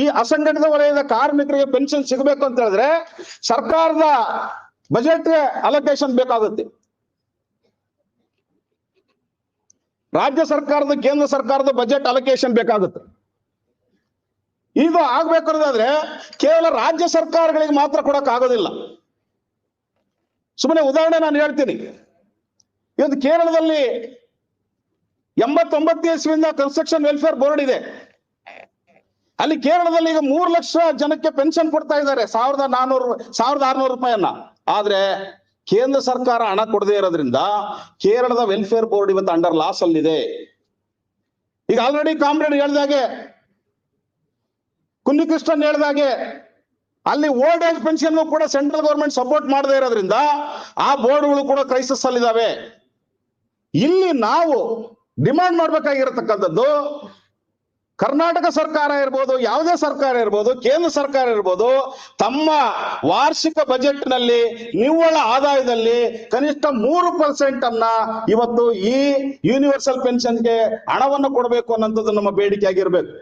ಈ ಅಸಂಘಟಿತ ವಲಯದ ಕಾರ್ಮಿಕರಿಗೆ ಪೆನ್ಷನ್ ಸಿಗಬೇಕು ಅಂತ ಹೇಳಿದ್ರೆ ಸರ್ಕಾರದ ಬಜೆಟ್ ಅಲೋಕೇಶನ್ ಬೇಕಾಗುತ್ತೆ. ರಾಜ್ಯ ಸರ್ಕಾರದ ಕೇಂದ್ರ ಸರ್ಕಾರದ ಬಜೆಟ್ ಅಲೋಕೇಶನ್ ಬೇಕಾಗುತ್ತೆ. ಇದು ಆಗ್ಬೇಕಾದ್ರೆ ಕೇವಲ ರಾಜ್ಯ ಸರ್ಕಾರಗಳಿಗೆ ಮಾತ್ರ ಕೊಡಕ್ ಆಗೋದಿಲ್ಲ. ಸುಮ್ಮನೆ ಉದಾಹರಣೆ ನಾನು ಹೇಳ್ತೀನಿ. ಇವತ್ತು ಕೇರಳದಲ್ಲಿ 89 ಇಸ್ವಿಯಿಂದ ಕನ್ಸ್ಟ್ರಕ್ಷನ್ ವೆಲ್ಫೇರ್ ಬೋರ್ಡ್ ಇದೆ. ಅಲ್ಲಿ ಕೇರಳದಲ್ಲಿ ಈಗ 3 ಲಕ್ಷ ಜನಕ್ಕೆ ಪೆನ್ಷನ್ ಕೊಡ್ತಾ ಇದ್ದಾರೆ 1,600 ರೂಪಾಯಿಯನ್ನ. ಆದ್ರೆ ಕೇಂದ್ರ ಸರ್ಕಾರ ಹಣ ಕೊಡದೇ ಇರೋದ್ರಿಂದ ಕೇರಳದ ವೆಲ್ಫೇರ್ ಬೋರ್ಡ್ ಇವತ್ತು ಅಂಡರ್ ಲಾಸ್ ಅಲ್ಲಿದೆ. ಈಗ ಆಲ್ರೆಡಿ ಕಾಮ್ರೇಡ್ ಹೇಳ್ದಾಗೆ, ಕುನ್ನಿಕೃಷ್ಣನ್ ಹೇಳ್ದಾಗೆ, ಅಲ್ಲಿ ಓಲ್ಡ್ ಏಜ್ ಪೆನ್ಷನ್ ಕೂಡ ಸೆಂಟ್ರಲ್ ಗವರ್ಮೆಂಟ್ ಸಪೋರ್ಟ್ ಮಾಡದೇ ಇರೋದ್ರಿಂದ ಆ ಬೋರ್ಡ್ಗಳು ಕೂಡ ಕ್ರೈಸಿಸ್ ಅಲ್ಲಿದ್ದಾವೆ. ಇಲ್ಲಿ ನಾವು ಡಿಮಾಂಡ್ ಮಾಡ್ಬೇಕಾಗಿರತಕ್ಕಂಥದ್ದು, ಕರ್ನಾಟಕ ಸರ್ಕಾರ ಇರ್ಬೋದು, ಯಾವುದೇ ಸರ್ಕಾರ ಇರ್ಬೋದು, ಕೇಂದ್ರ ಸರ್ಕಾರ ಇರ್ಬೋದು, ತಮ್ಮ ವಾರ್ಷಿಕ ಬಜೆಟ್ ನಲ್ಲಿ ನಿವ್ವಳ ಆದಾಯದಲ್ಲಿ ಕನಿಷ್ಠ 3% ಅನ್ನ ಇವತ್ತು ಈ ಯೂನಿವರ್ಸಲ್ ಪೆನ್ಷನ್ಗೆ ಹಣವನ್ನು ಕೊಡಬೇಕು ಅನ್ನೋಂಥದ್ದು ನಮ್ಮ ಬೇಡಿಕೆ ಆಗಿರ್ಬೇಕು.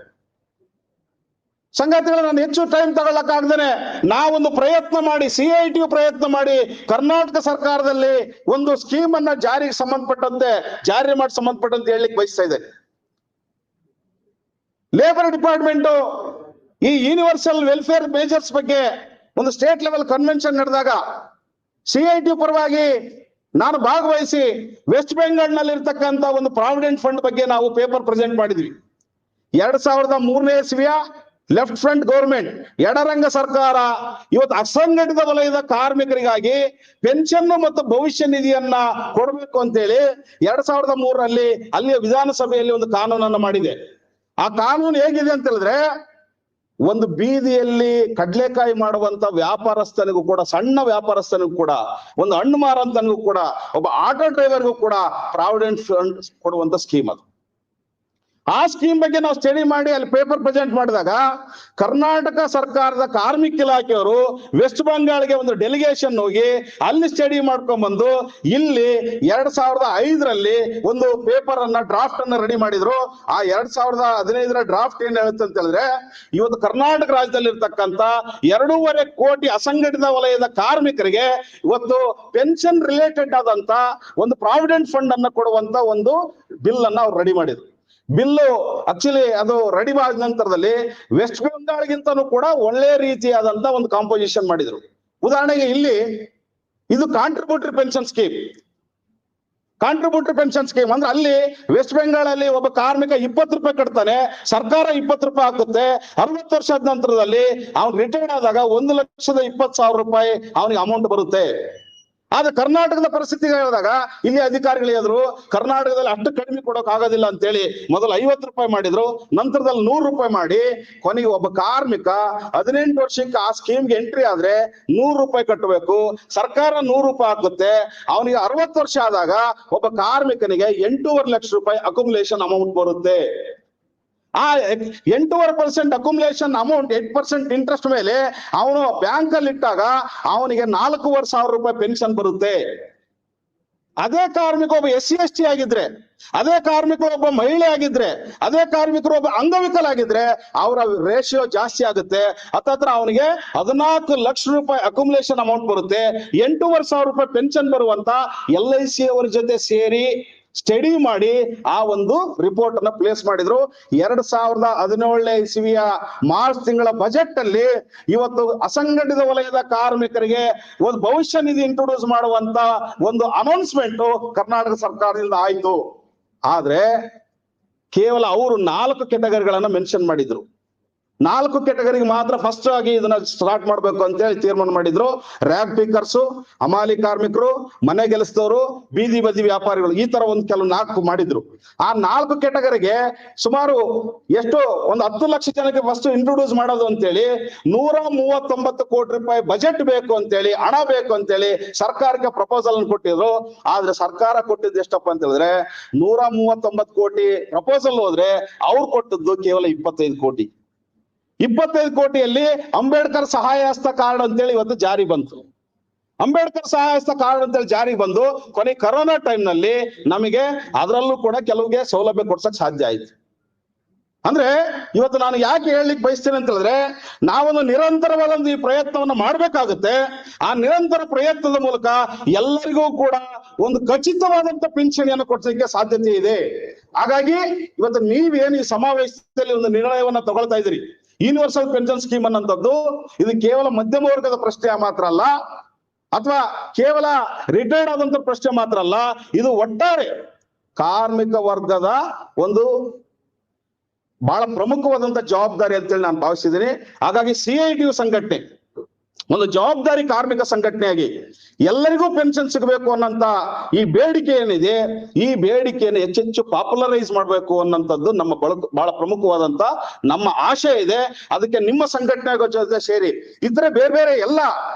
ಸಂಗಾತಿಗಳು, ನಾನು ಹೆಚ್ಚು ಟೈಮ್ ತಗೊಳ್ಳಕ್ಕಾಗ್ದೇನೆ ನಾವೊಂದು ಪ್ರಯತ್ನ ಮಾಡಿ, CIT ಪ್ರಯತ್ನ ಮಾಡಿ ಕರ್ನಾಟಕ ಸರ್ಕಾರದಲ್ಲಿ ಒಂದು ಸ್ಕೀಮ್ ಅನ್ನ ಜಾರಿ ಮಾಡಿ ಸಂಬಂಧಪಟ್ಟಂತೆ ಹೇಳಲಿಕ್ಕೆ ಬಯಸ್ತಾ ಇದೆ. ಲೇಬರ್ ಡಿಪಾರ್ಟ್ಮೆಂಟ್ ಈ ಯೂನಿವರ್ಸಲ್ ವೆಲ್ಫೇರ್ ಮೇಜರ್ಸ್ ಬಗ್ಗೆ ಒಂದು ಸ್ಟೇಟ್ ಲೆವೆಲ್ ಕನ್ವೆನ್ಷನ್ ನಡೆದಾಗ CIT ಪರವಾಗಿ ನಾನು ಭಾಗವಹಿಸಿ ವೆಸ್ಟ್ ಬೆಂಗಾಲ್ ನಲ್ಲಿ ಇರ್ತಕ್ಕಂಥ ಒಂದು ಪ್ರಾವಿಡೆಂಟ್ ಫಂಡ್ ಬಗ್ಗೆ ನಾವು ಪೇಪರ್ ಪ್ರೆಸೆಂಟ್ ಮಾಡಿದ್ವಿ. 2003ನೇ ಇಸ್ವಿಯ ಲೆಫ್ಟ್ ಫ್ರಂಟ್ ಗೌರ್ಮೆಂಟ್, ಎಡರಂಗ ಸರ್ಕಾರ ಇವತ್ತು ಅಸಂಘಟಿತ ವಲಯದ ಕಾರ್ಮಿಕರಿಗಾಗಿ ಪೆನ್ಷನ್ ಮತ್ತು ಭವಿಷ್ಯ ನಿಧಿಯನ್ನ ಕೊಡಬೇಕು ಅಂತೇಳಿ 2003ರಲ್ಲಿ ಅಲ್ಲಿಯ ವಿಧಾನಸಭೆಯಲ್ಲಿ ಒಂದು ಕಾನೂನನ್ನು ಮಾಡಿದೆ. ಆ ಕಾನೂನು ಹೇಗಿದೆ ಅಂತ ಹೇಳಿದ್ರೆ, ಒಂದು ಬೀದಿಯಲ್ಲಿ ಕಡ್ಲೆಕಾಯಿ ಮಾಡುವಂತ ವ್ಯಾಪಾರಸ್ಥನಿಗೂ ಕೂಡ, ಸಣ್ಣ ವ್ಯಾಪಾರಸ್ಥನಿಗೂ ಕೂಡ, ಒಂದು ಹಣ್ಣು ಮಾರಂತನಿಗೂ ಕೂಡ, ಒಬ್ಬ ಆಟೋ ಡ್ರೈವರ್ಗೂ ಕೂಡ ಪ್ರಾವಿಡೆಂಟ್ ಫಂಡ್ ಕೊಡುವಂತ ಸ್ಕೀಮ್ ಅದು. ಆ ಸ್ಕೀಮ್ ಬಗ್ಗೆ ನಾವು ಸ್ಟಡಿ ಮಾಡಿ ಅಲ್ಲಿ ಪೇಪರ್ ಪ್ರೆಸೆಂಟ್ ಮಾಡಿದಾಗ ಕರ್ನಾಟಕ ಸರ್ಕಾರದ ಕಾರ್ಮಿಕ ಇಲಾಖೆಯವರು ವೆಸ್ಟ್ ಬೆಂಗಾಲ್ಗೆ ಒಂದು ಡೆಲಿಗೇಷನ್ ಹೋಗಿ ಅಲ್ಲಿ ಸ್ಟಡಿ ಮಾಡ್ಕೊಂಡ್ ಬಂದು ಇಲ್ಲಿ 2005ರಲ್ಲಿ ಒಂದು ಪೇಪರ್ ಅನ್ನ ಡ್ರಾಫ್ಟ್ ಅನ್ನ ರೆಡಿ ಮಾಡಿದ್ರು. ಆ 2015ರ ಡ್ರಾಫ್ಟ್ ಏನ್ ಹೇಳುತ್ತೆ ಅಂತ ಹೇಳಿದ್ರೆ, ಇವತ್ತು ಕರ್ನಾಟಕ ರಾಜ್ಯದಲ್ಲಿ ಇರ್ತಕ್ಕಂಥ 2.5 ಕೋಟಿ ಅಸಂಘಟಿತ ವಲಯದ ಕಾರ್ಮಿಕರಿಗೆ ಇವತ್ತು ಪೆನ್ಷನ್ ರಿಲೇಟೆಡ್ ಆದಂತ ಒಂದು ಪ್ರಾವಿಡೆಂಟ್ ಫಂಡ್ ಅನ್ನ ಕೊಡುವಂತ ಒಂದು ಬಿಲ್ ಅನ್ನ ಅವ್ರು ರೆಡಿ ಮಾಡಿದ್ರು. ಬಿಲ್ಲು ಆಕ್ಚುಲಿ ಅದು ರೆಡಿ ಆದ ನಂತರದಲ್ಲಿ ವೆಸ್ಟ್ ಬೆಂಗಾಲ್ಗಿಂತನೂ ಕೂಡ ಒಳ್ಳೆ ರೀತಿಯಾದಂತ ಒಂದು ಕಾಂಪೋಸಿಷನ್ ಮಾಡಿದ್ರು. ಉದಾಹರಣೆಗೆ ಇಲ್ಲಿ ಇದು contributory pension scheme. Contributory pension scheme ಅಂದ್ರೆ ಅಲ್ಲಿ ವೆಸ್ಟ್ ಬೆಂಗಾಲ್ ಅಲ್ಲಿ ಒಬ್ಬ ಕಾರ್ಮಿಕ 20 ರೂಪಾಯಿ ಕಟ್ತಾನೆ, ಸರ್ಕಾರ 20 ರೂಪಾಯಿ ಹಾಕುತ್ತೆ. 60 ವರ್ಷದ ನಂತರದಲ್ಲಿ ಅವ್ನು ರಿಟೈರ್ಡ್ ಆದಾಗ 1,20,000 ರೂಪಾಯಿ ಅವನಿಗೆ ಅಮೌಂಟ್ ಬರುತ್ತೆ. ಆದ್ರೆ ಕರ್ನಾಟಕದ ಪರಿಸ್ಥಿತಿ ಹೇಳಿದಾಗ ಇಲ್ಲಿ ಅಧಿಕಾರಿಗಳು ಹೇಳಿದ್ರು, ಕರ್ನಾಟಕದಲ್ಲಿ ಅಷ್ಟು ಕಡಿಮೆ ಕೊಡೋಕ್ ಆಗೋದಿಲ್ಲ ಅಂತೇಳಿ ಮೊದಲು 50 ರೂಪಾಯಿ ಮಾಡಿದ್ರು, ನಂತರದಲ್ಲಿ 100 ರೂಪಾಯಿ ಮಾಡಿ ಕೊನೆಗೆ ಒಬ್ಬ ಕಾರ್ಮಿಕ 18 ವರ್ಷಕ್ಕೆ ಆ ಸ್ಕೀಮ್ಗೆ ಎಂಟ್ರಿ ಆದ್ರೆ 100 ರೂಪಾಯಿ ಕಟ್ಟಬೇಕು. ಸರ್ಕಾರ 100 ರೂಪಾಯಿ ಹಾಕುತ್ತೆ. ಅವನಿಗೆ 60 ವರ್ಷ ಆದಾಗ ಒಬ್ಬ ಕಾರ್ಮಿಕನಿಗೆ 8.5 ಲಕ್ಷ ರೂಪಾಯಿ ಅಕ್ಯುಮುಲೇಷನ್ ಅಮೌಂಟ್ ಬರುತ್ತೆ. ಆ 8.5% ಅಕ್ಯುಮುಲೇಷನ್ ಅಮೌಂಟ್ 8% ಇಂಟ್ರೆಸ್ಟ್ ಮೇಲೆ ಅವನು ಬ್ಯಾಂಕ್ ಅಲ್ಲಿ ಇಟ್ಟಾಗ ಅವನಿಗೆ 4,500 ರೂಪಾಯಿ ಪೆನ್ಷನ್ ಬರುತ್ತೆ. ಅದೇ ಕಾರ್ಮಿಕ ಒಬ್ಬ SC/ST ಆಗಿದ್ರೆ, ಅದೇ ಕಾರ್ಮಿಕರು ಒಬ್ಬ ಮಹಿಳೆ ಆಗಿದ್ರೆ, ಅದೇ ಕಾರ್ಮಿಕರು ಒಬ್ಬ ಅಂಗವಿಕಲ ಆಗಿದ್ರೆ ಅವರ ರೇಷಿಯೋ ಜಾಸ್ತಿ ಆಗುತ್ತೆ. ಹತ್ತತ್ರ ಅವನಿಗೆ 14 ಲಕ್ಷ ರೂಪಾಯಿ ಅಕ್ಯುಮುಲೇಷನ್ ಅಮೌಂಟ್ ಬರುತ್ತೆ. 8,500 ರೂಪಾಯಿ ಪೆನ್ಷನ್ ಬರುವಂತ LIC ಅವರ ಜೊತೆ ಸೇರಿ ಸ್ಟಡಿ ಮಾಡಿ ಆ ಒಂದು ರಿಪೋರ್ಟ್ ಅನ್ನ ಪ್ಲೇಸ್ ಮಾಡಿದ್ರು. 2017ನೇ ಇಸವಿಯ ಮಾರ್ಚ್ ತಿಂಗಳ ಬಜೆಟ್ ಅಲ್ಲಿ ಇವತ್ತು ಅಸಂಘಟಿತ ವಲಯದ ಕಾರ್ಮಿಕರಿಗೆ ಒಂದು ಭವಿಷ್ಯ ನಿಧಿ ಇಂಟ್ರೊಡ್ಯೂಸ್ ಮಾಡುವಂತ ಒಂದು ಅನೌನ್ಸ್ಮೆಂಟ್ ಕರ್ನಾಟಕ ಸರ್ಕಾರದಿಂದ ಆಯ್ತು. ಆದ್ರೆ ಕೇವಲ ಅವರು 4 ಕೆಟಗರಿಗಳನ್ನ ಮೆನ್ಷನ್ ಮಾಡಿದ್ರು. 4 ಕೆಟಗರಿಗೆ ಮಾತ್ರ ಫಸ್ಟ್ ಆಗಿ ಇದನ್ನ ಸ್ಟಾರ್ಟ್ ಮಾಡ್ಬೇಕು ಅಂತ ಹೇಳಿ ತೀರ್ಮಾನ ಮಾಡಿದ್ರು. ರ್ಯಾಗ್ ಪಿಕರ್ಸು, ಹಮಾಲಿ ಕಾರ್ಮಿಕರು, ಮನೆ ಕೆಲಸದವರು, ಬೀದಿ ಬದಿ ವ್ಯಾಪಾರಿಗಳು, ಈ ತರ ಒಂದು ಕೆಲವು 4 ಮಾಡಿದ್ರು. ಆ 4 ಕೆಟಗರಿಗೆ ಸುಮಾರು ಎಷ್ಟು ಒಂದು 10 ಲಕ್ಷ ಜನಕ್ಕೆ ಫಸ್ಟ್ ಇಂಟ್ರೊಡ್ಯೂಸ್ ಮಾಡೋದು ಅಂತೇಳಿ 139 ಕೋಟಿ ರೂಪಾಯಿ ಬಜೆಟ್ ಬೇಕು ಅಂತೇಳಿ, ಹಣ ಬೇಕು ಅಂತೇಳಿ ಸರ್ಕಾರಕ್ಕೆ ಪ್ರಪೋಸಲ್ ಅನ್ನು ಕೊಟ್ಟಿದ್ರು. ಆದ್ರೆ ಸರ್ಕಾರ ಕೊಟ್ಟಿದ್ದು ಎಷ್ಟಪ್ಪ ಅಂತ ಹೇಳಿದ್ರೆ 139 ಕೋಟಿ ಪ್ರಪೋಸಲ್ ಹೋದ್ರೆ ಅವ್ರು ಕೊಟ್ಟದ್ದು ಕೇವಲ 25 ಕೋಟಿ. 25 ಕೋಟಿಯಲ್ಲಿ ಅಂಬೇಡ್ಕರ್ ಸಹಾಯ ಹಸ್ತ ಕಾರ್ಡ್ ಅಂತೇಳಿ ಇವತ್ತು ಜಾರಿ ಬಂತು. ಅಂಬೇಡ್ಕರ್ ಸಹಾಯ ಹಸ್ತ ಕಾರ್ಡ್ ಅಂತೇಳಿ ಜಾರಿ ಬಂದು ಕೊನೆ ಕರೋನಾ ಟೈಮ್ ನಲ್ಲಿ ನಮಗೆ ಅದರಲ್ಲೂ ಕೂಡ ಕೆಲವಿಗೆ ಸೌಲಭ್ಯ ಕೊಡ್ಸಕ್ ಸಾಧ್ಯ ಆಯ್ತು. ಅಂದ್ರೆ ಇವತ್ತು ನಾನು ಯಾಕೆ ಹೇಳಲಿಕ್ಕೆ ಬಯಸ್ತೇನೆ ಅಂತ ಹೇಳಿದ್ರೆ, ನಾವೊಂದು ನಿರಂತರವಾದ ಈ ಪ್ರಯತ್ನವನ್ನು ಮಾಡ್ಬೇಕಾಗುತ್ತೆ. ಆ ನಿರಂತರ ಪ್ರಯತ್ನದ ಮೂಲಕ ಎಲ್ಲರಿಗೂ ಕೂಡ ಒಂದು ಖಚಿತವಾದಂತ ಪಿಂಚಣಿಯನ್ನು ಕೊಡ್ಸಲಿಕ್ಕೆ ಸಾಧ್ಯತೆ ಇದೆ. ಹಾಗಾಗಿ ಇವತ್ತು ನೀವೇನು ಈ ಸಮಾವೇಶದಲ್ಲಿ ಒಂದು ನಿರ್ಣಯವನ್ನ ತಗೊಳ್ತಾ ಇದ್ದೀರಿ, ಯೂನಿವರ್ಸಲ್ ಪೆನ್ಷನ್ ಸ್ಕೀಮ್ ಅನ್ನೋಂಥದ್ದು ಇದು ಕೇವಲ ಮಧ್ಯಮ ವರ್ಗದ ಪ್ರಶ್ನೆ ಮಾತ್ರ ಅಲ್ಲ, ಅಥವಾ ಕೇವಲ ರಿಟೈರ್ಡ್ ಆದಂತ ಪ್ರಶ್ನೆ ಮಾತ್ರ ಅಲ್ಲ, ಇದು ಒಟ್ಟಾರೆ ಕಾರ್ಮಿಕ ವರ್ಗದ ಒಂದು ಬಹಳ ಪ್ರಮುಖವಾದಂತ ಜವಾಬ್ದಾರಿ ಅಂತೇಳಿ ನಾನು ಭಾವಿಸಿದ್ದೀನಿ. ಹಾಗಾಗಿ CITU ಸಂಘಟನೆ ಒಂದು ಜವಾಬ್ದಾರಿ ಕಾರ್ಮಿಕ ಸಂಘಟನೆಯಾಗಿ ಎಲ್ಲರಿಗೂ ಪೆನ್ಷನ್ ಸಿಗಬೇಕು ಅನ್ನಂತ ಈ ಬೇಡಿಕೆ ಏನಿದೆ, ಈ ಬೇಡಿಕೆಯನ್ನು ಹೆಚ್ಚೆಚ್ಚು ಪಾಪ್ಯುಲರೈಸ್ ಮಾಡಬೇಕು ಅನ್ನೋಂಥದ್ದು ನಮ್ಮ ಬಹಳ ಪ್ರಮುಖವಾದಂತ ನಮ್ಮ ಆಶಯ ಇದೆ. ಅದಕ್ಕೆ ನಿಮ್ಮ ಸಂಘಟನೆ ಜೊತೆ ಸೇರಿ ಇತರೆ ಬೇರೆ ಬೇರೆ ಎಲ್ಲ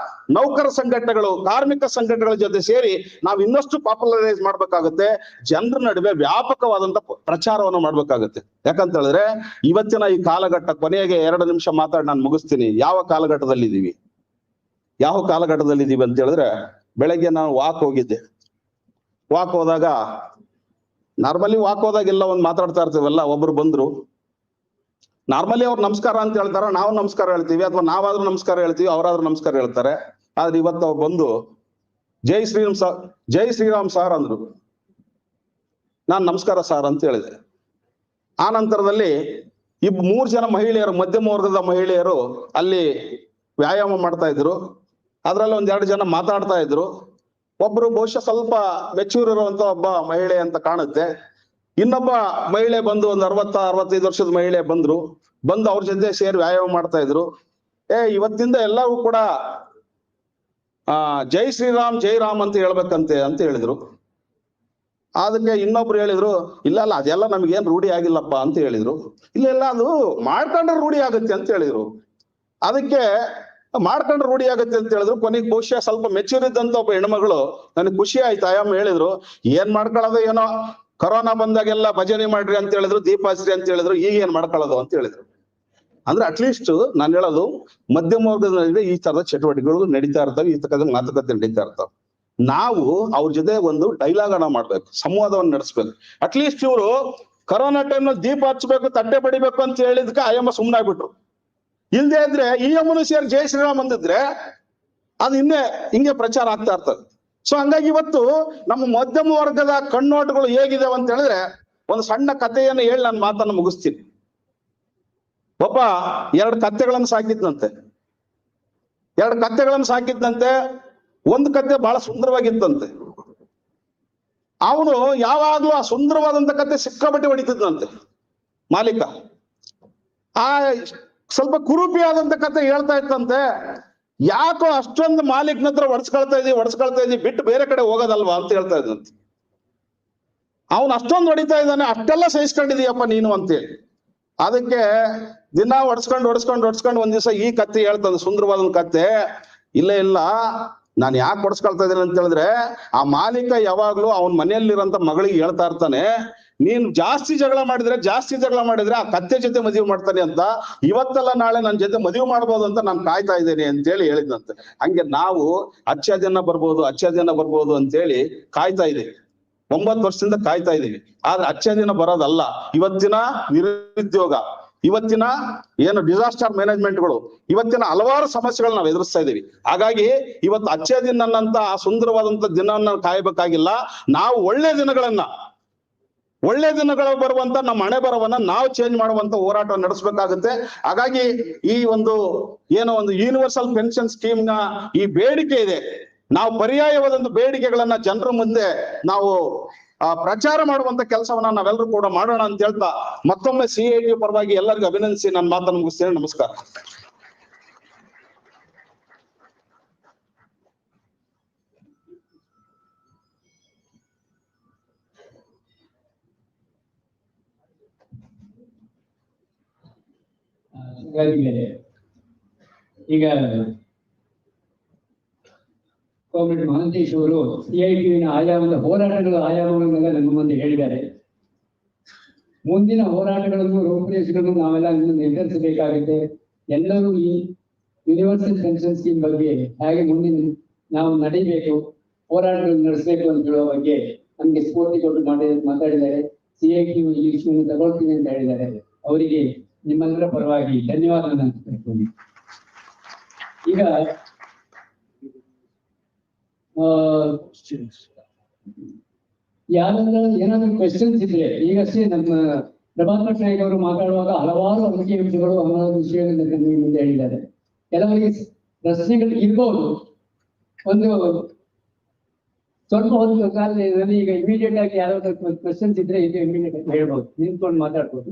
ನೌಕರ ಸಂಘಟನೆಗಳು, ಕಾರ್ಮಿಕ ಸಂಘಟನೆಗಳ ಜೊತೆ ಸೇರಿ ನಾವು ಇನ್ನಷ್ಟು ಪಾಪ್ಯುಲರೈಸ್ ಮಾಡ್ಬೇಕಾಗುತ್ತೆ. ಜನರ ನಡುವೆ ವ್ಯಾಪಕವಾದಂತ ಪ್ರಚಾರವನ್ನು ಮಾಡ್ಬೇಕಾಗುತ್ತೆ. ಯಾಕಂತ ಹೇಳಿದ್ರೆ ಇವತ್ತಿನ ಈ ಕಾಲಘಟ್ಟ, ಕೊನೆಗೆ 2 ನಿಮಿಷ ಮಾತಾಡಿ ನಾನು ಮುಗಿಸ್ತೀನಿ. ಯಾವ ಕಾಲಘಟ್ಟದಲ್ಲಿ ಇದೀವಿ ಅಂತ ಹೇಳಿದ್ರೆ, ಬೆಳಗ್ಗೆ ನಾನು ವಾಕ್ ಹೋಗಿದ್ದೆ. ವಾಕ್ ಹೋದಾಗ ನಾರ್ಮಲಿ ವಾಕ್ ಹೋದಾಗೆಲ್ಲ ಒಂದು ಮಾತಾಡ್ತಾ ಇರ್ತೀವಲ್ಲ, ಒಬ್ರು ಬಂದ್ರು, ನಾರ್ಮಲಿ ಅವ್ರು ನಮಸ್ಕಾರ ಅಂತ ಹೇಳ್ತಾರ, ನಾವು ನಮಸ್ಕಾರ ಹೇಳ್ತೀವಿ, ಅಥವಾ ನಾವಾದ್ರೂ ನಮಸ್ಕಾರ ಹೇಳ್ತೀವಿ, ಅವರಾದ್ರೂ ನಮಸ್ಕಾರ ಹೇಳ್ತಾರೆ. ಆದ್ರೆ ಇವತ್ತು ಅವ್ರು ಬಂದು ಜೈ ಶ್ರೀರಾಮ್ ಸಾರ್ ಅಂದ್ರು. ನಾನ್ ನಮಸ್ಕಾರ ಸಾರ್ ಅಂತ ಹೇಳಿದೆ. ಆ ನಂತರದಲ್ಲಿ 3 ಜನ ಮಹಿಳೆಯರು, ಮಧ್ಯಮ ವರ್ಗದ ಮಹಿಳೆಯರು ಅಲ್ಲಿ ವ್ಯಾಯಾಮ ಮಾಡ್ತಾ ಇದ್ರು. ಅದ್ರಲ್ಲಿ 1-2 ಜನ ಮಾತಾಡ್ತಾ ಇದ್ರು. ಒಬ್ರು ಬಹುಶಃ ಸ್ವಲ್ಪ ಮೆಚೂರ್ ಇರುವಂತ ಒಬ್ಬ ಮಹಿಳೆ ಅಂತ ಕಾಣುತ್ತೆ. ಇನ್ನೊಬ್ಬ ಮಹಿಳೆ ಬಂದು ಒಂದು 60-65 ವರ್ಷದ ಮಹಿಳೆ ಬಂದು ಅವ್ರ ಜೊತೆ ಸೇರಿ ವ್ಯಾಯಾಮ ಮಾಡ್ತಾ ಇದ್ರು. ಇವತ್ತಿಂದ ಎಲ್ಲರೂ ಕೂಡ ಜೈ ಶ್ರೀರಾಮ್ ಜೈ ರಾಮ್ ಅಂತ ಹೇಳ್ಬೇಕಂತೆ ಅಂತ ಹೇಳಿದ್ರು. ಅದಕ್ಕೆ ಇನ್ನೊಬ್ರು ಹೇಳಿದ್ರು, ಇಲ್ಲ ಅದೆಲ್ಲ ನಮ್ಗೇನ್ ರೂಢಿ ಆಗಿಲ್ಲಪ್ಪ ಅಂತ ಹೇಳಿದ್ರು. ಇಲ್ಲ ಅದು ಮಾಡ್ಕೊಂಡ್ರೆ ರೂಢಿ ಆಗುತ್ತೆ ಅಂತ ಹೇಳಿದ್ರು. ಅದಕ್ಕೆ ಮಾಡ್ಕೊಂಡ್ರೆ ರೂಢಿ ಆಗುತ್ತೆ ಅಂತ ಹೇಳಿದ್ರು. ಕೊನೆಗೆ ಬಹುಶಃ ಸ್ವಲ್ಪ ಮೆಚೂರ್ ಇದ್ದಂತ ಒಬ್ಬ ಹೆಣ್ಮಗಳು, ನನಗೆ ಖುಷಿ ಆಯ್ತು. ಆಯಮ್ಮ ಹೇಳಿದ್ರು, ಏನ್ ಮಾಡ್ಕೊಳ್ಳೋದು ಏನೋ, ಕೊರೋನಾ ಬಂದಾಗೆಲ್ಲ ಭಜನೆ ಮಾಡ್ರಿ ಅಂತ ಹೇಳಿದ್ರು, ದೀಪ ಹಚ್ರಿ ಅಂತ ಹೇಳಿದ್ರು, ಈಗ ಏನ್ ಮಾಡ್ಕೊಳ್ಳೋದು ಅಂತ ಹೇಳಿದ್ರು. ಅಂದ್ರೆ ಅಟ್ಲೀಸ್ಟ್ ನಾನು ಹೇಳೋದು ಮಧ್ಯಮ ವರ್ಗದಲ್ಲಿ ಈ ತರದ ಚಟುವಟಿಕೆಗಳು ನಡೀತಾ ಇರ್ತವೆ, ಈ ತರದ ಮಾತುಕತೆ ನಡೀತಾ ಇರ್ತಾವೆ. ನಾವು ಅವ್ರ ಜೊತೆ ಒಂದು ಡೈಲಾಗ್ ಅನ್ನ ಮಾಡ್ಬೇಕು, ಸಂವಾದವನ್ನು ನಡೆಸ್ಬೇಕು. ಅಟ್ಲೀಸ್ಟ್ ಇವರು ಕರೋನಾ ಟೈಮ್ ನಲ್ಲಿ ದೀಪ ಹಚ್ಬೇಕು, ತಟ್ಟೆ ಬಡಿಬೇಕು ಅಂತ ಹೇಳಿದ್ಕೆ ಆಯಮ್ಮ ಸುಮ್ಮನಾಗ್ಬಿಟ್ರು. ಇಲ್ದೇ ಇದ್ರೆ ಈ ಅಮ್ಮನು ಸೇರಿ ಜೈ ಶ್ರೀರಾಮ್ ಅಂದಿದ್ರೆ ಅದು ಹಿಂಗೆ ಪ್ರಚಾರ ಆಗ್ತಾ ಇರ್ತದೆ. ಸೊ ಹಂಗಾಗಿ ಇವತ್ತು ನಮ್ಮ ಮಧ್ಯಮ ವರ್ಗದ ಕಣ್ಣೋಟಗಳು ಹೇಗಿದಾವೆ ಅಂತ ಹೇಳಿದ್ರೆ, ಒಂದು ಸಣ್ಣ ಕಥೆಯನ್ನು ಹೇಳಿ ನಾನು ಮಾತನ್ನು ಮುಗಿಸ್ತೀನಿ. ಒಬ್ಬ 2 ಕತ್ತೆಗಳನ್ನು ಸಾಕಿದ್ದಂತೆ. ಒಂದು ಕತ್ತೆ ಬಹಳ ಸುಂದರವಾಗಿತ್ತಂತೆ. ಅವನು ಯಾವಾಗ್ಲೂ ಆ ಸುಂದರವಾದಂತ ಕತ್ತೆ ಸಿಕ್ಕಾಪಟ್ಟೆ ಹೊಡಿತಿದ್ದಂತೆ ಮಾಲೀಕ. ಆ ಸ್ವಲ್ಪ ಕುರೂಪಿ ಆದಂತ ಕತೆ ಹೇಳ್ತಾ ಇತ್ತಂತೆ, ಯಾಕೋ ಅಷ್ಟೊಂದು ಮಾಲೀಕನ ಹತ್ರ ಹೊಡ್ಸ್ಕೊಳ್ತಾ ಇದೀವಿ ಬಿಟ್ಟು ಬೇರೆ ಕಡೆ ಹೋಗೋದಲ್ವಾ ಅಂತ ಹೇಳ್ತಾ ಇದ್ದಂತೆ. ಅವನು ಅಷ್ಟೊಂದು ಹೊಡಿತಾ ಇದ್ದಾನೆ, ಅಷ್ಟೆಲ್ಲ ಸಹಿಸ್ಕೊಂಡಿದೀಯಪ್ಪ ನೀನು ಅಂತೇಳಿ. ಅದಕ್ಕೆ ದಿನ ಹೊಡ್ಸ್ಕೊಂಡು ಒಂದ್ ದಿವಸ ಈ ಕತ್ತೆ ಹೇಳ್ತದೆ, ಸುಂದರವಾದ ಕತ್ತೆ, ಇಲ್ಲ ನಾನು ಯಾಕೆ ಹೊಡ್ಸ್ಕೊಳ್ತಾ ಇದ್ದೀನಿ ಅಂತ ಹೇಳಿದ್ರೆ, ಆ ಮಾಲೀಕ ಯಾವಾಗ್ಲೂ ಅವನ ಮನೆಯಲ್ಲಿರೋಂತ ಮಗಳಿಗೆ ಹೇಳ್ತಾ ಇರ್ತಾನೆ, ನೀನ್ ಜಾಸ್ತಿ ಜಗಳ ಮಾಡಿದ್ರೆ ಆ ಕತ್ತೆ ಜೊತೆ ಮದುವೆ ಮಾಡ್ತಾನೆ ಅಂತ, ಇವತ್ತಲ್ಲ ನಾಳೆ ನನ್ನ ಜೊತೆ ಮದುವೆ ಮಾಡ್ಬೋದು ಅಂತ ನಾನು ಕಾಯ್ತಾ ಇದ್ದೇನೆ ಅಂತೇಳಿ ಹೇಳಿದಂತೆ. ಹಂಗೆ ನಾವು ಅಚ್ಚ ಜನ ಬರ್ಬೋದು ಅಂತೇಳಿ ಕಾಯ್ತಾ ಇದ್ದೀವಿ. 9 ವರ್ಷದಿಂದ ಕಾಯ್ತಾ ಇದೀವಿ. ಆದ್ರೆ ಅಚ್ಚ ದಿನ ಬರೋದಲ್ಲ. ಇವತ್ತಿನ ನಿರುದ್ಯೋಗ, ಇವತ್ತಿನ ಏನು ಡಿಸಾಸ್ಟರ್ ಮ್ಯಾನೇಜ್ಮೆಂಟ್ಗಳು, ಇವತ್ತಿನ ಹಲವಾರು ಸಮಸ್ಯೆಗಳು ನಾವು ಎದುರಿಸ್ತಾ ಇದೀವಿ. ಹಾಗಾಗಿ ಇವತ್ತು ಅಚ್ಚ ದಿನ ಅನ್ನಂತ ಆ ಸುಂದರವಾದಂತ ದಿನವನ್ನ ಕಾಯಬೇಕಾಗಿಲ್ಲ. ನಾವು ಒಳ್ಳೆ ದಿನಗಳು ಬರುವಂತ ನಮ್ಮ ಹಣೆ ಬರವನ್ನ ನಾವು ಚೇಂಜ್ ಮಾಡುವಂತ ಹೋರಾಟ ನಡೆಸಬೇಕಾಗುತ್ತೆ. ಹಾಗಾಗಿ ಈ ಒಂದು ಯೂನಿವರ್ಸಲ್ ಪೆನ್ಷನ್ ಸ್ಕೀಮ್ ನ ಈ ಬೇಡಿಕೆ ಇದೆ, ನಾವು ಪರ್ಯಾಯವಾದಂತ ಬೇಡಿಕೆಗಳನ್ನ ಜನರ ಮುಂದೆ ನಾವು ಪ್ರಚಾರ ಮಾಡುವಂತ ಕೆಲಸವನ್ನ ನಾವೆಲ್ಲರೂ ಕೂಡ ಮಾಡೋಣ ಅಂತ ಹೇಳ್ತಾ ಮತ್ತೊಮ್ಮೆ CIT ಪರವಾಗಿ ಎಲ್ಲರಿಗೂ ಅಭಿನಂದಿಸಿ ನನ್ನ ಮಾತನ್ನು ಮುಗಿಸ್ತೇನೆ. ನಮಸ್ಕಾರ. ಈಗ ಕಾಮ್ರೇಡ್ ಮಹಾಂತೇಶ್ ಅವರು CITನ ಆಯಾಮದ ಹೋರಾಟಗಳ ಆಯಾಮಗಳನ್ನೆಲ್ಲ ನಮ್ಮ ಮುಂದೆ ಹೇಳಿದ್ದಾರೆ. ಮುಂದಿನ ಹೋರಾಟಗಳನ್ನು ರೂಪುರೇಷೆಗಳನ್ನು ನಾವೆಲ್ಲ ನಿರ್ಧರಿಸಬೇಕಾಗುತ್ತೆ. ಎಲ್ಲರೂ ಈ ಯೂನಿವರ್ಸಲ್ ಪೆನ್ಷನ್ ಸ್ಕೀಮ್ ಬಗ್ಗೆ ಹೇಗೆ ಮುಂದಿನ ನಾವು ನಡೀಬೇಕು, ಹೋರಾಟಗಳನ್ನು ನಡೆಸಬೇಕು ಅಂತ ಹೇಳುವ ಬಗ್ಗೆ ನಮಗೆ ಸ್ಫೂರ್ತಿ ಕೊಟ್ಟು ಮಾತಾಡಿದ್ದಾರೆ. CIT ಈ ವಿಷಯವನ್ನು ತಗೊಳ್ತೀನಿ ಅಂತ ಹೇಳಿದ್ದಾರೆ. ಅವರಿಗೆ ನಿಮ್ಮೆಲ್ಲರ ಪರವಾಗಿ ಧನ್ಯವಾದಗಳನ್ನು ತಿಳಿಸ್ತೀನಿ. ಈಗ ಯಾರಾದ್ರೂ ಏನಾದ್ರು ಕ್ವೆಶ್ಚನ್ಸ್ ಇದ್ರೆ, ಈಗಷ್ಟೇ ನಮ್ಮ ಪ್ರಭಾಕರ್ ನಾಯ್ಕ ಅವರು ಮಾತಾಡುವಾಗ ಹಲವಾರು ಅಂಕಿಅಂಶಗಳು ಹಲವಾರು ವಿಷಯಗಳನ್ನ ನಿಮ್ಮ ಮುಂದೆ ಹೇಳಿದ್ದಾರೆ. ಕೆಲವರಿಗೆ ಪ್ರಶ್ನೆಗಳು ಇರ್ಬೋದು, ಒಂದು ಸ್ವಲ್ಪ ಒಂದು ಕಾಲದಲ್ಲಿ ಈಗ ಇಮಿಡಿಯೇಟ್ ಆಗಿ ಯಾರಾದ್ರೂ ಕ್ವೆಶ್ಚನ್ಸ್ ಇದ್ರೆ ಈಗ ಇಮಿಡಿಯೇಟ್ ಆಗಿ ಹೇಳ್ಬೋದು, ನಿಂತ್ಕೊಂಡು ಮಾತಾಡ್ಬೋದು.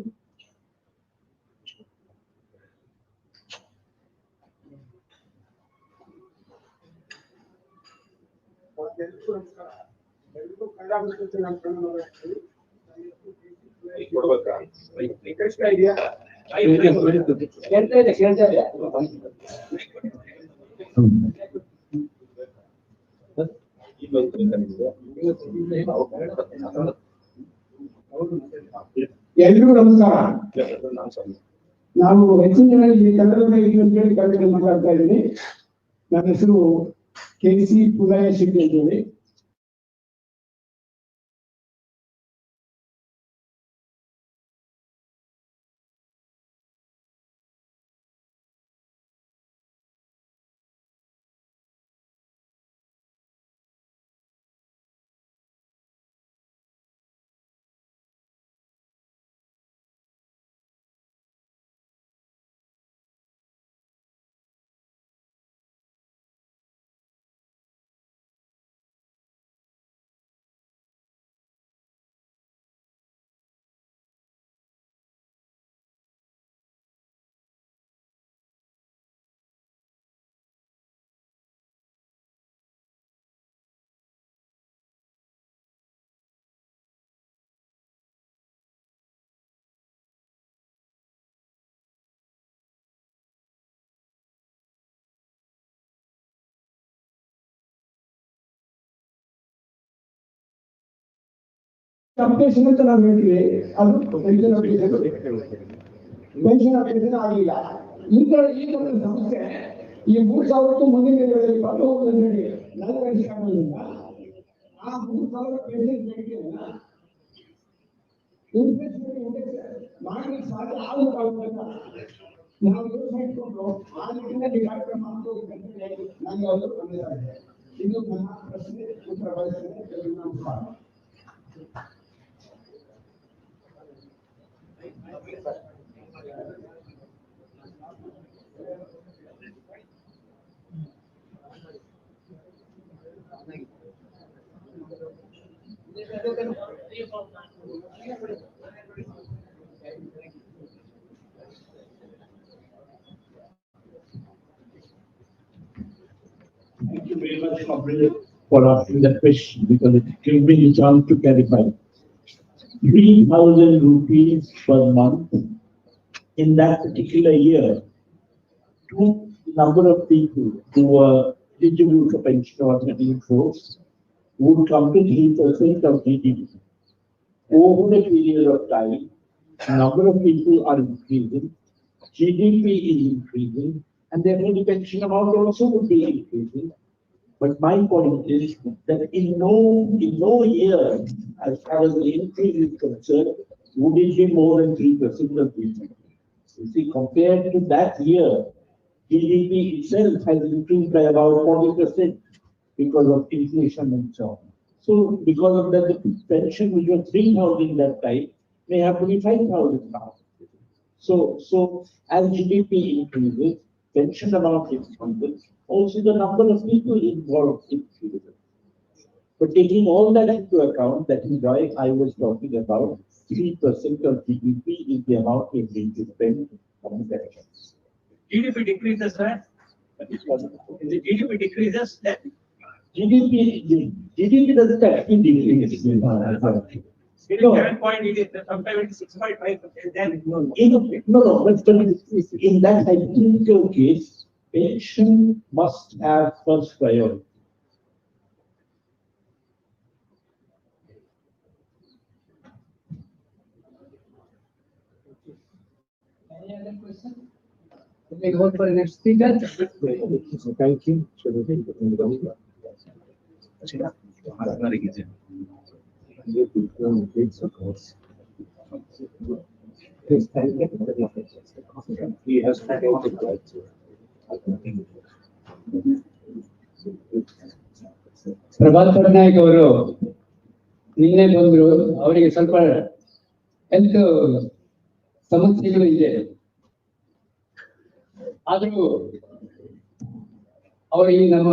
ಎಲ್ರಿಗೂ ನಮಸ್ಕಾರ. ನಾವು ಹೆಚ್ಚಿನ ಜನ ಈ ಕನ್ನಡ ಅಂತೇಳಿ ಕನ್ನಡ ಮಾತಾಡ್ತಾ ಇದ್ದೀನಿ. ನನ್ನ ಹೆಸರು KC ಪುಲಯ ಶೆಟ್ಟಿ ಅಂತೇಳಿ. ಅಪ್ಲಿಕೇಶನ್ ಅಂತ ನಾವು ಹೇಳ್ತೀವಿ, ಅದು ಪೆನ್ಷನ್ ಅಪ್ಲಿಕೇಶನ್ ಆಗಿಲ್ಲ. ಈ ತರ ಸಮಸ್ಯೆ ಈ 3,000 ಮುಂದಿನ ದಿನಗಳಲ್ಲಿ ಬರಬಹುದು ಅಂತ ಹೇಳಿ ನನಗೆ ಅನಿಸಿಕೊಂಡ್ರಿಂದ ಆ 3,000 ಪೆನ್ಷನ್ ಬೇಡಿಕೆಯನ್ನ ಮಾಡಲಿಕ್ಕೆ ಸಾಧ್ಯ ಆಗಬೇಕಾಗುತ್ತಲ್ಲ. ನಾವು ಯೋಚನೆ ಇಟ್ಕೊಂಡು ಆ ನಿಟ್ಟಿನಲ್ಲಿ ಕಾರ್ಯಕ್ರಮ ಮಾಡಬೇಕು ನನಗೆ ಅದು ಅನಿಸಿದೆ. ಇದು ನನ್ನ ಪ್ರಶ್ನೆ ಉತ್ತರ ಬಯಸ್ತೇನೆ. ನಮಸ್ಕಾರ. Thank you very much, Comrade, for asking that question, because it gives me a chance to clarify. 3,000 rupees per month in that particular year to number of people who were eligible for pension or living force would come to 3% of GDP. Over the period of time, number of people are increasing, GDP is increasing, and therefore the pension amount also would be increasing. But my point is that in no year, as far as the increase is concerned, would it be more than 3% of GDP. You see, compared to that year, GDP itself has increased by about 40% because of inflation and so on. So because of that, the pension which was 3,000 that time may have to be 5,000 now. So as GDP increases, pension amount increases, also the number of people involved increases. But taking all that into account, that is why I was talking about 3% of GDP is the amount we need to spend on the elections. GDP decreases, sir. If the GDP decreases, then GDP doesn't actually decrease. it is 7.8, sometimes it is 6.5, then No, but in that hypothetical case, pension must have first priority. Any other question? We go for the next speaker. Thank you. Prabhat Patnaik ಅವರು ನಿನ್ನೆ ಬಂದ್ರು. ಅವರಿಗೆ ಸ್ವಲ್ಪ health ಸಮಸ್ಯೆಗಳು ಇದೆ. ಆದ್ರೂ ಅವರು ಈ ನಮ್ಮ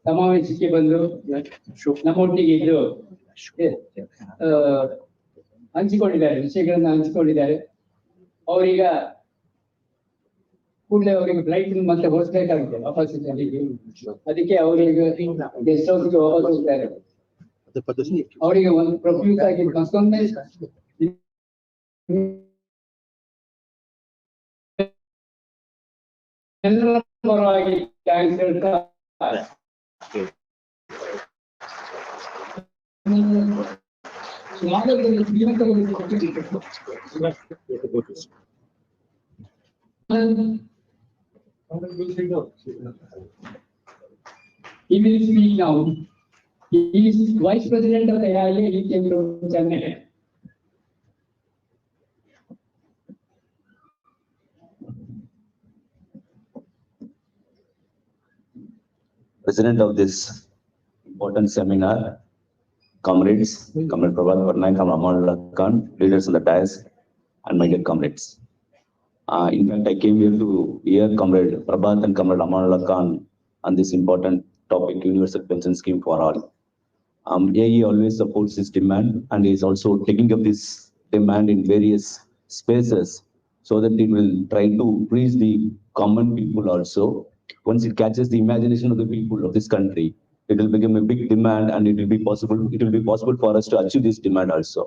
ಸಮಾವೇಶಕ್ಕೆ ಬಂದು ನಮ್ಮೊಟ್ಟಿಗೆ ಇದ್ದು ಹಂಚಿಕೊಂಡಿದ್ದಾರೆ, ವಿಷಯಗಳನ್ನ ಹಂಚಿಕೊಂಡಿದ್ದಾರೆ. ಅವರೀಗ ಕೂಡಲೇ ಅವರಿಗೆ ಫ್ಲೈಟ್ ಮತ್ತೆ ಹೋಗ್ಬೇಕಾಗಿದೆ ವಾಪಸ್ ಇಲ್ಲಿಗೆ. ಅದಕ್ಕೆ ಅವರಿಗೆ ಗೆಸ್ಟ್ ಹೌಸ್ಗೆ ವಾಪಸ್ ಹೋಗ್ತಾರೆ. ಅವರಿಗೆ ಒಂದು ಪ್ರೊಫ್ಯೂಸ್ ಆಗಿ ಮತ್ತೊಮ್ಮೆ ಎಲ್ಲರ ಪರವಾಗಿ ಥ್ಯಾಂಕ್ಸ್ ಹೇಳ್ತಾ he will speak now. He is Vice President of the AIA. He came from Chennai. President of this important seminar, comrades, Comrade Prabhat Patnaik, Comrade Amanullah Khan, leaders on the dais, and my dear comrades. In fact, I came here to hear Comrade Prabhat and Comrade Amanullah Khan on this important topic, universal pension scheme for all. AE always supports this demand and is also taking up this demand in various spaces so that it will try to reach the common people also. Once it catches the imagination of the people of this country, it will become a big demand and it will be possible for us to achieve this demand also.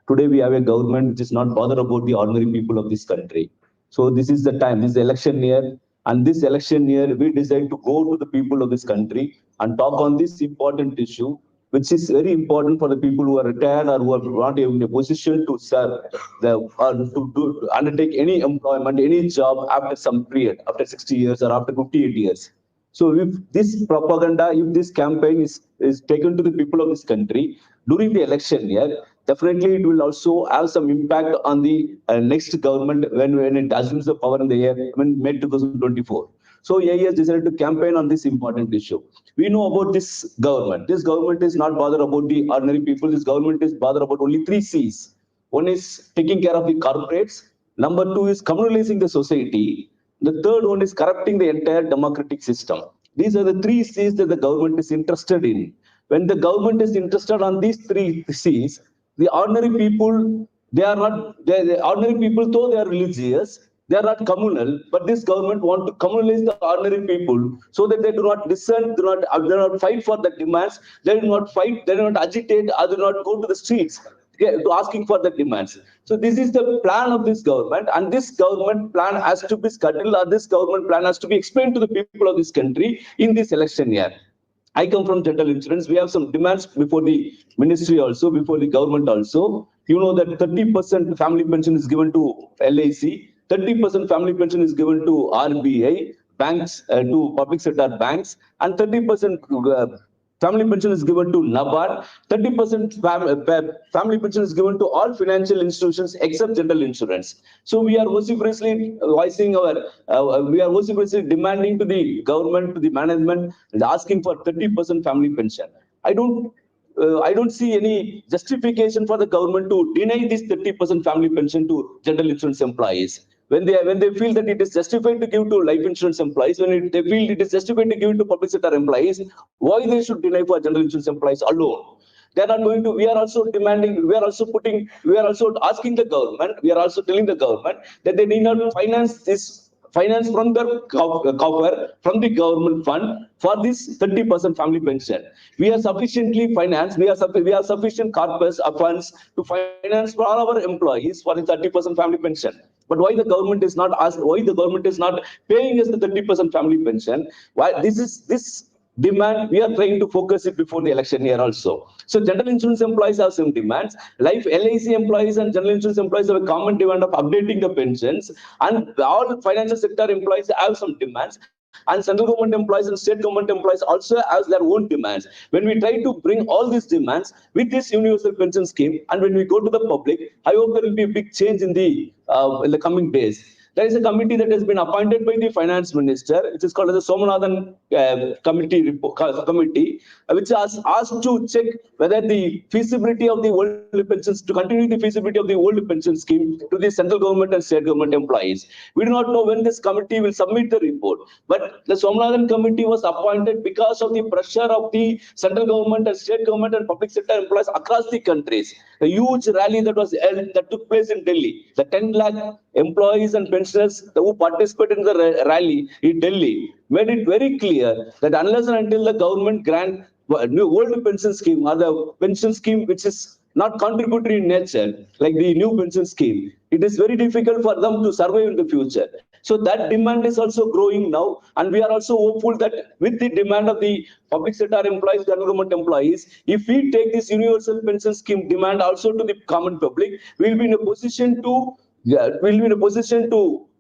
Today we have a government which is not bothered about the ordinary people of this country. So this is the time, this is the election year, and this election year we decide to go to the people of this country and talk on this important issue, which is very important for the people who are retired or who are not in a position to serve or to undertake any employment, any job after some period, after 60 years or after 58 years. So if this propaganda, if this campaign is taken to the people of this country during the election year, definitely it will also have some impact on the next government when it assumes the power in the year, May 2024. So AE has decided to campaign on this important issue. We know about this government. This government is not bothered about the ordinary people. This government is bothered about only 3 C's. One is taking care of the corporates. Number 2 is communalizing the society. The third one is corrupting the entire democratic system. These are the 3 C's that the government is interested in. When the government is interested on these 3 C's, the ordinary people, they are not, the ordinary people, though they are religious, they are not communal, but this government want to communalize the ordinary people so that they do not dissent, do not fight for the demands, they do not fight, they do not agitate, or do not go to the streets to asking for the demands. So this is the plan of this government, and this government plan has to be scuttled, or this government plan has to be explained to the people of this country in this election year. I come from general insurance. We have some demands before the ministry also, before the government also. You know that 30% family pension is given to LIC, 30% family pension is given to RBI, banks, to public sector banks, and 30% family pension is given to NABARD, 30% family pension is given to all financial institutions except general insurance. So we are vociferously voicing we are vociferously demanding to the government, to the management, and asking for 30% family pension. I don't see any justification for the government to deny this 30% family pension to general insurance employees. when they feel that it is justified to give to life insurance employees, they feel it is justified to give to public sector employees, why they should deny for general insurance employees alone? They are not going to. We are also demanding. We are also asking the government. We are also telling the government that they need not finance from their coffer, from the government fund for this 30% family pension. We are sufficiently financed. We have sufficient corpus of funds to finance for all our employees for the 30% family pension. But why the government is not asked? Why the government is not paying us the 30% family pension? Why this demand, we are trying to focus it before the election year also. So general insurance employees have some demands. Life LIC employees and general insurance employees have a common demand of updating the pensions, and all financial sector employees have some demands. And central government employees and state government employees also have their own demands. When we try to bring all these demands with this universal pension scheme, and when we go to the public, I hope there will be a big change in the coming days. There is a committee that has been appointed by the finance minister, which is called as the Somanathan committee, which is asked to check whether the feasibility of the old pensions, to continue the feasibility of the old pension scheme to the central government and state government employees. We do not know when this committee will submit the report, but the Somanathan committee was appointed because of the pressure of the central government and state government and public sector employees across the countries. A huge rally that took place in Delhi. The 10 lakh employees and pensioners who participated in the rally in Delhi made it very clear that unless and until the government grant new old pension scheme, or the pension scheme which is not contributory in nature, like the new pension scheme, it is very difficult for them to survive in the future. So that demand is also growing now, and we are also hopeful that with the demand of the public sector employees, general government employees, if we take this universal pension scheme demand also to the common public, we will be in a position to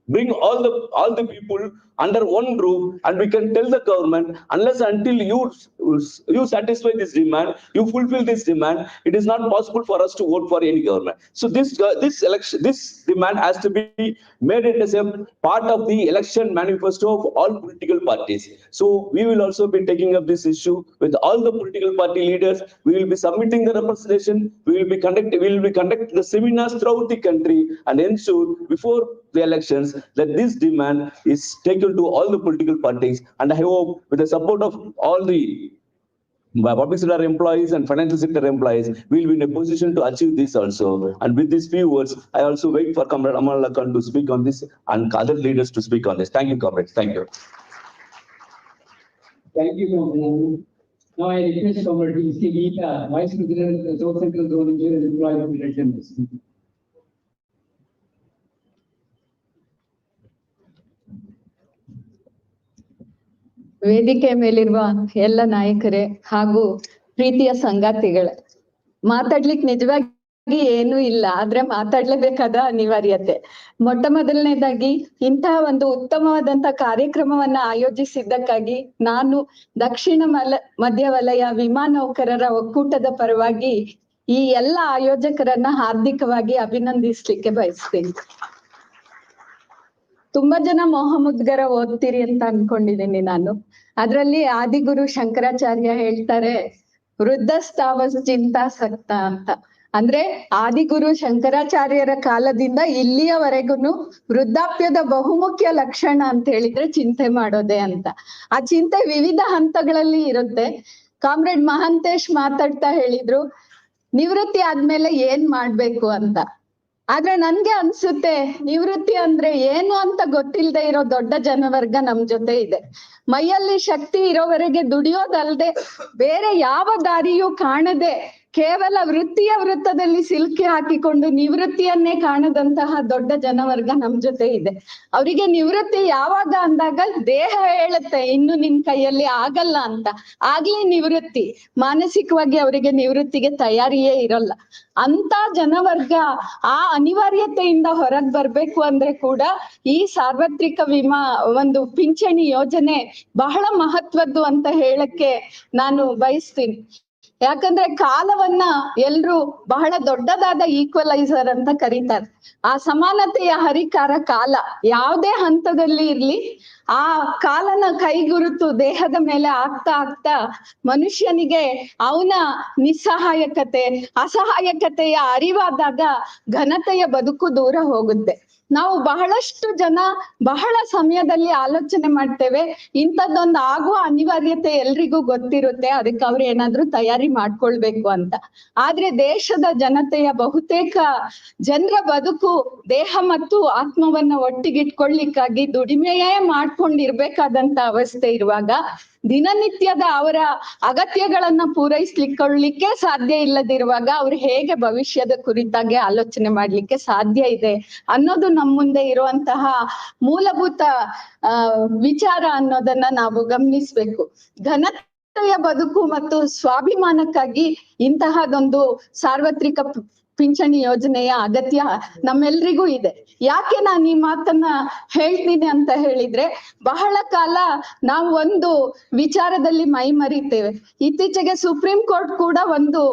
bring all the people under one roof, and we can tell the government, unless until you satisfy this demand, you fulfill this demand, it is not possible for us to vote for any government. So this demand has to be made it as a part of the election manifesto of all political parties. So we will also be taking up this issue with all the political party leaders. We will be submitting the representation. We will be conducting the seminars throughout the country and ensure before the elections that this demand is taken to all the political parties. And I hope with the support of all the public sector employees and financial sector employees, we will be in a position to achieve this also. And with these few words, I also wait for Comrade Aman Allah Khan to speak on this and other leaders to speak on this. Thank you, comrades. Thank you. Thank you, Comrade. Now I request Comrade Gita, Vice President of the South Central Zone and Employee Relations. ವೇದಿಕೆ ಮೇಲಿರುವ ಎಲ್ಲ ನಾಯಕರೇ ಹಾಗೂ ಪ್ರೀತಿಯ ಸಂಗಾತಿಗಳೇ, ಮಾತಾಡ್ಲಿಕ್ಕೆ ನಿಜವಾಗಿ ಏನೂ ಇಲ್ಲ, ಆದ್ರೆ ಮಾತಾಡ್ಲೇಬೇಕಾದ ಅನಿವಾರ್ಯತೆ. ಮೊದಲನೇದಾಗಿ ಇಂತಹ ಒಂದು ಉತ್ತಮವಾದಂತ ಕಾರ್ಯಕ್ರಮವನ್ನ ಆಯೋಜಿಸಿದ್ದಕ್ಕಾಗಿ ನಾನು ದಕ್ಷಿಣ ಮಧ್ಯ ವಲಯ ವಿಮಾ ನೌಕರರ ಒಕ್ಕೂಟದ ಪರವಾಗಿ ಈ ಎಲ್ಲ ಆಯೋಜಕರನ್ನ ಹಾರ್ದಿಕವಾಗಿ ಅಭಿನಂದಿಸ್ಲಿಕ್ಕೆ ಬಯಸ್ತೀನಿ. ತುಂಬಾ ಜನ ಮೊಹಮ್ಮದ್ಗರ ಓದ್ತೀರಿ ಅಂತ ಅನ್ಕೊಂಡಿದ್ದೀನಿ ನಾನು. ಅದ್ರಲ್ಲಿ ಆದಿಗುರು ಶಂಕರಾಚಾರ್ಯ ಹೇಳ್ತಾರೆ, ವೃದ್ಧಸ್ತಾವಸ್ ಚಿಂತಾಸಕ್ತ ಅಂತ. ಅಂದ್ರೆ ಆದಿಗುರು ಶಂಕರಾಚಾರ್ಯರ ಕಾಲದಿಂದ ಇಲ್ಲಿಯವರೆಗೂ ವೃದ್ಧಾಪ್ಯದ ಬಹುಮುಖ್ಯ ಲಕ್ಷಣ ಅಂತ ಹೇಳಿದ್ರೆ ಚಿಂತೆ ಮಾಡೋದೇ ಅಂತ. ಆ ಚಿಂತೆ ವಿವಿಧ ಹಂತಗಳಲ್ಲಿ ಇರುತ್ತೆ. ಕಾಮ್ರೇಡ್ ಮಹಾಂತೇಶ್ ಮಾತಾಡ್ತಾ ಹೇಳಿದ್ರು ನಿವೃತ್ತಿ ಆದ್ಮೇಲೆ ಏನ್ ಮಾಡ್ಬೇಕು ಅಂತ. ಆದ್ರೆ ನನ್ಗೆ ಅನ್ಸುತ್ತೆ ನಿವೃತ್ತಿ ಅಂದ್ರೆ ಏನು ಅಂತ ಗೊತ್ತಿಲ್ಲದೆ ಇರೋ ದೊಡ್ಡ ಜನವರ್ಗ ನಮ್ ಜೊತೆ ಇದೆ. ಮೈಯಲ್ಲಿ ಶಕ್ತಿ ಇರೋವರೆಗೆ ದುಡಿಯೋದಲ್ದೆ ಬೇರೆ ಯಾವ ದಾರಿಯೂ ಕಾಣದೆ ಕೇವಲ ವೃತ್ತಿಯ ವೃತ್ತದಲ್ಲಿ ಸಿಲುಕಿ ಹಾಕಿಕೊಂಡು ನಿವೃತ್ತಿಯನ್ನೇ ಕಾಣದಂತಹ ದೊಡ್ಡ ಜನವರ್ಗ ನಮ್ ಜೊತೆ ಇದೆ. ಅವರಿಗೆ ನಿವೃತ್ತಿ ಯಾವಾಗ ಅಂದಾಗ ದೇಹ ಹೇಳುತ್ತೆ ಇನ್ನು ನಿನ್ ಕೈಯಲ್ಲಿ ಆಗಲ್ಲ ಅಂತ, ಆಗ್ಲೇ ನಿವೃತ್ತಿ. ಮಾನಸಿಕವಾಗಿ ಅವರಿಗೆ ನಿವೃತ್ತಿಗೆ ತಯಾರಿಯೇ ಇರಲ್ಲ. ಅಂತ ಜನವರ್ಗ ಆ ಅನಿವಾರ್ಯತೆಯಿಂದ ಹೊರಗ್ ಬರ್ಬೇಕು ಅಂದ್ರೆ ಕೂಡ ಈ ಸಾರ್ವತ್ರಿಕ ವಿಮಾ ಒಂದು ಪಿಂಚಣಿ ಯೋಜನೆ ಬಹಳ ಮಹತ್ವದ್ದು ಅಂತ ಹೇಳಕ್ಕೆ ನಾನು ಬಯಸ್ತೀನಿ. ಯಾಕಂದ್ರೆ ಕಾಲವನ್ನ ಎಲ್ರು ಬಹಳ ದೊಡ್ಡದಾದ ಈಕ್ವಲೈಸರ್ ಅಂತ ಕರೀತಾರೆ. ಆ ಸಮಾನತೆಯ ಹರಿಕಾರ ಕಾಲ ಯಾವುದೇ ಹಂತದಲ್ಲಿ ಇರ್ಲಿ, ಆ ಕಾಲನ ಕೈಗುರುತು ದೇಹದ ಮೇಲೆ ಆಗ್ತಾ ಮನುಷ್ಯನಿಗೆ ಅವನ ನಿಸ್ಸಹಾಯಕತೆ ಅಸಹಾಯಕತೆಯ ಅರಿವಾದಾಗ ಘನತೆಯ ಬದುಕು ದೂರ ಹೋಗುತ್ತೆ. ನಾವು ಬಹಳಷ್ಟು ಜನ ಬಹಳ ಸಮಯದಲ್ಲಿ ಆಲೋಚನೆ ಮಾಡ್ತೇವೆ, ಇಂಥದ್ದೊಂದು ಆಗುವ ಅನಿವಾರ್ಯತೆ ಎಲ್ರಿಗೂ ಗೊತ್ತಿರುತ್ತೆ, ಅದಕ್ಕೆ ಅವ್ರು ಏನಾದ್ರೂ ತಯಾರಿ ಮಾಡ್ಕೊಳ್ಬೇಕು ಅಂತ. ಆದ್ರೆ ದೇಶದ ಜನತೆಯ ಬಹುತೇಕ ಜನರ ಬದುಕು ದೇಹ ಮತ್ತು ಆತ್ಮವನ್ನ ಒಟ್ಟಿಗಿಟ್ಕೊಳ್ಳಿಕ್ಕಾಗಿ ದುಡಿಮೆಯೇ ಮಾಡ್ಕೊಂಡಿರ್ಬೇಕಾದಂತ ಅವಸ್ಥೆ ಇರುವಾಗ, ದಿನನಿತ್ಯದ ಅವರ ಅಗತ್ಯಗಳನ್ನ ಪೂರೈಸ್ಲಿಕ್ಕೆ ಸಾಧ್ಯ ಇಲ್ಲದಿರುವಾಗ ಅವ್ರು ಹೇಗೆ ಭವಿಷ್ಯದ ಕುರಿತಾಗಿ ಆಲೋಚನೆ ಮಾಡ್ಲಿಕ್ಕೆ ಸಾಧ್ಯ ಇದೆ ಅನ್ನೋದು ನಮ್ಮ ಮುಂದೆ ಇರುವಂತಹ ಮೂಲಭೂತ ವಿಚಾರ ಅನ್ನೋದನ್ನ ನಾವು ಗಮನಿಸ್ಬೇಕು. ಘನತೆಯ ಬದುಕು ಮತ್ತು ಸ್ವಾಭಿಮಾನಕ್ಕಾಗಿ ಇಂತಹದೊಂದು ಸಾರ್ವತ್ರಿಕ ಪಿಂಚಣಿ ಯೋಜನೆಯ ಅಗತ್ಯ ನಮ್ಮೆಲ್ರಿಗೂ ಇದೆ. ಯಾಕೆ ನಾನು ಈ ಮಾತನ್ನ ಹೇಳ್ತೀನಿ ಅಂತ ಹೇಳಿದ್ರೆ, ಬಹಳ ಕಾಲ ನಾವು ಒಂದು ವಿಚಾರದಲ್ಲಿ ಮೈ ಮರಿತೇವೆ. ಇತ್ತೀಚೆಗೆ ಸುಪ್ರೀಂ ಕೋರ್ಟ್ ಕೂಡ ಒಂದು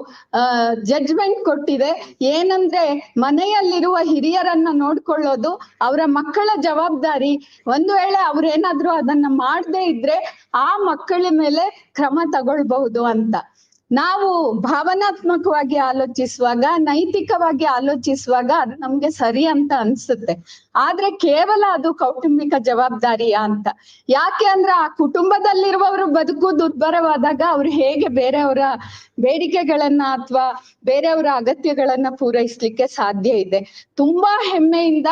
ಜಡ್ಜ್ಮೆಂಟ್ ಕೊಟ್ಟಿದೆ. ಏನಂದ್ರೆ, ಮನೆಯಲ್ಲಿರುವ ಹಿರಿಯರನ್ನ ನೋಡ್ಕೊಳ್ಳೋದು ಅವರ ಮಕ್ಕಳ ಜವಾಬ್ದಾರಿ. ಒಂದು ವೇಳೆ ಅವ್ರೇನಾದ್ರೂ ಅದನ್ನ ಮಾಡದೇ ಇದ್ರೆ ಆ ಮಕ್ಕಳ ಮೇಲೆ ಕ್ರಮ ತಗೊಳ್ಬಹುದು ಅಂತ. ನಾವು ಭಾವನಾತ್ಮಕವಾಗಿ ಆಲೋಚಿಸುವಾಗ, ನೈತಿಕವಾಗಿ ಆಲೋಚಿಸುವಾಗ ಅದು ನಮ್ಗೆ ಸರಿ ಅಂತ ಅನ್ಸುತ್ತೆ. ಆದ್ರೆ ಕೇವಲ ಅದು ಕೌಟುಂಬಿಕ ಜವಾಬ್ದಾರಿಯ ಅಂತ. ಯಾಕೆ ಅಂದ್ರೆ ಆ ಕುಟುಂಬದಲ್ಲಿರುವವರು ಬದುಕು ದುರ್ಬರವಾದಾಗ ಅವ್ರು ಹೇಗೆ ಬೇರೆಯವರ ಬೇಡಿಕೆಗಳನ್ನ ಅಥವಾ ಬೇರೆಯವರ ಅಗತ್ಯಗಳನ್ನ ಪೂರೈಸ್ಲಿಕ್ಕೆ ಸಾಧ್ಯ ಇದೆ. ತುಂಬಾ ಹೆಮ್ಮೆಯಿಂದ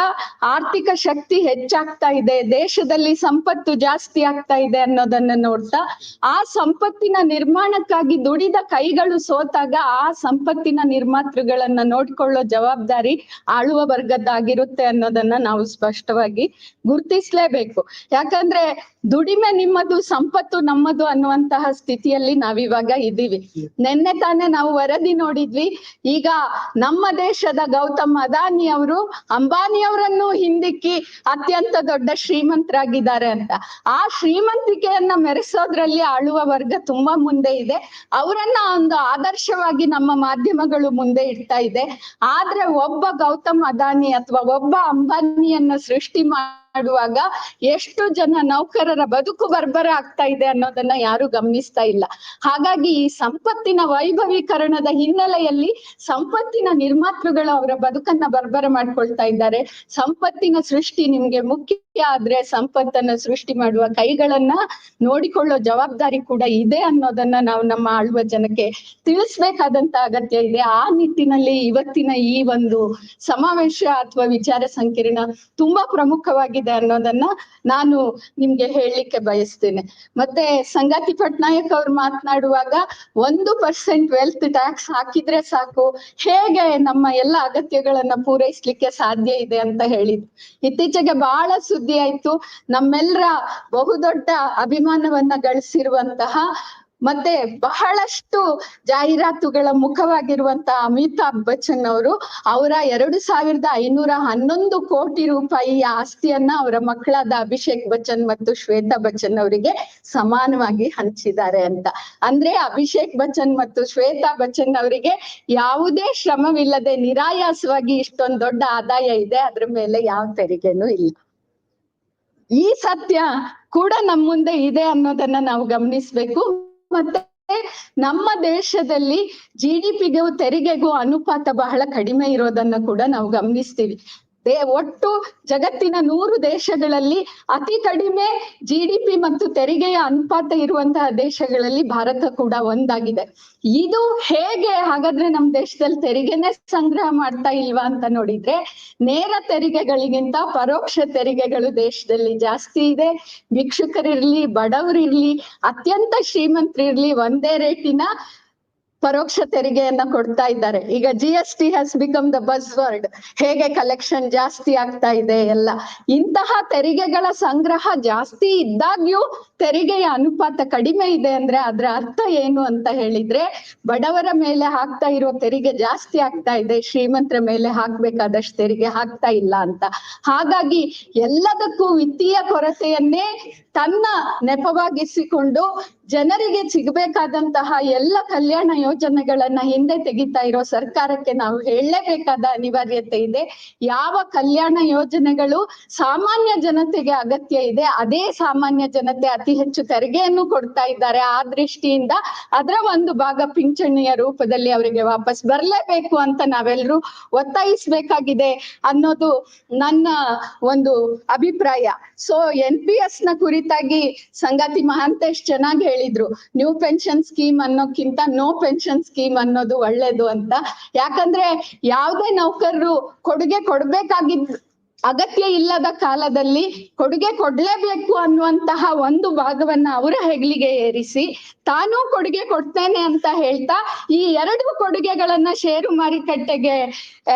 ಆರ್ಥಿಕ ಶಕ್ತಿ ಹೆಚ್ಚಾಗ್ತಾ ಇದೆ, ದೇಶದಲ್ಲಿ ಸಂಪತ್ತು ಜಾಸ್ತಿ ಆಗ್ತಾ ಇದೆ ಅನ್ನೋದನ್ನ ನೋಡ್ತಾ, ಆ ಸಂಪತ್ತಿನ ನಿರ್ಮಾಣಕ್ಕಾಗಿ ದುಡಿದ ಕೈಗಳು ಸೋತಾಗ ಆ ಸಂಪತ್ತಿನ ನಿರ್ಮಾತೃಗಳನ್ನ ನೋಡ್ಕೊಳ್ಳೋ ಜವಾಬ್ದಾರಿ ಆಳುವ ವರ್ಗದ್ದಾಗಿರುತ್ತೆ ಅನ್ನೋದನ್ನ ನಾವು ಸ್ಪಷ್ಟವಾಗಿ ಗುರುತಿಸ್ಲೇಬೇಕು. ಯಾಕಂದ್ರೆ ದುಡಿಮೆ ನಿಮ್ಮದು, ಸಂಪತ್ತು ನಮ್ಮದು ಅನ್ನುವಂತಹ ಸ್ಥಿತಿಯಲ್ಲಿ ನಾವಿವಾಗ ಇದ್ದೀವಿ. ನಿನ್ನೆ ತಾನೇ ನಾವು ವರದಿ ನೋಡಿದ್ವಿ. ಈಗ ನಮ್ಮ ದೇಶದ ಗೌತಮ್ ಅದಾನಿ ಅವರು ಅಂಬಾನಿಯವರನ್ನು ಹಿಂದಿಕ್ಕಿ ಅತ್ಯಂತ ದೊಡ್ಡ ಶ್ರೀಮಂತರಾಗಿದ್ದಾರೆ ಅಂತ. ಆ ಶ್ರೀಮಂತಿಕೆಯನ್ನ ಮೆರೆಸೋದ್ರಲ್ಲಿ ಆಳುವ ವರ್ಗ ತುಂಬಾ ಮುಂದೆ ಇದೆ. ಅವರನ್ನ ಒಂದು ಆದರ್ಶವಾಗಿ ನಮ್ಮ ಮಾಧ್ಯಮಗಳು ಮುಂದೆ ಇಡ್ತಾ ಇದೆ. ಆದ್ರೆ ಒಬ್ಬ ಗೌತಮ್ ಅದಾನಿ ಅಥವಾ ಒಬ್ಬ ಅಂಬಾನಿಯನ್ನ ಸೃಷ್ಟಿ ಮಾಡುವಾಗ ಎಷ್ಟು ಜನ ನೌಕರರ ಬದುಕು ಬರ್ಬರ ಆಗ್ತಾ ಇದೆ ಅನ್ನೋದನ್ನ ಯಾರು ಗಮನಿಸ್ತಾ ಇಲ್ಲ. ಹಾಗಾಗಿ ಈ ಸಂಪತ್ತಿನ ವೈಭವೀಕರಣದ ಹಿನ್ನೆಲೆಯಲ್ಲಿ ಸಂಪತ್ತಿನ ನಿರ್ಮಾತೃಗಳು ಅವರ ಬದುಕನ್ನ ಬರ್ಬರ ಮಾಡ್ಕೊಳ್ತಾ ಇದ್ದಾರೆ. ಸಂಪತ್ತಿನ ಸೃಷ್ಟಿ ನಿಮ್ಗೆ ಮುಖ್ಯ ಆದ್ರೆ ಸಂಪತ್ತನ್ನ ಸೃಷ್ಟಿ ಮಾಡುವ ಕೈಗಳನ್ನ ನೋಡಿಕೊಳ್ಳೋ ಜವಾಬ್ದಾರಿ ಕೂಡ ಇದೆ ಅನ್ನೋದನ್ನ ನಾವು ನಮ್ಮ ಆಳುವ ಜನಕ್ಕೆ ತಿಳಿಸ್ಬೇಕಾದಂತ ಅಗತ್ಯ ಇದೆ. ಆ ನಿಟ್ಟಿನಲ್ಲಿ ಇವತ್ತಿನ ಈ ಒಂದು ಸಮಾವೇಶ ಅಥವಾ ವಿಚಾರ ಸಂಕಿರಣ ತುಂಬಾ ಪ್ರಮುಖವಾಗಿದೆ ಅನ್ನೋದನ್ನ ನಾನು ನಿಮ್ಗೆ ಹೇಳಲಿಕ್ಕೆ ಬಯಸ್ತೇನೆ. ಮತ್ತೆ ಸಂಗಾತಿ ಪಟ್ನಾಯಕ್ ಅವ್ರು ಮಾತನಾಡುವಾಗ 1% ವೆಲ್ತ್ ಟ್ಯಾಕ್ಸ್ ಹಾಕಿದ್ರೆ ಸಾಕು, ಹೇಗೆ ನಮ್ಮ ಎಲ್ಲ ಅಗತ್ಯಗಳನ್ನ ಪೂರೈಸ್ಲಿಕ್ಕೆ ಸಾಧ್ಯ ಇದೆ ಅಂತ ಹೇಳಿದ್ರು. ಇತ್ತೀಚೆಗೆ ಬಹಳ ಸುದ್ದಿ ಆಯ್ತು. ನಮ್ಮೆಲ್ಲರ ಬಹುದೊಡ್ಡ ಅಭಿಮಾನವನ್ನ ಗಳಿಸಿರುವಂತಹ ಮತ್ತೆ ಬಹಳಷ್ಟು ಜಾಹೀರಾತುಗಳ ಮುಖವಾಗಿರುವಂತಹ ಅಮಿತಾಬ್ ಬಚ್ಚನ್ ಅವರು ಅವರ 2511 ಕೋಟಿ ರೂಪಾಯಿಯ ಆಸ್ತಿಯನ್ನ ಅವರ ಮಕ್ಕಳಾದ ಅಭಿಷೇಕ್ ಬಚ್ಚನ್ ಮತ್ತು ಶ್ವೇತಾ ಬಚ್ಚನ್ ಅವರಿಗೆ ಸಮಾನವಾಗಿ ಹಂಚಿದ್ದಾರೆ ಅಂತ. ಅಂದ್ರೆ ಅಭಿಷೇಕ್ ಬಚ್ಚನ್ ಮತ್ತು ಶ್ವೇತಾ ಬಚ್ಚನ್ ಅವರಿಗೆ ಯಾವುದೇ ಶ್ರಮವಿಲ್ಲದೆ ನಿರಾಯಾಸವಾಗಿ ಇಷ್ಟೊಂದು ದೊಡ್ಡ ಆದಾಯ ಇದೆ, ಅದ್ರ ಮೇಲೆ ಯಾವ ತೆರಿಗೆನೂ ಇಲ್ಲ. ಈ ಸತ್ಯ ಕೂಡ ನಮ್ಮ ಮುಂದೆ ಇದೆ ಅನ್ನೋದನ್ನ ನಾವು ಗಮನಿಸ್ಬೇಕು. ಮತ್ತೆ ನಮ್ಮ ದೇಶದಲ್ಲಿ GDPಗೂ ತೆರಿಗೆಗೂ ಅನುಪಾತ ಬಹಳ ಕಡಿಮೆ ಇರೋದನ್ನ ಕೂಡ ನಾವು ಗಮನಿಸ್ತೀವಿ. ಒಟ್ಟು ಜಗತ್ತಿನ 100 ದೇಶಗಳಲ್ಲಿ ಅತಿ ಕಡಿಮೆ GDP ಮತ್ತು ತೆರಿಗೆಯ ಅನುಪಾತ ಇರುವಂತಹ ದೇಶಗಳಲ್ಲಿ ಭಾರತ ಕೂಡ ಒಂದಾಗಿದೆ. ಇದು ಹೇಗೆ ಹಾಗಾದ್ರೆ ನಮ್ಮ ದೇಶದಲ್ಲಿ ತೆರಿಗೆನೆ ಸಂಗ್ರಹ ಮಾಡ್ತಾ ಇಲ್ವಾ ಅಂತ ನೋಡಿದ್ರೆ, ನೇರ ತೆರಿಗೆಗಳಿಗಿಂತ ಪರೋಕ್ಷ ತೆರಿಗೆಗಳು ದೇಶದಲ್ಲಿ ಜಾಸ್ತಿ ಇದೆ. ಭಿಕ್ಷುಕರಿರ್ಲಿ, ಬಡವರಿರ್ಲಿ, ಅತ್ಯಂತ ಶ್ರೀಮಂತರಿರ್ಲಿ ಒಂದೇ ರೇಟಿನ ಪರೋಕ್ಷ ತೆರಿಗೆಯನ್ನ ಕೊಡ್ತಾ ಇದ್ದಾರೆ. ಈಗ GST has become the bus word. ಹೇಗೆ ಕಲೆಕ್ಷನ್ ಜಾಸ್ತಿ ಆಗ್ತಾ ಇದೆ ಎಲ್ಲ. ಇಂತಹ ತೆರಿಗೆಗಳ ಸಂಗ್ರಹ ಜಾಸ್ತಿ ಇದ್ದಾಗ್ಯೂ ತೆರಿಗೆಯ ಅನುಪಾತ ಕಡಿಮೆ ಇದೆ ಅಂದ್ರೆ ಅದರ ಅರ್ಥ ಏನು ಅಂತ ಹೇಳಿದ್ರೆ, ಬಡವರ ಮೇಲೆ ಹಾಕ್ತಾ ಇರೋ ತೆರಿಗೆ ಜಾಸ್ತಿ ಆಗ್ತಾ ಇದೆ, ಶ್ರೀಮಂತರ ಮೇಲೆ ಹಾಕ್ಬೇಕಾದಷ್ಟು ತೆರಿಗೆ ಹಾಕ್ತಾ ಇಲ್ಲ ಅಂತ. ಹಾಗಾಗಿ ಎಲ್ಲದಕ್ಕೂ ವಿತ್ತೀಯ ಕೊರತೆಯನ್ನೇ ತನ್ನ ನೆಪವಾಗಿಸಿಕೊಂಡು ಜನರಿಗೆ ಸಿಗಬೇಕಾದಂತಹ ಎಲ್ಲ ಕಲ್ಯಾಣ ಯೋಜನೆಗಳನ್ನ ಹಿಂದೆ ತೆಗಿತಾ ಇರೋ ಸರ್ಕಾರಕ್ಕೆ ನಾವು ಹೇಳಲೇಬೇಕಾದ ಅನಿವಾರ್ಯತೆ ಇದೆ. ಯಾವ ಕಲ್ಯಾಣ ಯೋಜನೆಗಳು ಸಾಮಾನ್ಯ ಜನತೆಗೆ ಅಗತ್ಯ ಇದೆ, ಅದೇ ಸಾಮಾನ್ಯ ಜನತೆ ಅತಿ ಹೆಚ್ಚು ತೆರಿಗೆಯನ್ನು ಕೊಡ್ತಾ ಇದ್ದಾರೆ. ಆ ದೃಷ್ಟಿಯಿಂದ ಅದರ ಒಂದು ಭಾಗ ಪಿಂಚಣಿಯ ರೂಪದಲ್ಲಿ ಅವರಿಗೆ ವಾಪಸ್ ಬರ್ಲೇಬೇಕು ಅಂತ ನಾವೆಲ್ಲರೂ ಒತ್ತಾಯಿಸ್ಬೇಕಾಗಿದೆ ಅನ್ನೋದು ನನ್ನ ಒಂದು ಅಭಿಪ್ರಾಯ. ಸೊ NPS ನ ಕುರಿತಾಗಿ ಸಂಗಾತಿ ಮಹಾಂತೇಶ್ ಚೆನ್ನಾಗಿ ಹೇಳಿದ್ರು, ನ್ಯೂ ಪೆನ್ಷನ್ ಸ್ಕೀಮ್ ಅನ್ನೋಕ್ಕಿಂತ ನೋ ಪೆನ್ಷನ್ ಸ್ಕೀಮ್ ಅನ್ನೋದು ಒಳ್ಳೇದು ಅಂತ. ಯಾಕಂದ್ರೆ ಯಾವುದೇ ನೌಕರರು ಕೊಡುಗೆ ಕೊಡ್ಬೇಕಾಗಿದ್ ಅಗತ್ಯ ಇಲ್ಲದ ಕಾಲದಲ್ಲಿ ಕೊಡುಗೆ ಕೊಡ್ಲೇಬೇಕು ಅನ್ನುವಂತಹ ಒಂದು ಭಾಗವನ್ನ ಅವರ ಹೆಗಲಿಗೆ ಏರಿಸಿ ತಾನೂ ಕೊಡುಗೆ ಕೊಡ್ತೇನೆ ಅಂತ ಹೇಳ್ತಾ ಈ ಎರಡು ಕೊಡುಗೆಗಳನ್ನ ಷೇರು ಮಾರುಕಟ್ಟೆಗೆ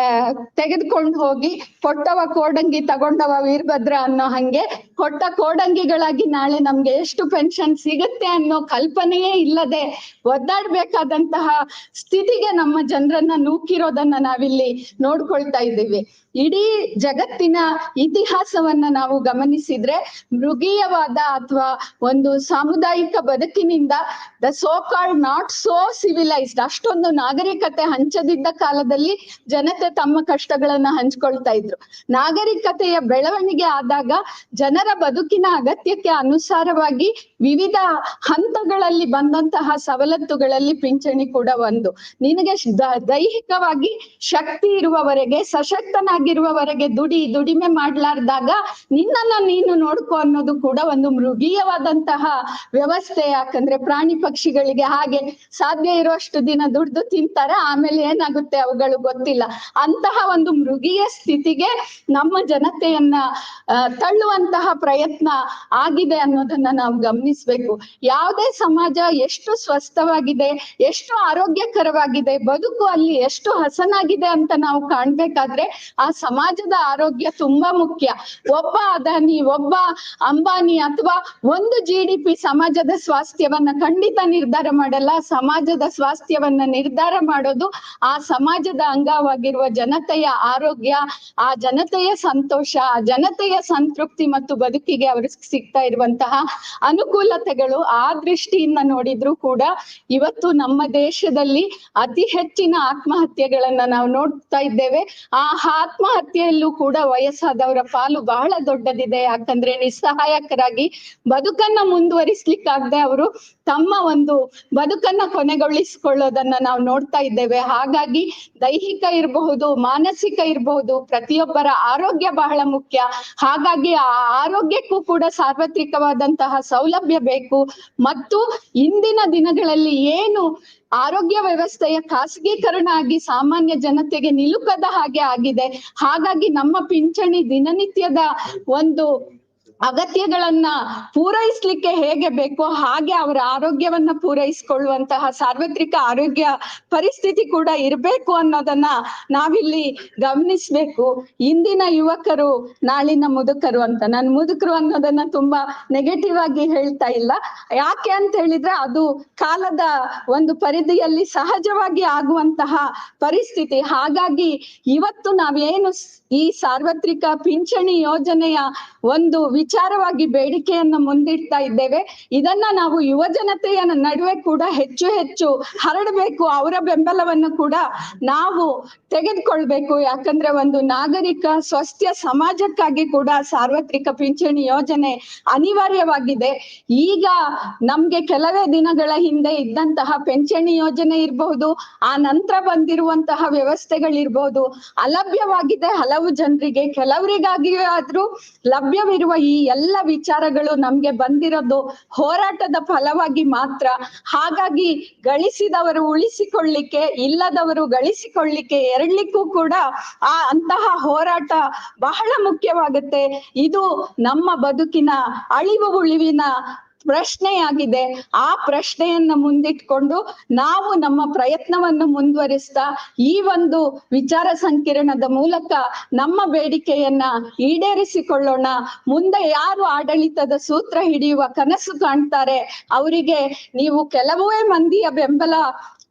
ತೆಗೆದುಕೊಂಡು ಹೋಗಿ ಕೊಟ್ಟವ ಕೋಡಂಗಿ ತಗೊಂಡವ ವೀರಭದ್ರ ಅನ್ನೋ ಹಂಗೆ ಕೊಟ್ಟ ಕೋಡಂಗಿಗಳಾಗಿ ನಾಳೆ ನಮ್ಗೆ ಎಷ್ಟು ಪೆನ್ಷನ್ ಸಿಗುತ್ತೆ ಅನ್ನೋ ಕಲ್ಪನೆಯೇ ಇಲ್ಲದೆ ಒದ್ದಾಡ್ಬೇಕಾದಂತಹ ಸ್ಥಿತಿಗೆ ನಮ್ಮ ಜನರನ್ನ ನೂಕಿರೋದನ್ನ ನಾವಿಲ್ಲಿ ನೋಡ್ಕೊಳ್ತಾ ಇದ್ದೀವಿ. ಇಡೀ ಜಗತ್ತಿನ ಇತಿಹಾಸವನ್ನ ನಾವು ಗಮನಿಸಿದ್ರೆ ಮೃಗೀಯವಾದ ಅಥವಾ ಒಂದು ಸಾಮುದಾಯಿಕ ಬದುಕಿನಿಂದ the so called not so civilised ಅಷ್ಟೊಂದು ನಾಗರಿಕತೆ ಹಂಚದಿದ್ದ ಕಾಲದಲ್ಲಿ ಜನತೆ ತಮ್ಮ ಕಷ್ಟಗಳನ್ನ ಹಂಚ್ಕೊಳ್ತಾ ಇದ್ರು. ನಾಗರಿಕತೆಯ ಬೆಳವಣಿಗೆ ಆದಾಗ ಜನರ ಬದುಕಿನ ಅಗತ್ಯಕ್ಕೆ ಅನುಸಾರವಾಗಿ ವಿವಿಧ ಹಂತಗಳಲ್ಲಿ ಬಂದಂತಹ ಸವಲತ್ತುಗಳಲ್ಲಿ ಪಿಂಚಣಿ ಕೂಡ ಒಂದು. ನಿನಗೆ ದೈಹಿಕವಾಗಿ ಶಕ್ತಿ ಇರುವವರೆಗೆ, ಸಶಕ್ತನಾಗಿರುವವರೆಗೆ ದುಡಿಮೆ ಮಾಡ್ಲಾರ್ದಾಗ ನಿನ್ನನ್ನ ನೀನು ನೋಡ್ಕೊ ಅನ್ನೋದು ಕೂಡ ಒಂದು ಮೃಗೀಯವಾದಂತಹ ವ್ಯವಸ್ಥೆ. ಯಾಕಂದ್ರೆ ಪ್ರಾಣಿ ಪಕ್ಷಿಗಳಿಗೆ ಹಾಗೆ ಸಾಧ್ಯ ಇರುವಷ್ಟು ದಿನ ದುಡ್ದು ತಿಂತಾರೆ, ಆಮೇಲೆ ಏನಾಗುತ್ತೆ ಅವುಗಳು ಗೊತ್ತಿಲ್ಲ. ಅಂತಹ ಒಂದು ಮೃಗೀಯ ಸ್ಥಿತಿಗೆ ನಮ್ಮ ಜನತೆಯನ್ನ ತಳ್ಳುವಂತಹ ಪ್ರಯತ್ನ ಆಗಿದೆ ಅನ್ನೋದನ್ನ ನಾವು ಗಮನಿಸ್ಬೇಕು. ಯಾವುದೇ ಸಮಾಜ ಎಷ್ಟು ಸ್ವಸ್ಥವಾಗಿದೆ, ಎಷ್ಟು ಆರೋಗ್ಯಕರವಾಗಿದೆ, ಬದುಕು ಅಲ್ಲಿ ಎಷ್ಟು ಹಸನಾಗಿದೆ ಅಂತ ನಾವು ಕಾಣ್ಬೇಕಾದ್ರೆ ಆ ಸಮಾಜದ ಆರೋಗ್ಯ ತುಂಬಾ ಮುಖ್ಯ. ಒಬ್ಬ ಅದಾನಿ, ಒಬ್ಬ ಅಂಬಾನಿ ಅಥವಾ ಒಂದು GDP ಸಮಾಜದ ಸ್ವಾಸ್ಥ್ಯವನ್ನ ಖಂಡಿತ ನಿರ್ಧಾರ ಮಾಡಲ್ಲ. ಸಮಾಜದ ಸ್ವಾಸ್ಥ್ಯವನ್ನ ನಿರ್ಧಾರ ಮಾಡೋದು ಆ ಸಮಾಜದ ಅಂಗವಾಗಿರುವ ಜನತೆಯ ಆರೋಗ್ಯ, ಆ ಜನತೆಯ ಸಂತೋಷ, ಆ ಜನತೆಯ ಸಂತೃಪ್ತಿ ಮತ್ತು ಬದುಕಿಗೆ ಅವ್ರಿಗೆ ಸಿಗ್ತಾ ಇರುವಂತಹ ಅನುಕೂಲತೆಗಳು. ಆ ದೃಷ್ಟಿಯಿಂದ ನೋಡಿದ್ರು ಕೂಡ ಇವತ್ತು ನಮ್ಮ ದೇಶದಲ್ಲಿ ಅತಿ ಹೆಚ್ಚಿನ ಆತ್ಮಹತ್ಯೆಗಳನ್ನ ನಾವು ನೋಡ್ತಾ ಇದ್ದೇವೆ. ಆ ಆತ್ಮಹತ್ಯೆಯಲ್ಲೂ ಕೂಡ ವಯಸ್ಸಾದವರ ಪಾಲು ಬಹಳ ದೊಡ್ಡದಿದೆ. ಯಾಕಂದ್ರೆ ನಿಸ್ಸಹಾಯಕರಾಗಿ ಬದುಕನ್ನ ಮುಂದುವರಿಸ್ಲಿಕ್ಕಾಗದೆ ಅವರು ತಮ್ಮ ಒಂದು ಬದುಕನ್ನ ಕೊನೆಗೊಳಿಸಿಕೊಳ್ಳೋದನ್ನ ನಾವು ನೋಡ್ತಾ ಇದ್ದೇವೆ. ಹಾಗಾಗಿ ದೈಹಿಕ ಇರಬಹುದು, ಮಾನಸಿಕ ಇರಬಹುದು, ಪ್ರತಿಯೊಬ್ಬರ ಆರೋಗ್ಯ ಬಹಳ ಮುಖ್ಯ. ಹಾಗಾಗಿ ಆ ಆರೋಗ್ಯಕ್ಕೂ ಕೂಡ ಸಾರ್ವತ್ರಿಕವಾದಂತಹ ಸೌಲಭ್ಯ ಬೇಕು. ಮತ್ತು ಇಂದಿನ ದಿನಗಳಲ್ಲಿ ಏನು ಆರೋಗ್ಯ ವ್ಯವಸ್ಥೆಯ ಖಾಸಗೀಕರಣ ಆಗಿ ಸಾಮಾನ್ಯ ಜನತೆಗೆ ನಿಲುಕದ ಹಾಗೆ ಆಗಿದೆ. ಹಾಗಾಗಿ ನಮ್ಮ ಪಿಂಚಣಿ ದಿನನಿತ್ಯದ ಒಂದು ಅಗತ್ಯಗಳನ್ನ ಪೂರೈಸ್ಲಿಕ್ಕೆ ಹೇಗೆ ಬೇಕೋ ಹಾಗೆ ಅವರ ಆರೋಗ್ಯವನ್ನ ಪೂರೈಸಿಕೊಳ್ಳುವಂತಹ ಸಾರ್ವತ್ರಿಕ ಆರೋಗ್ಯ ಪರಿಸ್ಥಿತಿ ಕೂಡ ಇರಬೇಕು ಅನ್ನೋದನ್ನ ನಾವಿಲ್ಲಿ ಗಮನಿಸ್ಬೇಕು. ಇಂದಿನ ಯುವಕರು ನಾಳಿನ ಮುದುಕರು ಅಂತ. ನಾನು ಮುದುಕರು ಅನ್ನೋದನ್ನ ತುಂಬಾ ನೆಗೆಟಿವ್ ಆಗಿ ಹೇಳ್ತಾ ಇಲ್ಲ. ಯಾಕೆ ಅಂತ ಹೇಳಿದ್ರೆ ಅದು ಕಾಲದ ಒಂದು ಪರಿಧಿಯಲ್ಲಿ ಸಹಜವಾಗಿ ಆಗುವಂತಹ ಪರಿಸ್ಥಿತಿ. ಹಾಗಾಗಿ ಇವತ್ತು ನಾವೇನು ಈ ಸಾರ್ವತ್ರಿಕ ಪಿಂಚಣಿ ಯೋಜನೆಯ ಒಂದು ವಿಚಾರವಾಗಿ ಬೇಡಿಕೆಯನ್ನ ಮುಂದಿಡ್ತಾ ಇದ್ದೇವೆ, ಇದನ್ನ ನಾವು ಯುವ ಜನತೆಯ ನಡುವೆ ಕೂಡ ಹೆಚ್ಚು ಹೆಚ್ಚು ಹರಡಬೇಕು. ಅವರ ಬೆಂಬಲವನ್ನು ಕೂಡ ನಾವು ತೆಗೆದುಕೊಳ್ಬೇಕು. ಯಾಕಂದ್ರೆ ಒಂದು ನಾಗರಿಕ ಸ್ವಸ್ಥ ಸಮಾಜಕ್ಕಾಗಿ ಕೂಡ ಸಾರ್ವತ್ರಿಕ ಪಿಂಚಣಿ ಯೋಜನೆ ಅನಿವಾರ್ಯವಾಗಿದೆ. ಈಗ ನಮ್ಗೆ ಕೆಲವೇ ದಿನಗಳ ಹಿಂದೆ ಇದ್ದಂತಹ ಪಿಂಚಣಿ ಯೋಜನೆ ಇರಬಹುದು, ಆ ನಂತರ ಬಂದಿರುವಂತಹ ವ್ಯವಸ್ಥೆಗಳಿರ್ಬಹುದು, ಅಲಭ್ಯವಾಗಿದೆ ಹಲವು ಜನರಿಗೆ. ಕೆಲವರಿಗಾಗಿಯೂ ಆದ್ರೂ ಲಭ್ಯವಿರುವ ಈ ಎಲ್ಲ ವಿಚಾರಗಳು ನಮ್ಗೆ ಬಂದಿರೋದು ಹೋರಾಟದ ಫಲವಾಗಿ ಮಾತ್ರ. ಹಾಗಾಗಿ ಗಳಿಸಿದವರು ಉಳಿಸಿಕೊಳ್ಳಿಕ್ಕೆ, ಇಲ್ಲದವರು ಗಳಿಸಿಕೊಳ್ಳಿಕ್ಕೆ ಎರಡ್ಲಿಕ್ಕೂ ಕೂಡ ಅಂತಹ ಹೋರಾಟ ಬಹಳ ಮುಖ್ಯವಾಗುತ್ತೆ. ಇದು ನಮ್ಮ ಬದುಕಿನ ಅಳಿವು ಉಳಿವಿನ ಪ್ರಶ್ನೆಯಾಗಿದೆ. ಆ ಪ್ರಶ್ನೆಯನ್ನ ಮುಂದಿಟ್ಕೊಂಡು ನಾವು ನಮ್ಮ ಪ್ರಯತ್ನವನ್ನು ಮುಂದುವರಿಸ್ತಾ ಈ ಒಂದು ವಿಚಾರ ಸಂಕಿರಣದ ಮೂಲಕ ನಮ್ಮ ಬೇಡಿಕೆಯನ್ನ ಈಡೇರಿಸಿಕೊಳ್ಳೋಣ. ಮುಂದೆ ಯಾರು ಆಡಳಿತದ ಸೂತ್ರ ಹಿಡಿಯುವ ಕನಸು ಕಾಣ್ತಾರೆ ಅವರಿಗೆ ನೀವು ಕೆಲವೇ ಮಂದಿಯ ಬೆಂಬಲ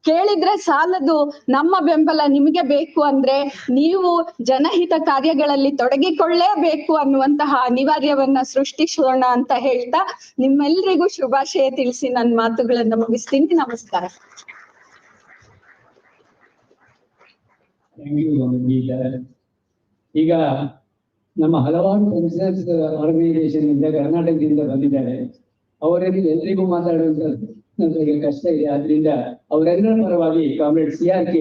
ಕೇಳಿದ್ರೆ ಸಾಲದು, ನಮ್ಮ ಬೆಂಬಲ ನಿಮಗೆ ಬೇಕು ಅಂದ್ರೆ ನೀವು ಜನಹಿತ ಕಾರ್ಯಗಳಲ್ಲಿ ತೊಡಗಿಕೊಳ್ಳೇಬೇಕು ಅನ್ನುವಂತಹ ಅನಿವಾರ್ಯವನ್ನ ಸೃಷ್ಟಿಸೋಣ ಅಂತ ಹೇಳ್ತಾ ನಿಮ್ಮೆಲ್ಲರಿಗೂ ಶುಭಾಶಯ ತಿಳಿಸಿ ನನ್ನ ಮಾತುಗಳನ್ನ ಮುಗಿಸ್ತೀನಿ. ನಮಸ್ಕಾರ. ಈಗ ನಮ್ಮ ಹಲವಾರು ಬಿಸಿನೆಸ್ ಆರ್ಗನೈಸೇಷನ್ ಇಂದ ಕರ್ನಾಟಕದಿಂದ ಬಂದಿದ್ದಾರೆ. ಅವರಲ್ಲಿ ಎಲ್ರಿಗೂ ಮಾತಾಡುವಂತ ಕಷ್ಟ ಇದೆ. ಆದ್ರಿಂದ ಅವರೆಲ್ಲರ ಪರವಾಗಿ ಕಾಮ್ರೇಡ್ CRK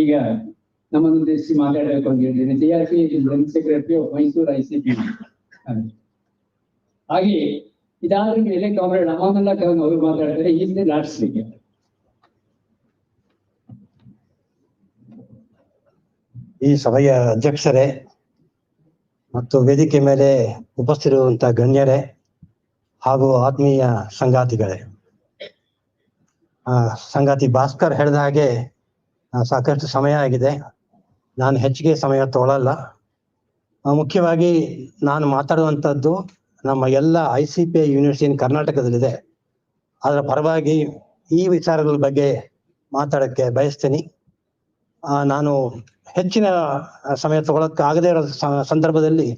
ಈಗ ನಮ್ಮನ್ನು ಉದ್ದೇಶಿಸಿ ಮಾತಾಡಬೇಕು ಅಂತ ಹೇಳಿದ್ದೇನೆ. CRK general secretary of Mysuru ICP. ಹಾಗೆ ಇದಾದ ಮೇಲೆ ಕಾಮ್ರೇಡ್ ಅಮಾನುಲ್ಲಾ ಖಾನ್ ಅವರು ಮಾತಾಡ್ತಾರೆ. Is the last speaker. ಈ ಸಭೆಯ ಅಧ್ಯಕ್ಷರೇ ಮತ್ತು ವೇದಿಕೆ ಮೇಲೆ ಉಪಸ್ಥಿತಿರುವಂತಹ ಗಣ್ಯರೇ ಹಾಗೂ ಆತ್ಮೀಯ ಸಂಗಾತಿಗಳೇ, ಸಂಗಾತಿ ಭಾಸ್ಕರ್ ಹೇಳಿದ ಹಾಗೆ ಸಾಕಷ್ಟು ಸಮಯ ಆಗಿದೆ. ನಾನು ಹೆಚ್ಚಿಗೆ ಸಮಯ ತಗೊಳ್ಳಲ್ಲ. ಮುಖ್ಯವಾಗಿ ನಾನು ಮಾತಾಡುವಂಥದ್ದು ನಮ್ಮ ಎಲ್ಲ ICPI ಯೂನಿವರ್ಸಿಟಿ ಕರ್ನಾಟಕದಲ್ಲಿದೆ, ಅದರ ಪರವಾಗಿ ಈ ವಿಚಾರಗಳ ಬಗ್ಗೆ ಮಾತಾಡಕ್ಕೆ ಬಯಸ್ತೀನಿ. ನಾನು ಹೆಚ್ಚಿನ ಸಮಯ ತಗೊಳಕ್ಕೆ ಆಗದೇ ಇರೋ ಸಂದರ್ಭದಲ್ಲಿ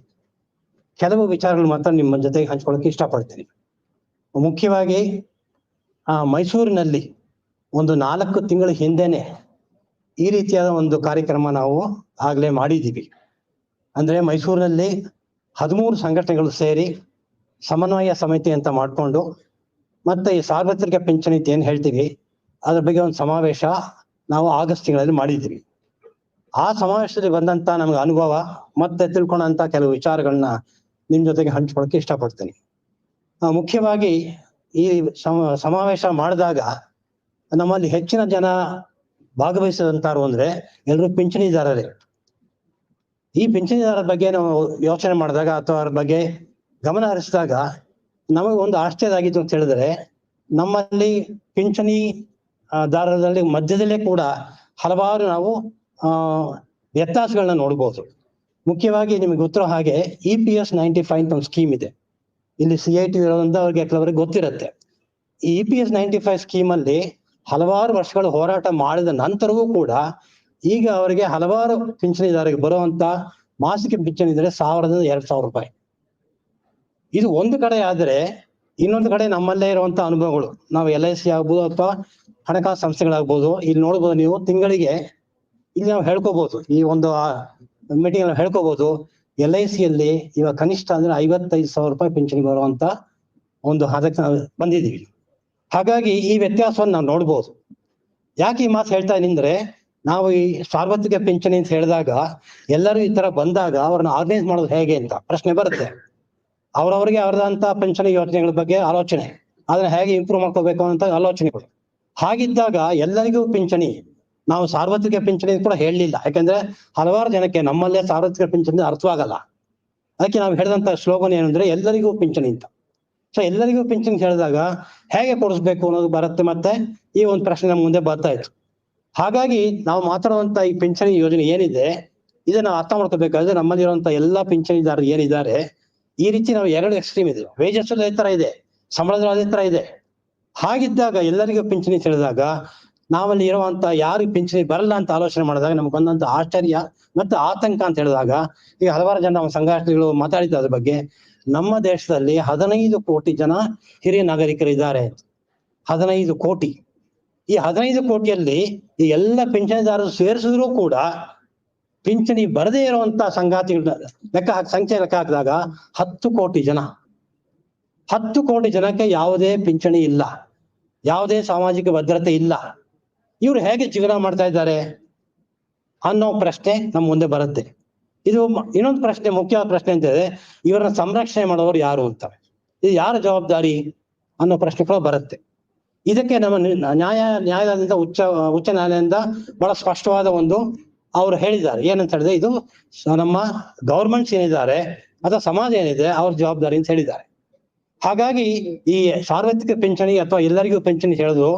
ಕೆಲವು ವಿಚಾರಗಳು ಮಾತ್ರ ನಿಮ್ಮ ಜೊತೆಗೆ ಹಂಚ್ಕೊಳ್ಳೋಕೆ ಇಷ್ಟಪಡ್ತೀನಿ. ಮುಖ್ಯವಾಗಿ ಮೈಸೂರಿನಲ್ಲಿ ಒಂದು 4 ತಿಂಗಳ ಹಿಂದೆನೆ ಈ ರೀತಿಯಾದ ಒಂದು ಕಾರ್ಯಕ್ರಮ ನಾವು ಆಗ್ಲೇ ಮಾಡಿದ್ದೀವಿ. ಅಂದ್ರೆ ಮೈಸೂರಿನಲ್ಲಿ 13 ಸಂಘಟನೆಗಳು ಸೇರಿ ಸಮನ್ವಯ ಸಮಿತಿ ಅಂತ ಮಾಡಿಕೊಂಡು ಮತ್ತೆ ಈ ಸಾರ್ವತ್ರಿಕ ಪಿಂಚಣಿ ಏನ್ ಹೇಳ್ತೀವಿ ಅದ್ರ ಬಗ್ಗೆ ಒಂದು ಸಮಾವೇಶ ನಾವು ಆಗಸ್ಟ್ ತಿಂಗಳಲ್ಲಿ ಮಾಡಿದ್ದೀವಿ. ಆ ಸಮಾವೇಶದಲ್ಲಿ ಬಂದಂತ ನಮ್ಗೆ ಅನುಭವ ಮತ್ತೆ ತಿಳ್ಕೊಂಡಂತ ಕೆಲವು ವಿಚಾರಗಳನ್ನ ನಿಮ್ ಜೊತೆಗೆ ಹಂಚ್ಕೊಳಕ್ಕೆ ಇಷ್ಟಪಡ್ತೀನಿ. ಮುಖ್ಯವಾಗಿ ಈ ಸಮಾವೇಶ ಮಾಡಿದಾಗ ನಮ್ಮಲ್ಲಿ ಹೆಚ್ಚಿನ ಜನ ಭಾಗವಹಿಸಿದಂತಾರು ಅಂದ್ರೆ ಎಲ್ಲರೂ ಪಿಂಚಣಿದಾರರೇ. ಈ ಪಿಂಚಣಿದಾರರ ಬಗ್ಗೆ ನಾವು ಯೋಚನೆ ಮಾಡಿದಾಗ ಅಥವಾ ಅವ್ರ ಬಗ್ಗೆ ಗಮನ ಹರಿಸಿದಾಗ ನಮಗೆ ಒಂದು ಆಶ್ಚರ್ಯ ಆಗಿತ್ತು ಅಂತ ಹೇಳಿದ್ರೆ, ನಮ್ಮಲ್ಲಿ ಪಿಂಚಣಿ ದಾರರಲ್ಲಿ ಮಧ್ಯದಲ್ಲೇ ಕೂಡ ಹಲವಾರು ನಾವು ವ್ಯತ್ಯಾಸಗಳನ್ನ ನೋಡ್ಬೋದು. ಮುಖ್ಯವಾಗಿ ನಿಮಗೆ ಗೊತ್ತಿರೋ ಹಾಗೆ EPS 95 ಅಂತ ಒಂದು ಸ್ಕೀಮ್ ಇದೆ. ಇಲ್ಲಿ CIT ಇರೋದ್ರಿಂದ ಅವ್ರಿಗೆ ಕೆಲವರಿಗೆ ಗೊತ್ತಿರುತ್ತೆ. ಈ EPS 95 ಸ್ಕೀಮ್ ಅಲ್ಲಿ ಹಲವಾರು ವರ್ಷಗಳು ಹೋರಾಟ ಮಾಡಿದ ನಂತರವೂ ಕೂಡ ಈಗ ಅವರಿಗೆ ಹಲವಾರು ಪಿಂಚಣಿದಾರರಿಗೆ ಬರುವಂತ ಮಾಸಿಕ ಪಿಂಚಣಿ ಇದ್ರೆ 1000ರಿಂದ 2000 ರೂಪಾಯಿ. ಇದು ಒಂದು ಕಡೆ ಆದ್ರೆ, ಇನ್ನೊಂದು ಕಡೆ ನಮ್ಮಲ್ಲೇ ಇರುವಂತ ಅನುಭವಗಳು, ನಾವು LIC ಆಗ್ಬೋದು ಅಥವಾ ಹಣಕಾಸು ಸಂಸ್ಥೆಗಳಾಗ್ಬೋದು, ಇಲ್ಲಿ ನೋಡ್ಬೋದು ನೀವು ತಿಂಗಳಿಗೆ ಇಲ್ಲಿ ನಾವು ಹೇಳ್ಕೋಬಹುದು, ಈ ಒಂದು ಮೀಟಿಂಗ್ ಅಲ್ಲಿ ಹೇಳ್ಕೋಬಹುದು, LIC ಯಲ್ಲಿ ಇವಾಗ ಕನಿಷ್ಠ ಅಂದ್ರೆ 55,000 ರೂಪಾಯಿ ಪಿಂಚಣಿ ಬರುವಂತ ಒಂದು ಹದಕ್ಕೆ ನಾವು ಬಂದಿದ್ದೀವಿ. ಹಾಗಾಗಿ ಈ ವ್ಯತ್ಯಾಸವನ್ನು ನಾವು ನೋಡ್ಬೋದು. ಯಾಕೆ ಈ ಮಾತು ಹೇಳ್ತಾ ಇದ್ರೆ, ನಾವು ಈ ಸಾರ್ವತ್ರಿಕ ಪಿಂಚಣಿ ಅಂತ ಹೇಳಿದಾಗ ಎಲ್ಲರೂ ಈ ತರ ಬಂದಾಗ ಅವ್ರನ್ನ ಆರ್ಗನೈಸ್ ಮಾಡೋದು ಹೇಗೆ ಅಂತ ಪ್ರಶ್ನೆ ಬರುತ್ತೆ. ಅವ್ರವ್ರಿಗೆ ಅವ್ರದಂತ ಪಿಂಚಣಿ ಯೋಜನೆಗಳ ಬಗ್ಗೆ ಆಲೋಚನೆ, ಅದನ್ನ ಹೇಗೆ ಇಂಪ್ರೂವ್ ಮಾಡ್ಕೋಬೇಕು ಅಂತ ಆಲೋಚನೆಗಳು. ಹಾಗಿದ್ದಾಗ ಎಲ್ಲರಿಗೂ ಪಿಂಚಣಿ, ನಾವು ಸಾರ್ವತ್ರಿಕ ಪಿಂಚಣಿ ಕೂಡ ಹೇಳಲಿಲ್ಲ. ಯಾಕಂದ್ರೆ ಹಲವಾರು ಜನಕ್ಕೆ ನಮ್ಮಲ್ಲೇ ಸಾರ್ವತ್ರಿಕ ಪಿಂಚಣಿ ಅರ್ಥವಾಗಲ್ಲ. ಅದಕ್ಕೆ ನಾವು ಹೇಳಿದಂತ ಸ್ಲೋಗನ್ ಏನಂದ್ರೆ ಎಲ್ಲರಿಗೂ ಪಿಂಚಣಿ ಅಂತ. ಸೊ ಎಲ್ಲರಿಗೂ ಪಿಂಚಣಿ ಹೇಳಿದಾಗ ಹೇಗೆ ಕೊಡಿಸ್ಬೇಕು ಅನ್ನೋದು ಬರುತ್ತೆ, ಮತ್ತೆ ಈ ಒಂದು ಪ್ರಶ್ನೆ ನಮ್ಮ ಮುಂದೆ ಬರ್ತಾ ಇತ್ತು. ಹಾಗಾಗಿ ನಾವು ಮಾತಾಡುವಂತ ಈ ಪಿಂಚಣಿ ಯೋಜನೆ ಏನಿದೆ ಇದನ್ನ ಅರ್ಥ ಮಾಡ್ಕೋಬೇಕಾದ್ರೆ ನಮ್ಮಲ್ಲಿ ಇರುವಂತ ಎಲ್ಲಾ ಪಿಂಚಣಿದಾರರು ಏನಿದ್ದಾರೆ, ಈ ರೀತಿ ನಾವು 2 ಎಕ್ಸ್ಟ್ರೀಮ್ ಇದೆ. ವೇಜಸ್ ಅದೇ ತರ ಇದೆ, ಸಂಬಳದ ಅದೇ ತರ ಇದೆ. ಹಾಗಿದ್ದಾಗ ಎಲ್ಲರಿಗೂ ಪಿಂಚಣಿ ತಿಳಿದಾಗ ನಾವಲ್ಲಿ ಇರುವಂತ ಯಾರಿಗೆ ಪಿಂಚಣಿ ಬರಲ್ಲ ಅಂತ ಆಲೋಚನೆ ಮಾಡಿದಾಗ ನಮ್ಗೆ ಬಂದಂತ ಆಶ್ಚರ್ಯ ಮತ್ತೆ ಆತಂಕ ಅಂತ ಹೇಳಿದಾಗ, ಈಗ ಹಲವಾರು ಜನ ನಮ್ಮ ಸಂಘಟನೆಗಳು ಮಾತಾಡಿದ ಅದ್ರ ಬಗ್ಗೆ. ನಮ್ಮ ದೇಶದಲ್ಲಿ 15 ಕೋಟಿ ಜನ ಹಿರಿಯ ನಾಗರಿಕರಿದ್ದಾರೆ. 15 ಕೋಟಿ. ಈ 15 ಕೋಟಿಯಲ್ಲಿ ಈ ಎಲ್ಲ ಪಿಂಚಣಿದಾರರು ಸೇರಿಸಿದ್ರು ಕೂಡ ಪಿಂಚಣಿ ಬರದೇ ಇರುವಂತ ಸಂಗಾತಿಗಳನ್ನ ಸಂಖ್ಯೆ ಲೆಕ್ಕ ಹಾಕಿದಾಗ 10 ಕೋಟಿ ಜನ. 10 ಕೋಟಿ ಜನಕ್ಕೆ ಯಾವುದೇ ಪಿಂಚಣಿ ಇಲ್ಲ, ಯಾವುದೇ ಸಾಮಾಜಿಕ ಭದ್ರತೆ ಇಲ್ಲ. ಇವ್ರು ಹೇಗೆ ಜೀವನ ಮಾಡ್ತಾ ಇದ್ದಾರೆ ಅನ್ನೋ ಪ್ರಶ್ನೆ ನಮ್ಮ ಮುಂದೆ ಬರುತ್ತೆ. ಇದು ಇನ್ನೊಂದು ಪ್ರಶ್ನೆ, ಮುಖ್ಯವಾದ ಪ್ರಶ್ನೆ ಅಂತ ಇದೆ, ಇವರನ್ನ ಸಂರಕ್ಷಣೆ ಮಾಡೋರು ಯಾರು ಅಂತ, ಇದು ಯಾರ ಜವಾಬ್ದಾರಿ ಅನ್ನೋ ಪ್ರಶ್ನೆ ಕೂಡ ಬರುತ್ತೆ. ಇದಕ್ಕೆ ನಮ್ಮ ನ್ಯಾಯಾಲಯದಿಂದ ಉಚ್ಚ ನ್ಯಾಯಾಲಯದಿಂದ ಬಹಳ ಸ್ಪಷ್ಟವಾದ ಒಂದು ಅವ್ರು ಹೇಳಿದ್ದಾರೆ. ಏನಂತ ಹೇಳಿದ್ರೆ, ಇದು ನಮ್ಮ ಗೌರ್ಮೆಂಟ್ಸ್ ಏನಿದ್ದಾರೆ ಅಥವಾ ಸಮಾಜ ಏನಿದೆ ಅವ್ರ ಜವಾಬ್ದಾರಿ ಅಂತ ಹೇಳಿದ್ದಾರೆ. ಹಾಗಾಗಿ ಈ ಸಾರ್ವತ್ರಿಕ ಪಿಂಚಣಿ ಅಥವಾ ಎಲ್ಲರಿಗೂ ಪಿಂಚಣಿ ಹೇಳೋದು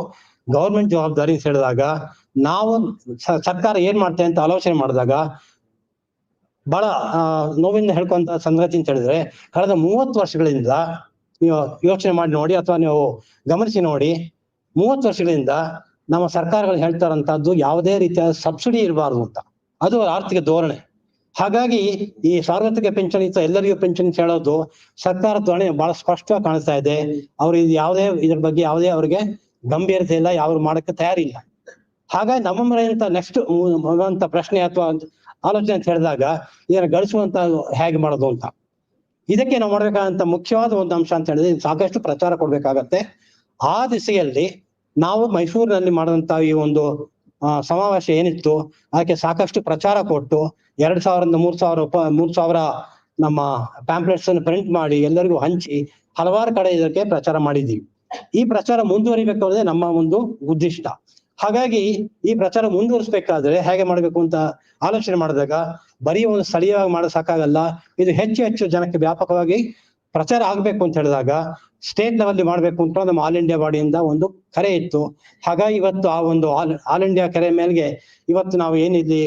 ಗೌರ್ಮೆಂಟ್ ಜವಾಬ್ದಾರಿ ಅಂತ ಹೇಳಿದಾಗ, ನಾವು ಸರ್ಕಾರ ಏನ್ ಮಾಡ್ತೇವೆ ಅಂತ ಆಲೋಚನೆ ಮಾಡಿದಾಗ ಬಹಳ ನೋವಿಂದ ಹೇಳ್ಕೊಂತ ಸಂಗತಿ ಅಂತ ಹೇಳಿದ್ರೆ, ಕಳೆದ 30 ವರ್ಷಗಳಿಂದ ನೀವು ಯೋಚನೆ ಮಾಡಿ ನೋಡಿ ಅಥವಾ ನೀವು ಗಮನಿಸಿ ನೋಡಿ, 30 ವರ್ಷಗಳಿಂದ ನಮ್ಮ ಸರ್ಕಾರಗಳು ಹೇಳ್ತಾರಂತದ್ದು ಯಾವುದೇ ರೀತಿಯ ಸಬ್ಸಿಡಿ ಇರಬಾರ್ದು ಅಂತ. ಅದು ಆರ್ಥಿಕ ಧೋರಣೆ. ಹಾಗಾಗಿ ಈ ಸಾರ್ವತ್ರಿಕ ಪಿಂಚಣಿ ಎಲ್ಲರಿಗೂ ಪಿಂಚಣಿ ಹೇಳೋದು ಸರ್ಕಾರದ ಧೋರಣೆ ಬಹಳ ಸ್ಪಷ್ಟವಾಗಿ ಕಾಣಿಸ್ತಾ ಇದೆ. ಅವ್ರು ಇದು ಯಾವುದೇ ಇದ್ರ ಬಗ್ಗೆ ಯಾವುದೇ ಅವ್ರಿಗೆ ಗಂಭೀರತೆ ಇಲ್ಲ, ಯಾವ್ರು ಮಾಡಕ್ಕೆ ತಯಾರಿಲ್ಲ. ಹಾಗಾಗಿ ನಮ್ಮ ಮನೆಯಂತ ನೆಕ್ಸ್ಟ್ ಬರುವಂತ ಪ್ರಶ್ನೆ ಅಥವಾ ಆಲೋಚನೆ ಅಂತ ಹೇಳಿದಾಗ ಇದನ್ನ ಗಳಿಸುವಂತ ಹೇಗೆ ಮಾಡೋದು ಅಂತ. ಇದಕ್ಕೆ ನಾವು ಮಾಡ್ಬೇಕಾದಂತ ಮುಖ್ಯವಾದ ಒಂದು ಅಂಶ ಅಂತ ಹೇಳಿದ್ರೆ ಸಾಕಷ್ಟು ಪ್ರಚಾರ ಕೊಡ್ಬೇಕಾಗತ್ತೆ. ಆ ದಿಸೆಯಲ್ಲಿ ನಾವು ಮೈಸೂರಿನಲ್ಲಿ ಮಾಡಿದಂತ ಈ ಒಂದು ಸಮಾವೇಶ ಏನಿತ್ತು ಅದಕ್ಕೆ ಸಾಕಷ್ಟು ಪ್ರಚಾರ ಕೊಟ್ಟು 2,000 ನಮ್ಮ ಪ್ಯಾಂಪ್ಲೆಟ್ಸ್ ಅನ್ನು ಪ್ರಿಂಟ್ ಮಾಡಿ ಎಲ್ಲರಿಗೂ ಹಂಚಿ ಹಲವಾರು ಕಡೆ ಇದಕ್ಕೆ ಪ್ರಚಾರ ಮಾಡಿದ್ದೀವಿ. ಈ ಪ್ರಚಾರ ಮುಂದುವರಿಬೇಕು ಅನ್ನೋದೇ ನಮ್ಮ ಒಂದು ಉದ್ದೇಶ. ಹಾಗಾಗಿ ಈ ಪ್ರಚಾರ ಮುಂದುವರಿಸಬೇಕಾದ್ರೆ ಹೇಗೆ ಮಾಡ್ಬೇಕು ಅಂತ ಆಲೋಚನೆ ಮಾಡಿದಾಗ ಬರೀ ಒಂದು ಸ್ಥಳೀಯವಾಗಿ ಮಾಡೋದು ಸಾಕಾಗಲ್ಲ. ಇದು ಹೆಚ್ಚು ಜನಕ್ಕೆ ವ್ಯಾಪಕವಾಗಿ ಪ್ರಚಾರ ಆಗ್ಬೇಕು ಅಂತ ಹೇಳಿದಾಗ ಸ್ಟೇಟ್ ಲೆವೆಲ್ ಮಾಡ್ಬೇಕು ಅಂತ ನಮ್ಮ ಆಲ್ ಇಂಡಿಯಾ ಬಾಡಿಯಿಂದ ಒಂದು ಕರೆ ಇತ್ತು. ಹಾಗಾಗಿ ಇವತ್ತು ಆ ಒಂದು ಆಲ್ ಇಂಡಿಯಾ ಕರೆ ಮೇಲ್ಗೆ ಇವತ್ತು ನಾವು ಏನಿಲ್ಲಿ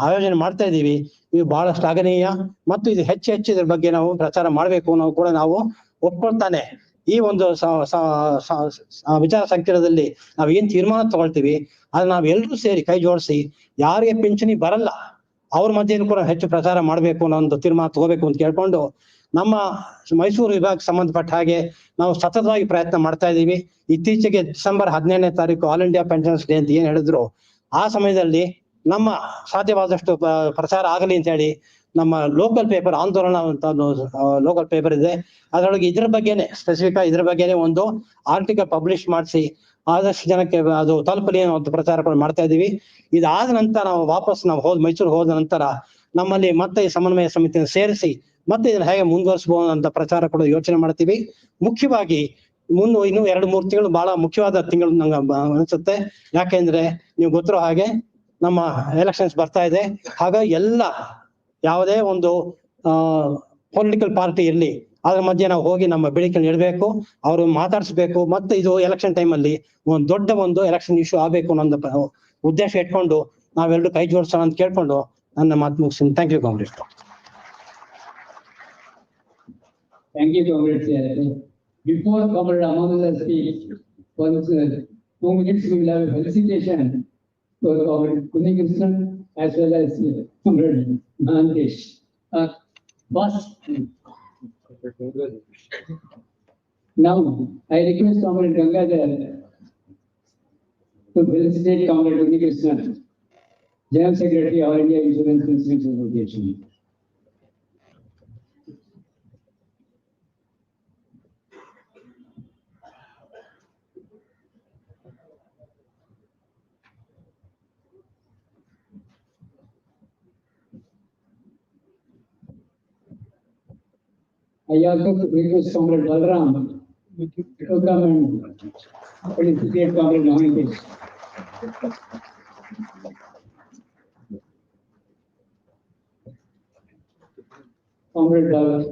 ಆಯೋಜನೆ ಮಾಡ್ತಾ ಇದ್ದೀವಿ ಇದು ಬಹಳ ಶ್ಲಾಘನೀಯ. ಮತ್ತು ಇದು ಹೆಚ್ಚು ಇದ್ರ ಬಗ್ಗೆ ನಾವು ಪ್ರಚಾರ ಮಾಡ್ಬೇಕು ನಾವು ಕೂಡ ನಾವು ಒಪ್ಕೊಳ್ತಾನೆ. ಈ ಒಂದು ವಿಚಾರ ಸಂಕಿರಣದಲ್ಲಿ ನಾವ್ ಏನ್ ತೀರ್ಮಾನ ತಗೊಳ್ತೀವಿ ಅದನ್ನ ನಾವ್ ಎಲ್ರೂ ಸೇರಿ ಕೈ ಜೋಡಿಸಿ ಯಾರಿಗೆ ಪಿಂಚಣಿ ಬರಲ್ಲ ಅವ್ರ ಮಧ್ಯೆನೂ ಕೂಡ ಹೆಚ್ಚು ಪ್ರಚಾರ ಮಾಡ್ಬೇಕು ಅನ್ನೋ ಒಂದು ತೀರ್ಮಾನ ತಗೋಬೇಕು ಅಂತ ಕೇಳ್ಕೊಂಡು ನಮ್ಮ ಮೈಸೂರು ವಿಭಾಗಕ್ಕೆ ಸಂಬಂಧಪಟ್ಟ ಹಾಗೆ ನಾವು ಸತತವಾಗಿ ಪ್ರಯತ್ನ ಮಾಡ್ತಾ ಇದ್ದೀವಿ. ಇತ್ತೀಚೆಗೆ ಡಿಸೆಂಬರ್ 17ನೇ ತಾರೀಕು ಆಲ್ ಇಂಡಿಯಾ ಪೆನ್ಷನ್ಸ್ ಡೇ ಅಂತ ಏನ್ ಹೇಳಿದ್ರು ಆ ಸಮಯದಲ್ಲಿ ನಮ್ಮ ಸಾಧ್ಯವಾದಷ್ಟು ಪ್ರಚಾರ ಆಗಲಿ ಅಂತ ಹೇಳಿ ನಮ್ಮ ಲೋಕಲ್ ಪೇಪರ್ ಆಂದೋಲನ ಅಂತ ಲೋಕಲ್ ಪೇಪರ್ ಇದೆ, ಅದರೊಳಗೆ ಇದ್ರ ಬಗ್ಗೆನೆ ಸ್ಪೆಸಿಫಿಕ್ ಇದ್ರ ಬಗ್ಗೆನೆ ಒಂದು ಆರ್ಟಿಕಲ್ ಪಬ್ಲಿಷ್ ಮಾಡಿಸಿ ಆದಷ್ಟು ಜನಕ್ಕೆ ಅದು ತಲುಪಲಿ ಅನ್ನೋ ಪ್ರಚಾರ ಮಾಡ್ತಾ ಇದೀವಿ. ಇದಾದ ನಂತರ ನಾವು ವಾಪಸ್ ಮೈಸೂರು ಹೋದ ನಂತರ ನಮ್ಮಲ್ಲಿ ಮತ್ತೆ ಈ ಸಮನ್ವಯ ಸಮಿತಿಯನ್ನು ಸೇರಿಸಿ ಮತ್ತೆ ಇದನ್ನ ಹೇಗೆ ಮುಂದುವರಿಸಬಹುದು ಅಂತ ಪ್ರಚಾರ ಕೂಡ ಯೋಚನೆ ಮಾಡ್ತೀವಿ. ಮುಖ್ಯವಾಗಿ ಇನ್ನು 2-3 ತಿಂಗಳು ಬಹಳ ಮುಖ್ಯವಾದ ತಿಂಗಳು ನಂಗೆ ಅನ್ಸುತ್ತೆ. ಯಾಕೆಂದ್ರೆ ನೀವು ಗೊತ್ತಿರೋ ಹಾಗೆ ನಮ್ಮ ಎಲೆಕ್ಷನ್ಸ್ ಬರ್ತಾ ಇದೆ. ಹಾಗಾಗಿ ಎಲ್ಲ ಯಾವುದೇ ಒಂದು ಪೊಲಿಟಿಕಲ್ ಪಾರ್ಟಿ ಇರಲಿ ಅದ್ರ ಮಧ್ಯೆ ನಾವು ಹೋಗಿ ನಮ್ಮ ಬೇಡಿಕೆ ಇಡಬೇಕು, ಅವರು ಮಾತಾಡಿಸ್ಬೇಕು. ಮತ್ತೆ ಇದು ಎಲೆಕ್ಷನ್ ಟೈಮಲ್ಲಿ ಒಂದು ದೊಡ್ಡ ಒಂದು ಎಲೆಕ್ಷನ್ ಇಶ್ಯೂ ಆಗ್ಬೇಕು ಅನ್ನೋ ಉದ್ದೇಶ ಇಟ್ಕೊಂಡು ನಾವೆಲ್ಲರೂ ಕೈ ಜೋಡಿಸೋಣ ಅಂತ ಕೇಳ್ಕೊಂಡು ನನ್ನ ಮಾತು ಮುಗಿಸ್ತೀನಿ. Thank you Congress. Thank you, Comrade. Before Comrade Amanullah speaks, once 2 minutes we will have a felicitation for Comrade Kunnikrishnan as well as Comrade Mahantesh. Boss. Now, I request Comrade Gangadhar to felicitate Comrade Kunnikrishnan, General Secretary of India Insurance Insurance Association. I also request Comrade Balram to come and felicitate Comrade Mahantesh. Comrade Balram.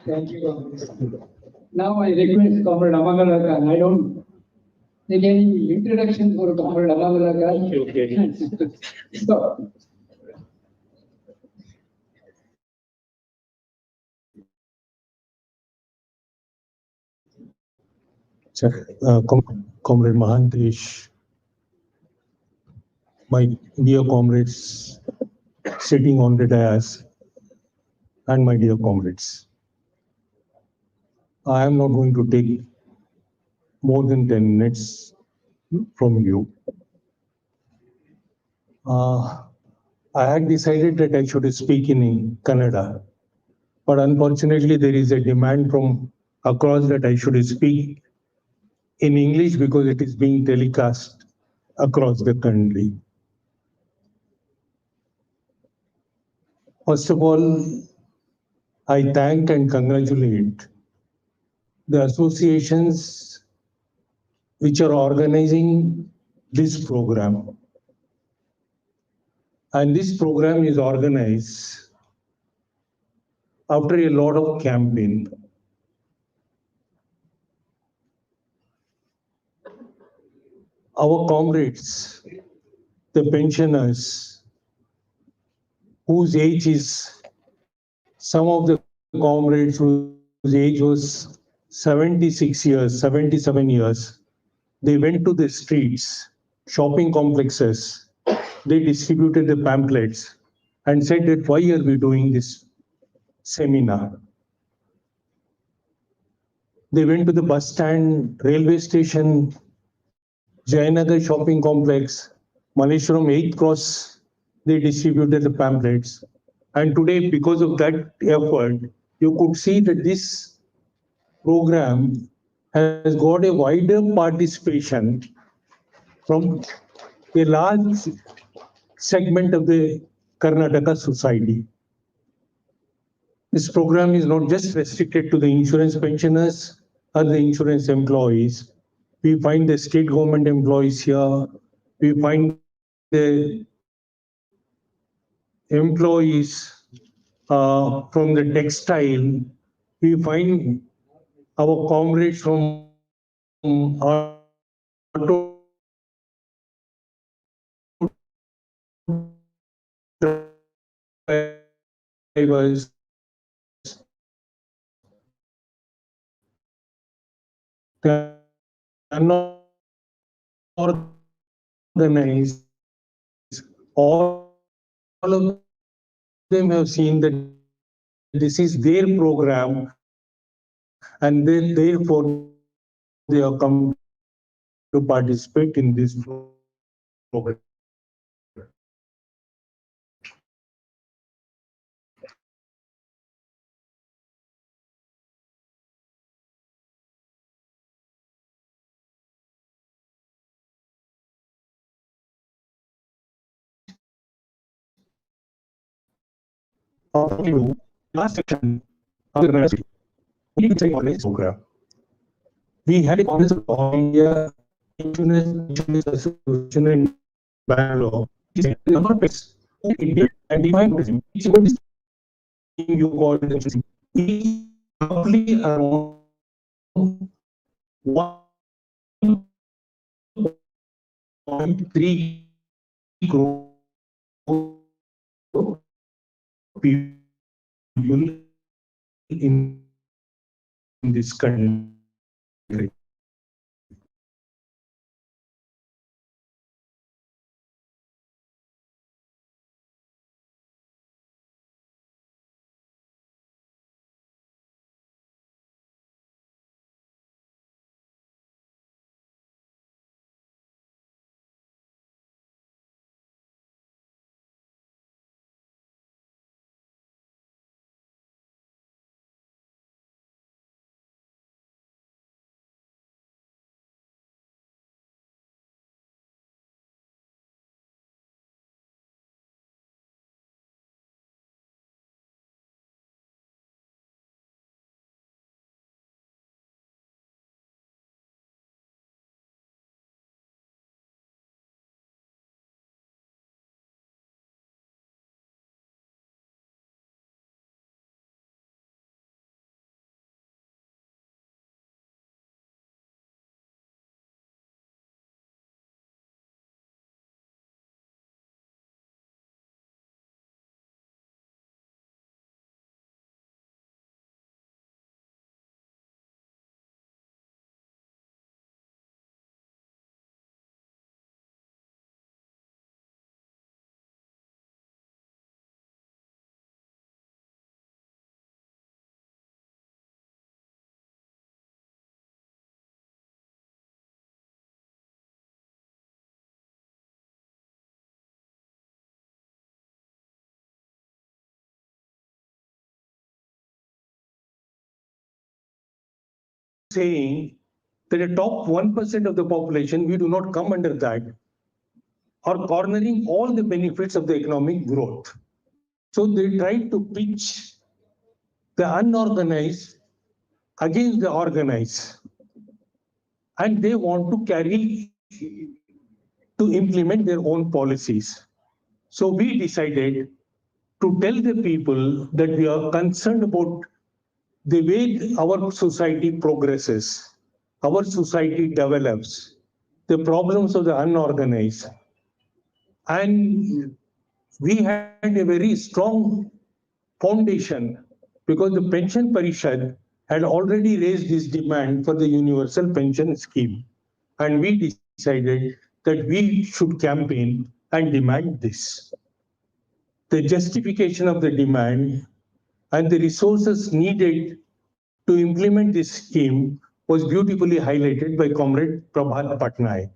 Thank you. Now I request Comrade Amanullah Khan. I don't take any introduction for Comrade Amanullah Khan. Okay. So, Comrade Mahantesh, my dear comrades sitting on the dais, and my dear comrades, I am not going to take more than 10 minutes from you. I had decided that I should speak in Kannada, but unfortunately there is a demand from across that I should speak in English because it is being telecast across the country. First of all, I thank and congratulate the associations which are organizing this program. And this program is organized after a lot of campaign. Our comrades, the pensioners, whose age is, some of the comrades whose age was 76 years, 77 years, they went to the streets, shopping complexes, they distributed the pamphlets and said that why are we doing this seminar? They went to the bus stand, railway station, Jayanagar shopping complex, Malleshwaram 8th Cross, they distributed the pamphlets. And today, because of that effort, you could see that this program has got a wider participation from a large segment of the Karnataka society. This program is not just restricted to the insurance pensioners or the insurance employees. We find the state government employees here. We find the employees from the textile. We find our comrades from auto drivers, the unorganized, all of them have seen that this is their program and then therefore they have come to participate in this program. Last section of the university, we did say organized program. We had a Congress of All India Insurance Association in Bangalore. He said, the number of pets in India and define tourism. Each of this thing you call it is roughly around 1.3 crore people in this country. Saying that the top 1% of the population, we do not come under that, are cornering all the benefits of the economic growth. So they try to pitch the unorganized against the organized. And they want to implement their own policies. So we decided to tell the people that we are concerned about the way our society progresses, our society develops, the problems of the unorganized. And we had a very strong foundation because the Pension Parishad had already raised this demand for the universal pension scheme. And we decided that we should campaign and demand this. The justification of the demand and the resources needed to implement this scheme was beautifully highlighted by Comrade Prabhat Patnaik.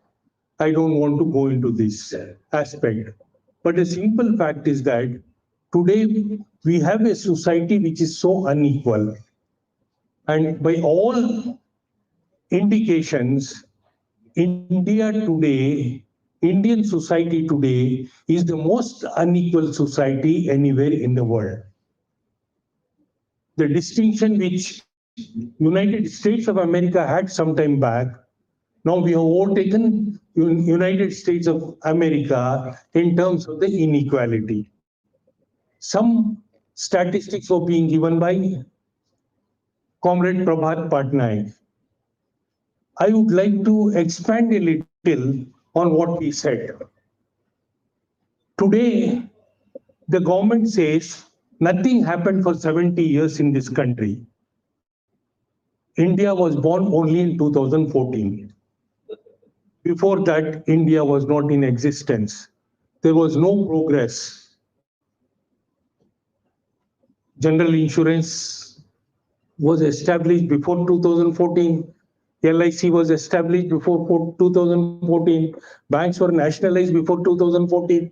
I don't want to go into this aspect, but the simple fact is that today we have a society which is so unequal, and by all indications, Indian society today is the most unequal society anywhere in the world. The distinction which United States of America had some time back, now we have overtaken United States of America in terms of the inequality. Some statistics were being given by Comrade Prabhat Patnaik. I would like to expand a little on what he said. Today, the government says nothing happened for 70 years in this country. India was born only in 2014. Before that, India was not in existence. There was no progress. General insurance was established before 2014. LIC was established before 2014. Banks were nationalized before 2014.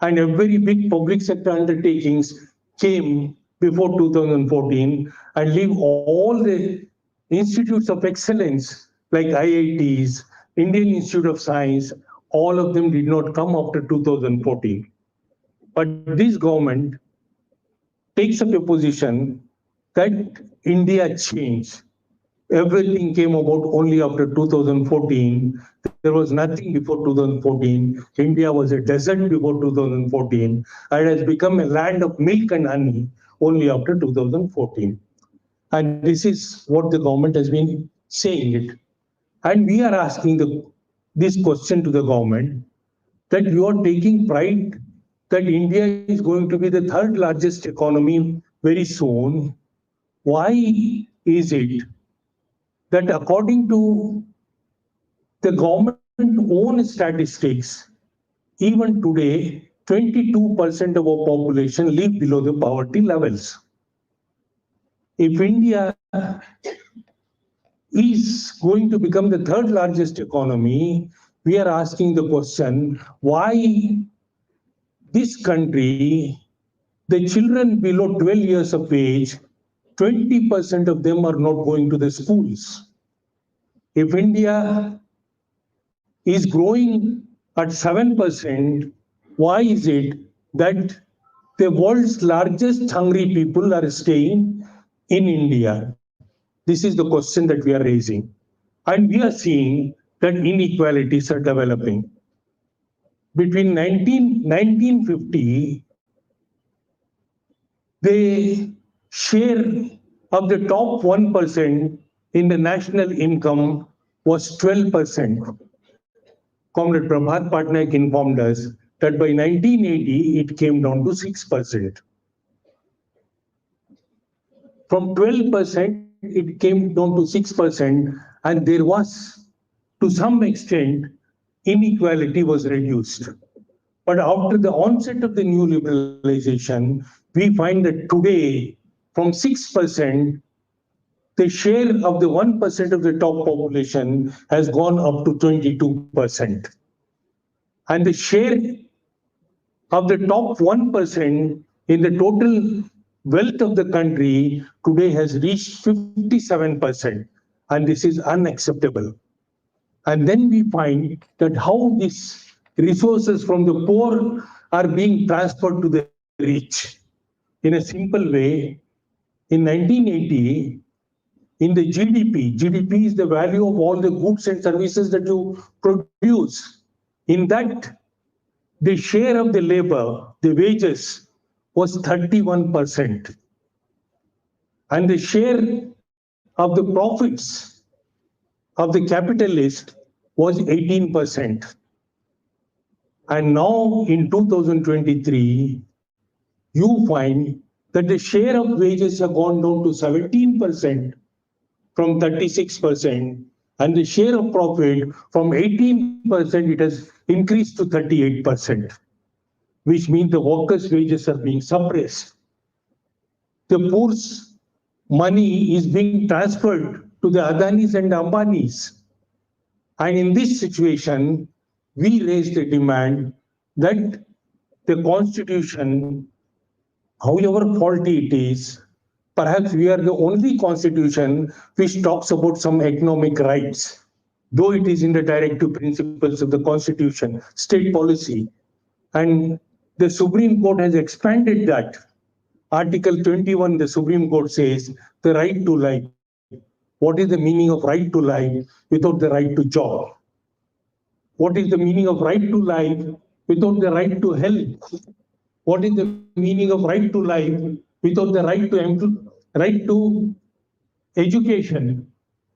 And every big public sector undertakings came before 2014 and leave all the institutes of excellence like IITs, Indian Institute of Science, all of them did not come after 2014. But this government takes up a position that India changed. Everything came about only after 2014. There was nothing before 2014. India was a desert before 2014. And it has become a land of milk and honey only after 2014. And this is what the government has been saying it. And we are asking this question to the government, that you are taking pride that India is going to be the third largest economy very soon. Why is it that according to the government own statistics, even today, 22% of our population live below the poverty levels? If India is going to become the third largest economy, we are asking the question, why this country, the children below 12 years of age, 20% of them are not going to the schools. If India is growing at 7%, why is it that the world's largest hungry people are staying in India? This is the question that we are raising. And we are seeing that inequalities are developing. Between 1950, the share of the top 1% in the national income was 12%. Comrade Prabhat Patnaik informed us that by 1980, it came down to 6%. From 12%, it came down to 6%, and there was, to some extent, inequality was reduced. But after the onset of the new liberalization, we find that today, from 6%, the share of the 1% of the top population has gone up to 22%. And the share of the top 1% in the total wealth of the country today has reached 57%. And this is unacceptable. And then we find that how these resources from the poor are being transferred to the rich. In a simple way, in 1980, in the GDP is the value of all the goods and services that you produce. In that, the share of the labor, the wages, was 31%. And the share of the profits of the capitalist was 18%. And now in 2023, you find that the share of wages have gone down to 17% from 36%, and the share of profit from 18%, it has increased to 38%, which means the workers' wages are being suppressed. The poor's money is being transferred to the Adanis and Ambanis. And in this situation, we raised the demand that the constitution, however faulty it is, perhaps we are the only constitution which talks about some economic rights, though it is in the directive principles of the constitution, state policy. And the Supreme Court has expanded that. Article 21, the Supreme Court says the right to life. What is the meaning of right to life without the right to job? What is the meaning of right to life without the right to health? What is the meaning of right to life without the right to education?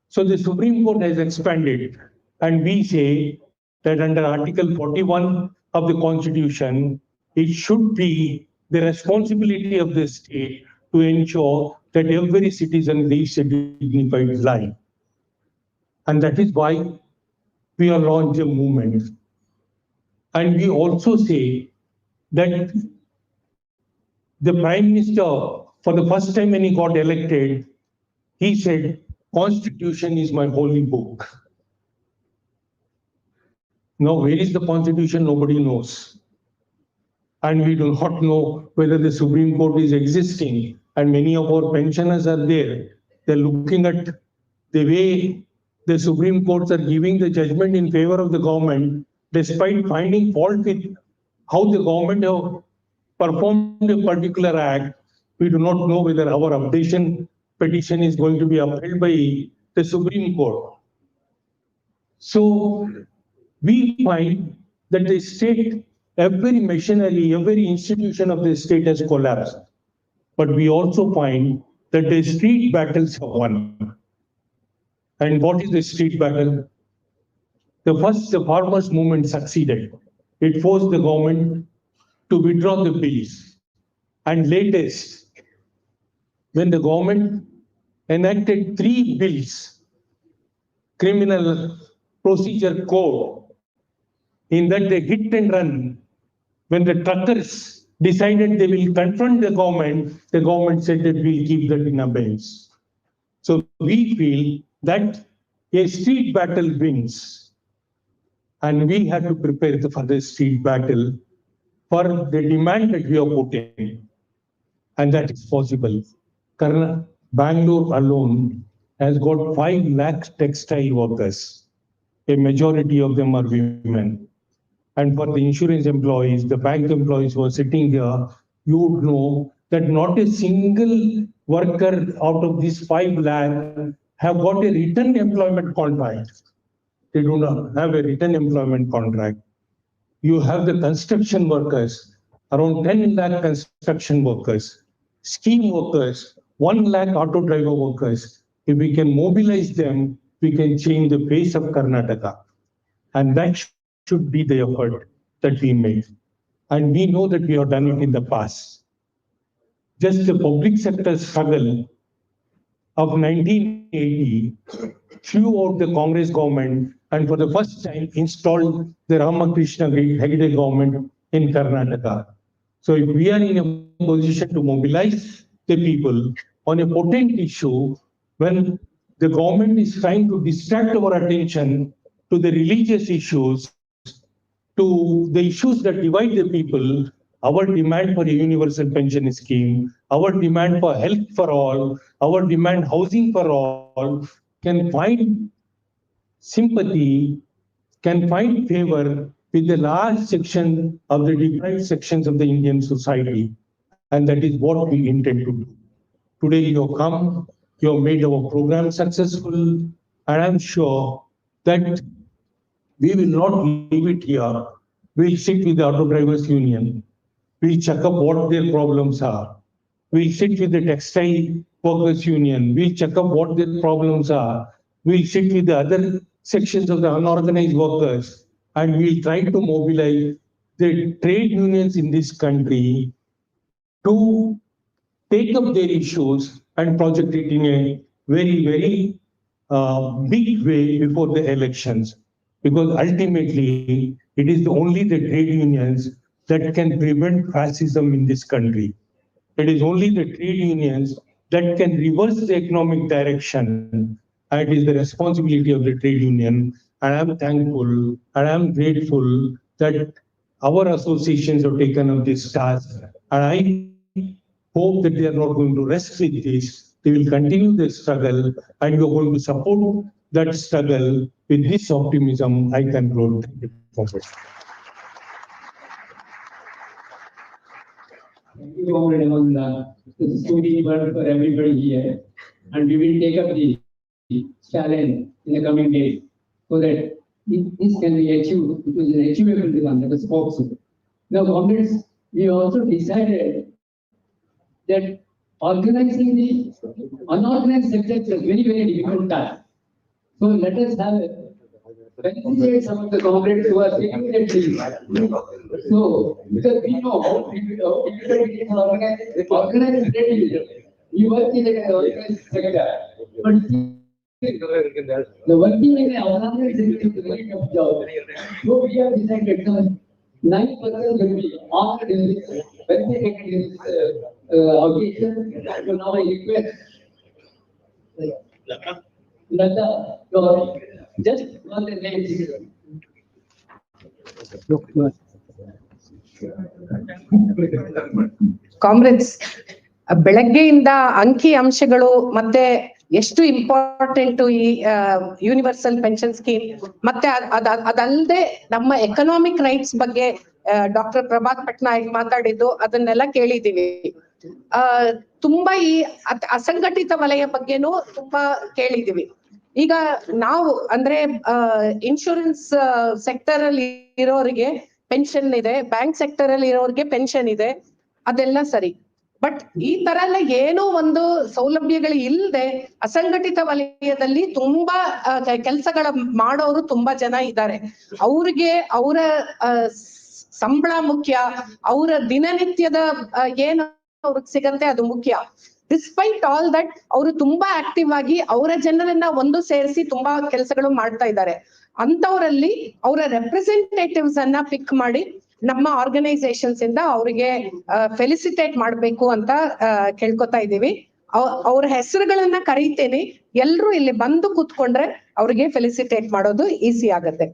So the Supreme Court has expanded, and we say that under Article 41 of the Constitution, it should be the responsibility of the state to ensure that every citizen lives a dignified life. And that is why we have launched a movement. And we also say that the Prime Minister, for the first time when he got elected, he said, Constitution is my holy book. Now, where is the Constitution? Nobody knows. And we do not know whether the Supreme Court is existing. And many of our pensioners are there. They're looking at the way the Supreme Courts are giving the judgment in favor of the government, despite finding fault with how the government have performed a particular act. We do not know whether our updation petition is going to be upheld by the Supreme Court. So we find that the state, every machinery, every institution of the state has collapsed. But we also find that the street battles have won. And what is the street battle? The farmers' movement succeeded. It forced the government to withdraw the bills. And latest, when the government enacted 3 bills, criminal procedure code, in that they hit and run, when the truckers decided they will confront the government said that we'll keep that in abeyance. So we feel that a street battle wins, and we have to prepare for the street battle for the demand that we are putting, and that is possible. Bangalore alone has got 5 lakh textile workers. A majority of them are women. And for the insurance employees, the bank employees who are sitting here, you would know that not a single worker out of these 5 lakh have got a written employment contract. They do not have a written employment contract. You have the construction workers, around 10 lakh construction workers, scheme workers, 1 lakh auto driver workers. If we can mobilize them, we can change the face of Karnataka. And that should be the effort that we make. And we know that we have done it in the past. Just the public sector struggle of 1980 threw out the Congress government and for the first time installed the Ramakrishna Hegde government in Karnataka. So if we are in a position to mobilize the people on a potent issue, when the government is trying to distract our attention to the religious issues, to the issues that divide the people, our demand for a universal pension scheme, our demand for health for all, our demand housing for all, can find sympathy, can find favor with the large section of the deprived sections of the Indian society. And that is what we intend to do. Today you have come, you have made our program successful, and I'm sure that we will not leave it here We'll sit with the auto drivers union. We'll check up what their problems are. We'll sit with the textile workers union. We'll check up what their problems are. We'll sit with the other sections of the unorganized workers, and we'll try to mobilize the trade unions in this country to take up their issues and project it in a very big way before the elections. Because ultimately, it is only the trade unions that can prevent fascism in this country. It is only the trade unions that can reverse the economic direction. And it is the responsibility of the trade union. And I'm thankful and I'm grateful that our associations have taken up this task. And I hope that they are not going to rest with this. They will continue the struggle, and we are going to support that struggle. With this optimism, I conclude. Thank you so much. Thank you, Comrade Hemanta. This is too deep work for everybody here, and we will take up the challenge in the coming days so that this can be achieved. It was an achievable one that was possible. Now, comrades, we also decided that organizing the unorganized sector is a very difficult task. So let us have felicitate some of the comrades who are sitting at the so because we know how difficult it is to organize trade union. We work in the organized sector, but the working in the unorganized sector is a very tough job. So we have decided some 9% will be offered in this participated in this occasion. So now I request Lata, just on the names. Comrades, ಬೆಳಗ್ಗೆಯಿಂದ ಅಂಕಿ ಅಂಶಗಳು ಮತ್ತೆ ಎಷ್ಟು important ಈ universal pension scheme, ಮತ್ತೆ ಅದಲ್ಲದೆ ನಮ್ಮ economic rights ಬಗ್ಗೆ ಡಾಕ್ಟರ್ ಪ್ರಭಾತ್ ಪಟ್ನಾಯಕ್ ಮಾತಾಡಿದ್ದು ಅದನ್ನೆಲ್ಲ ಕೇಳಿದೀವಿ. ತುಂಬಾ ಈ ಅಸಂಘಟಿತ ವಲಯ ಬಗ್ಗೆನೂ ತುಂಬಾ ಕೇಳಿದೀವಿ. ಈಗ ನಾವು ಅಂದ್ರೆ ಇನ್ಶೂರೆನ್ಸ್ ಸೆಕ್ಟರ್ ಅಲ್ಲಿ ಇರೋರಿಗೆ ಪೆನ್ಷನ್ ಇದೆ, ಬ್ಯಾಂಕ್ ಸೆಕ್ಟರ್ ಅಲ್ಲಿ ಇರೋರಿಗೆ ಪೆನ್ಷನ್ ಇದೆ, ಅದೆಲ್ಲ ಸರಿ. ಬಟ್ ಈ ತರ ಎಲ್ಲ ಏನೋ ಒಂದು ಸೌಲಭ್ಯಗಳು ಇಲ್ಲದೆ ಅಸಂಘಟಿತ ವಲಯದಲ್ಲಿ ತುಂಬಾ ಕೆಲಸಗಳ ಮಾಡೋರು ತುಂಬಾ ಜನ ಇದ್ದಾರೆ. ಅವ್ರಿಗೆ ಅವರ ಸಂಬಳ ಮುಖ್ಯ, ಅವರ ದಿನನಿತ್ಯದ ಏನು ಅವ್ರಿಗೆ ಸಿಗತ್ತೆ ಅದು ಮುಖ್ಯ. ಡಿಸ್ಪೈಟ್ ಆಲ್ ದಟ್ ಅವರು ತುಂಬಾ ಆಕ್ಟಿವ್ ಆಗಿ ಅವರ ಜನರನ್ನ ಒಂದು ಸೇರಿಸಿ ತುಂಬಾ ಕೆಲಸಗಳು ಮಾಡ್ತಾ ಇದ್ದಾರೆ. ಅಂತವರಲ್ಲಿ ಅವರ ರೆಪ್ರೆಸೆಂಟೇಟಿವ್ಸ್ ಅನ್ನ ಪಿಕ್ ಮಾಡಿ ನಮ್ಮ ಆರ್ಗನೈಸೇಷನ್ಸ್ ಇಂದ ಅವರಿಗೆ ಫೆಲಿಸಿಟೇಟ್ ಮಾಡ್ಬೇಕು ಅಂತ ಕೇಳ್ಕೊತಾ ಇದೀವಿ. ಅವ್ರ ಹೆಸರುಗಳನ್ನ ಕರೀತೇನೆ, ಎಲ್ರು ಇಲ್ಲಿ ಬಂದು ಕೂತ್ಕೊಂಡ್ರೆ ಅವ್ರಿಗೆ ಫೆಲಿಸಿಟೇಟ್ ಮಾಡೋದು ಈಸಿ ಆಗತ್ತೆ.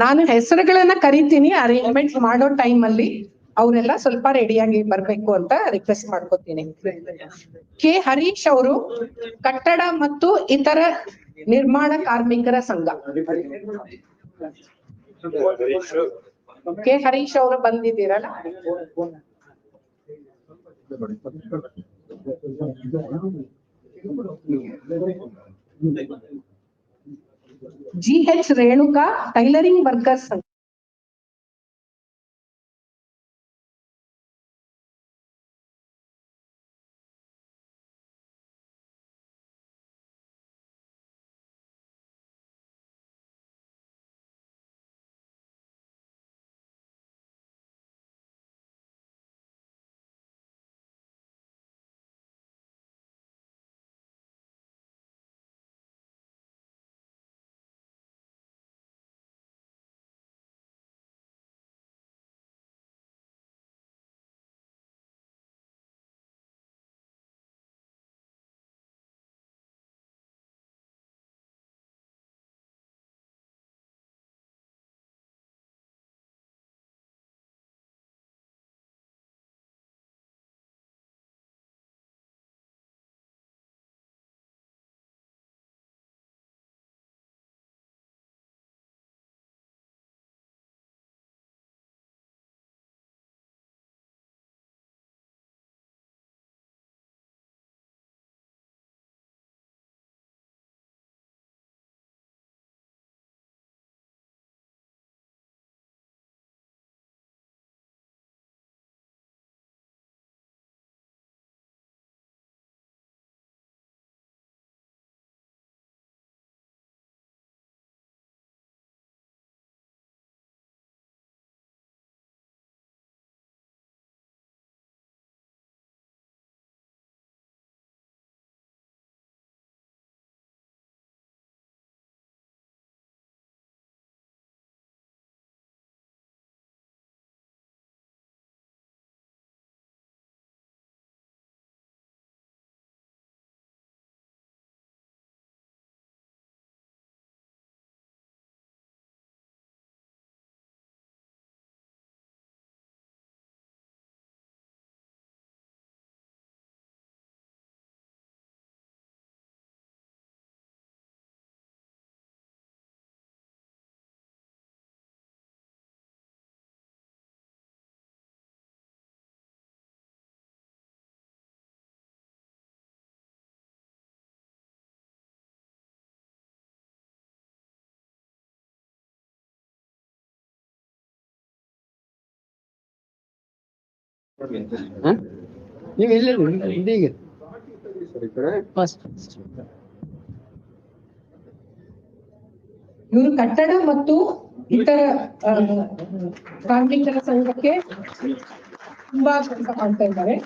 ನಾನು ಹೆಸರುಗಳನ್ನ ಕರಿತೀನಿ. ಅರೇಂಜ್ಮೆಂಟ್ ಮಾಡೋ ಟೈಮ್ ಅಲ್ಲಿ ಅವರೆಲ್ಲ ಸ್ವಲ್ಪ ರೆಡಿಯಾಗಿ ಬರ್ಬೇಕು ಅಂತ ರಿಕ್ವೆಸ್ಟ್ ಮಾಡ್ಕೊತೀನಿ. ಕೆ ಹರೀಶ್ ಅವರು, ಕಟ್ಟಡ ಮತ್ತು ಇತರ ನಿರ್ಮಾಣ ಕಾರ್ಮಿಕರ ಸಂಘ. ಕೆ ಹರೀಶ್ ಅವರು ಬಂದಿದ್ದೀರಲ್ಲ. GH ರೇಣುಕಾ, ಟೈಲರಿಂಗ್ ವರ್ಕರ್ಸ್ ಸಂಘ. ನೀವು ಎಲ್ಲ ಹೀಗೆ ಇವರು ಕಟ್ಟಡ ಮತ್ತು ಇತರ ಕಾರ್ಮಿಕರ ಸಂಘಕ್ಕೆ ತುಂಬಾ ಕೆಲಸ ಮಾಡ್ತಾ ಇದ್ದಾರೆ.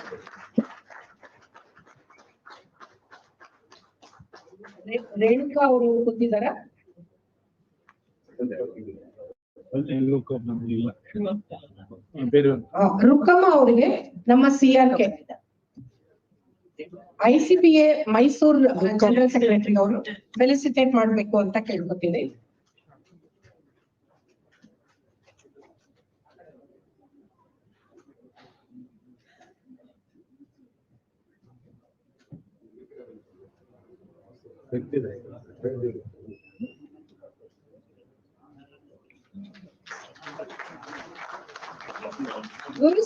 ರೇಣುಕಾ ಅವರು ಕೂತಿದ್ದಾರ? ರುಕ್ಕಮ್ಮ ಅವರಿಗೆ ನಮ್ಮ CRK ICPA Mysuru general secretary ಅವರು ಫೆಲಿಸಿಟೇಟ್ ಮಾಡ್ಬೇಕು ಅಂತ ಕೇಳ್ಕೊತೀನಿ.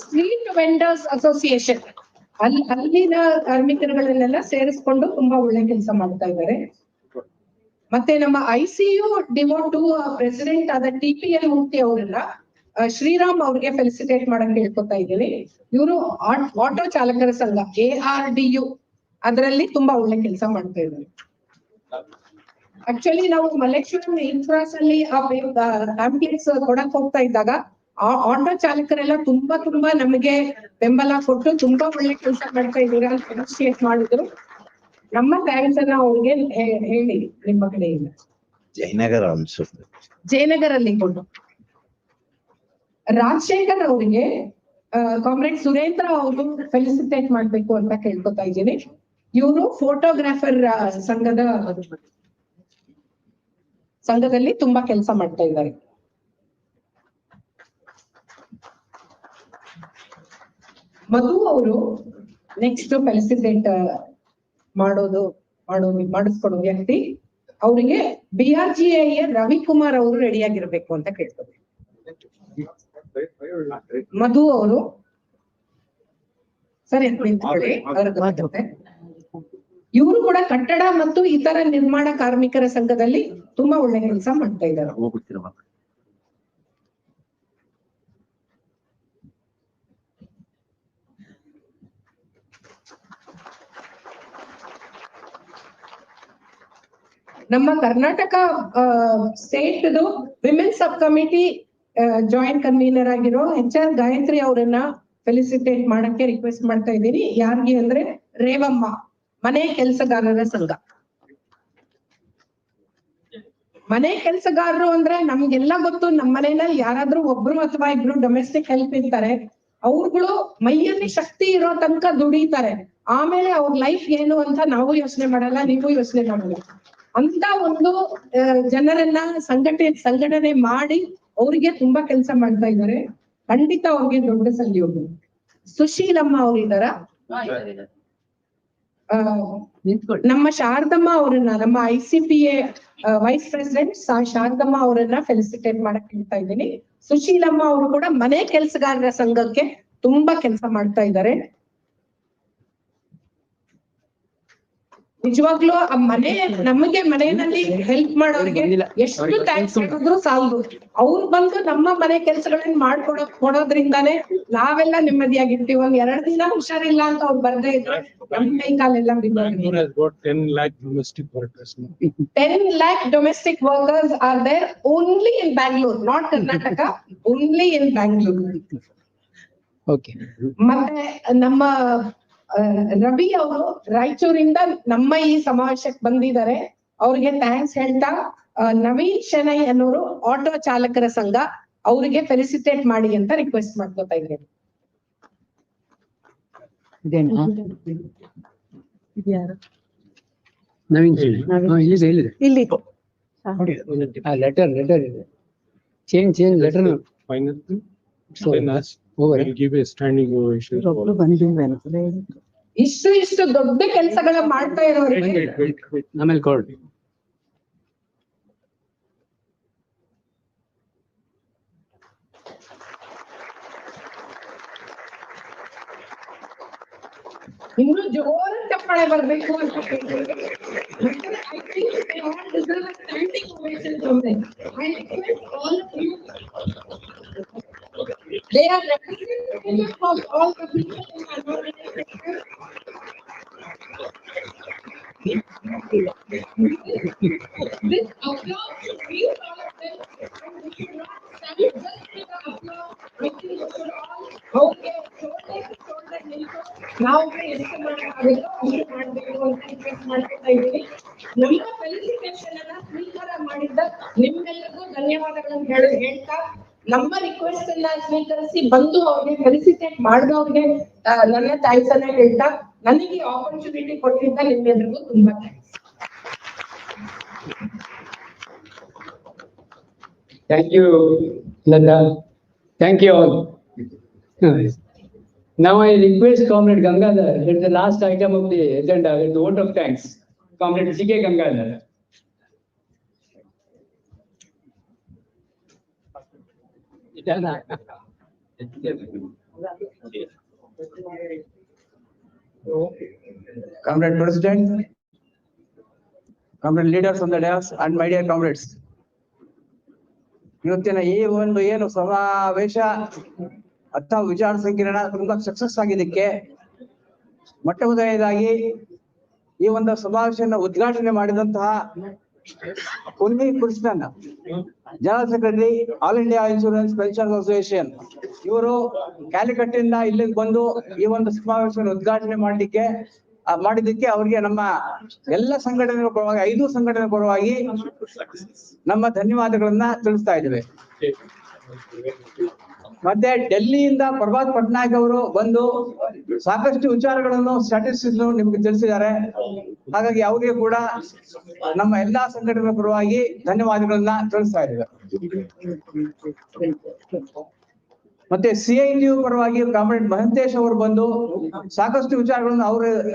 ಸ್ಟ್ರೀಟ್ ವೆಂಡರ್ಸ್ ಅಸೋಸಿಯೇಷನ್ ಅಲ್ಲಿನ ಕಾರ್ಮಿಕರುಗಳನ್ನೆಲ್ಲ ಸೇರಿಸ್ಕೊಂಡು ತುಂಬಾ ಒಳ್ಳೆ ಕೆಲಸ ಮಾಡ್ತಾ ಇದ್ದಾರೆ. ಮತ್ತೆ ನಮ್ಮ ICU ಡಿವೋಟು ಪ್ರೆಸಿಡೆಂಟ್ ಆದ TPL ಮೂರ್ತಿ ಅವರನ್ನ ಶ್ರೀರಾಮ್ ಅವ್ರಿಗೆ ಫೆಲಿಸಿಟೇಟ್ ಮಾಡಕ್ ಹೇಳ್ಕೊತಾ ಇದ್ದೀನಿ. ಇವರು ಆಟೋ ಚಾಲಕರ ಸಂಘ ARDU ಅದರಲ್ಲಿ ತುಂಬಾ ಒಳ್ಳೆ ಕೆಲಸ ಮಾಡ್ತಾ ಇದ್ದಾರೆ. ಆಕ್ಚುಲಿ ನಾವು ಮಲ್ಲೇಶ್ವರಂ ಇನ್ಫ್ರಾಸ್ ಅಲ್ಲಿ ಆಂಬ್ಯುಲೆನ್ಸ್ ಕೊಡಕ್ ಹೋಗ್ತಾ ಇದ್ದಾಗ ಆ ಆಟೋ ಚಾಲಕರೆಲ್ಲ ತುಂಬಾ ನಮಗೆ ಬೆಂಬಲ ಕೊಟ್ಟು ತುಂಬಾ ಒಳ್ಳೆ ಕೆಲಸ ಮಾಡ್ತಾ ಇದ್ದೀರಾ ಅಂತ ಅಪ್ರಿಶಿಯೇಟ್ ಮಾಡಿದ್ರು. ನಮ್ಮ ಥ್ಯಾಂಕ್ಸ್ ಅನ್ನ ಅವ್ರಿಗೆ ಹೇಳಿ ನಿಮ್ಮ ಕಡೆಯಿಂದ. ಜಯನಗರಲ್ಲಿ ಕೊಟ್ಟು ರಾಜಶೇಖರ್ ಅವರಿಗೆ ಕಾಮ್ರೇಡ್ ಸುರೇಂದ್ರ ಅವರು ಫೆಲಿಸಿಟೇಟ್ ಮಾಡ್ಬೇಕು ಅಂತ ಕೇಳ್ಕೊತಾ ಇದ್ದೀನಿ. ಇವರು ಫೋಟೋಗ್ರಾಫರ್ ಸಂಘದಲ್ಲಿ ತುಂಬಾ ಕೆಲಸ ಮಾಡ್ತಾ ಇದ್ದಾರೆ. ಮಧು ಅವರು ನೆಕ್ಸ್ಟ್ ಫೆಲಿಸಿಟೇಟ್ ಮಾಡಿಸ್ಕೊಡೋ ವ್ಯಕ್ತಿ. ಅವರಿಗೆ BRGA ರವಿಕುಮಾರ್ ಅವರು ರೆಡಿ ಆಗಿರ್ಬೇಕು ಅಂತ ಕೇಳ್ತಾರೆ. ಮಧು ಅವರು ಸರಿ ಇವರು ಕೂಡ ಕಟ್ಟಡ ಮತ್ತು ಇತರ ನಿರ್ಮಾಣ ಕಾರ್ಮಿಕರ ಸಂಘದಲ್ಲಿ ತುಂಬಾ ಒಳ್ಳೆ ಕೆಲಸ ಮಾಡ್ತಾ ಇದ್ದಾರೆ. ನಮ್ಮ Karnataka state women sub committee joint convener ಆಗಿರೋ HR ಗಾಯತ್ರಿ ಅವರನ್ನ ಫೆಲಿಸಿಟೇಟ್ ಮಾಡಕ್ಕೆ ರಿಕ್ವೆಸ್ಟ್ ಮಾಡ್ತಾ ಇದ್ದೀನಿ. ಯಾರಿಗೆ ಅಂದ್ರೆ ರೇವಮ್ಮ ಮನೆ ಕೆಲಸಗಾರರ ಸಂಘ. ಮನೆ ಕೆಲಸಗಾರರು ಅಂದ್ರೆ ನಮ್ಗೆಲ್ಲ ಗೊತ್ತು, ನಮ್ಮ ಮನೆಯಲ್ಲಿ ಯಾರಾದ್ರೂ ಒಬ್ರು ಅಥವಾ ಇಬ್ರು ಡೊಮೆಸ್ಟಿಕ್ ಹೆಲ್ಪ್ ಇರ್ತಾರೆ. ಅವ್ರುಗಳು ಮೈಯಲ್ಲಿ ಶಕ್ತಿ ಇರೋ ತನಕ ದುಡಿತಾರೆ. ಆಮೇಲೆ ಅವ್ರ ಲೈಫ್ ಏನು ಅಂತ ನಾವು ಯೋಚನೆ ಮಾಡಲ್ಲ, ನೀವು ಯೋಚನೆ ಮಾಡಲ್ಲ. ಅಂತ ಒಂದು ಜನರನ್ನ ಸಂಘಟನೆ ಮಾಡಿ ಅವ್ರಿಗೆ ತುಂಬಾ ಕೆಲಸ ಮಾಡ್ತಾ ಇದ್ದಾರೆ. ಖಂಡಿತ ಅವ್ರಿಗೆ ದೊಡ್ಡ ಸಲ್ಯೂಟ್. ಸುಶೀಲಮ್ಮ ಅವ್ರು ಇದ್ದಾರ? ನಮ್ಮ ಶಾರದಮ್ಮ ಅವ್ರನ್ನ, ನಮ್ಮ ICPA ವೈಸ್ ಪ್ರೆಸಿಡೆಂಟ್ ಶಾರದಮ್ಮ ಅವರನ್ನ ಫೆಲಿಸಿಟೇಟ್ ಮಾಡಕ್ ಹೇಳ್ತಾ ಇದ್ದೀನಿ. ಸುಶೀಲಮ್ಮ ಅವರು ಕೂಡ ಮನೆ ಕೆಲಸಗಾರರ ಸಂಘಕ್ಕೆ ತುಂಬಾ ಕೆಲಸ ಮಾಡ್ತಾ ಇದ್ದಾರೆ. ನಿಜವಾಗ್ಲೂ ಆ ನಮಗೆ ಮನೆಯಲ್ಲಿ ಹೆಲ್ಪ್ ಮಾಡೋರಿಗೆ ಎಷ್ಟು ಥ್ಯಾಂಕ್ಸ್ ಹೇಳಿದ್ರು ಸಾಲದು. ಅವ್ರು ಬಂದು ನಮ್ಮ ಮನೆ ಕೆಲಸಗಳನ್ನ ಕೊಡೋದ್ರಿಂದಾನೇ ನಾವೆಲ್ಲ ನೆಮ್ಮದಿಯಾಗಿರ್ತೀವಿ. 2 ದಿನ ಹುಷಾರಿಲ್ಲ ಅಂತ ಅವ್ರು ಬರ್ದೇ ಇದ್ರೆ ನಮ್ ಕೈ ಕಾಲೆಲ್ಲ 10 lakh domestic workers. 10 lakh domestic workers are there only in Bangalore, not Karnataka, only in Bangalore. Okay. ಮತ್ತೆ ನಮ್ಮ ರವಿ ಅವರು ರಾಯಚೂರಿಂದ ನಮ್ಮ ಈ ಸಮಾವೇಶಕ್ಕೆ ಬಂದಿದ್ದಾರೆ. ಅವ್ರಿಗೆ ಥ್ಯಾಂಕ್ಸ್ ಹೇಳ್ತಾ ನವೀನ್ ಶೆಣೈ ಅನ್ನೋರು ಆಟೋ ಚಾಲಕರ ಸಂಘ, ಅವರಿಗೆ ಫೆಲಿಸಿಟೇಟ್ ಮಾಡಿ ಅಂತ ರಿಕ್ವೆಸ್ಟ್ ಮಾಡ್ಕೊತಾ ಇದ್ದೇನೆ. ಇಲ್ಲಿ ಲೆಟರ್ ಇದೆ. Change letter Final. We'll give a standing ovation. ಇಷ್ಟು ದೊಡ್ಡ ಕೆಲಸಗಳ ಮಾಡ್ತಾ ಇರೋರಿಗೆ ಆಮೇಲೆ ಕೊಡ್. ಇನ್ನು ಜೋರ ಚಪ್ಪಾಳೆ ಬರ್ಬೇಕು ಅಂತ ಕೇಳ್ತಾರೆ. They are representative of all the people in the nominated sector. This applause should reach all of them, and we should not stand just with the applause. I think we should all shoulder to shoulder ನಿಂತು ನಾವು ಎಷ್ಟು ಮಾಡೋಕ್ಕಾಗುತ್ತೋ ಅಷ್ಟು ಮಾಡಬೇಕು ಅಂತ request ಮಾಡ್ಕೊತಾ ಇದ್ದೀನಿ. ನಮ್ಮ felicitation ಅನ್ನ ಸ್ವೀಕಾರ ಮಾಡಿದ್ದ ನಿಮ್ಮೆಲ್ಲರಿಗೂ ಧನ್ಯವಾದಗಳನ್ನು ಹೇಳ್ತಾ ನಮ್ಮ ರಿಕ್ವೆಸ್ಟ್ ಅನ್ನ ಸ್ವೀಕರಿಸಿ ಬಂದು ಅವ್ರಿಗೆ ಫೆಲಿಸಿಟೇಟ್ ಮಾಡಿದವ್ರಿಗೆ ನನ್ನ ಥ್ಯಾಂಕ್ಸ್ ಅನ್ನ ಹೇಳ್ತಾ ನನಗೆ ಆಪರ್ಚುನಿಟಿ ಕೊಟ್ಟಿದ್ದ ನಿಮ್ಮೆಲ್ಲರಿಗೂ ತುಂಬಾ thanks. Thank you, Lata. Thank you all. Now I request Comrade Gangadhar, it's the last item of the agenda, the vote of thanks. Comrade C.K. Gangadhar. Comrade President, comrade leaders on the dais, and my dear comrades. ಇವತ್ತಿನ ಈ ಒಂದು ಏನು ಸಮಾವೇಶ ಅಥವಾ ವಿಚಾರ ಸಂಕಿರಣ ತುಂಬಾ success ಆಗಿದ್ದಕ್ಕೆ ಮೊಟ್ಟ ಮೊದಲನೇದಾಗಿ ಈ ಒಂದು ಸಮಾವೇಶನ ಉದ್ಘಾಟನೆ ಮಾಡಿದಂತಹ Unni Krishnan, general secretary all India insurance pension association, ಇವರು ಕ್ಯಾಲಿಕಟ್ಟಿಂದ ಇಲ್ಲಿಗೆ ಬಂದು ಈ ಒಂದು ಸಮಾವೇಶವನ್ನು ಉದ್ಘಾಟನೆ ಮಾಡಿದ್ದಕ್ಕೆ ಅವರಿಗೆ ನಮ್ಮ ಎಲ್ಲ ಸಂಘಟನೆಗಳ ಪರವಾಗಿ 5 ಸಂಘಟನೆಗಳ ಪರವಾಗಿ ನಮ್ಮ ಧನ್ಯವಾದಗಳನ್ನ ತಿಳಿಸ್ತಾ ಇದ್ದೇವೆ. ಮತ್ತೆ ಡೆಲ್ಲಿಯಿಂದ ಪ್ರಭಾತ್ ಪಟ್ನಾಯಕ್ ಅವರು ಬಂದು ಸಾಕಷ್ಟು ವಿಚಾರಗಳನ್ನು ಸ್ಟ್ಯಾಟಿಸ್ಟಿಕ್ಸ್ ನಿಮ್ಗೆ ತಿಳಿಸಿದ್ದಾರೆ. ಹಾಗಾಗಿ ಅವರಿಗೆ ಕೂಡ ನಮ್ಮ ಎಲ್ಲಾ ಸಂಘಟನೆಗಳ ಪರವಾಗಿ ಧನ್ಯವಾದಗಳನ್ನ ತಿಳಿಸ್ತಾ ಇದ್ದೇವೆ. ಮತ್ತೆ CITU ಪರವಾಗಿ ಕಾಮ್ರೇಡ್ ಮಹಂತೇಶ್ ಅವರು ಬಂದು ಸಾಕಷ್ಟು ವಿಚಾರಗಳನ್ನು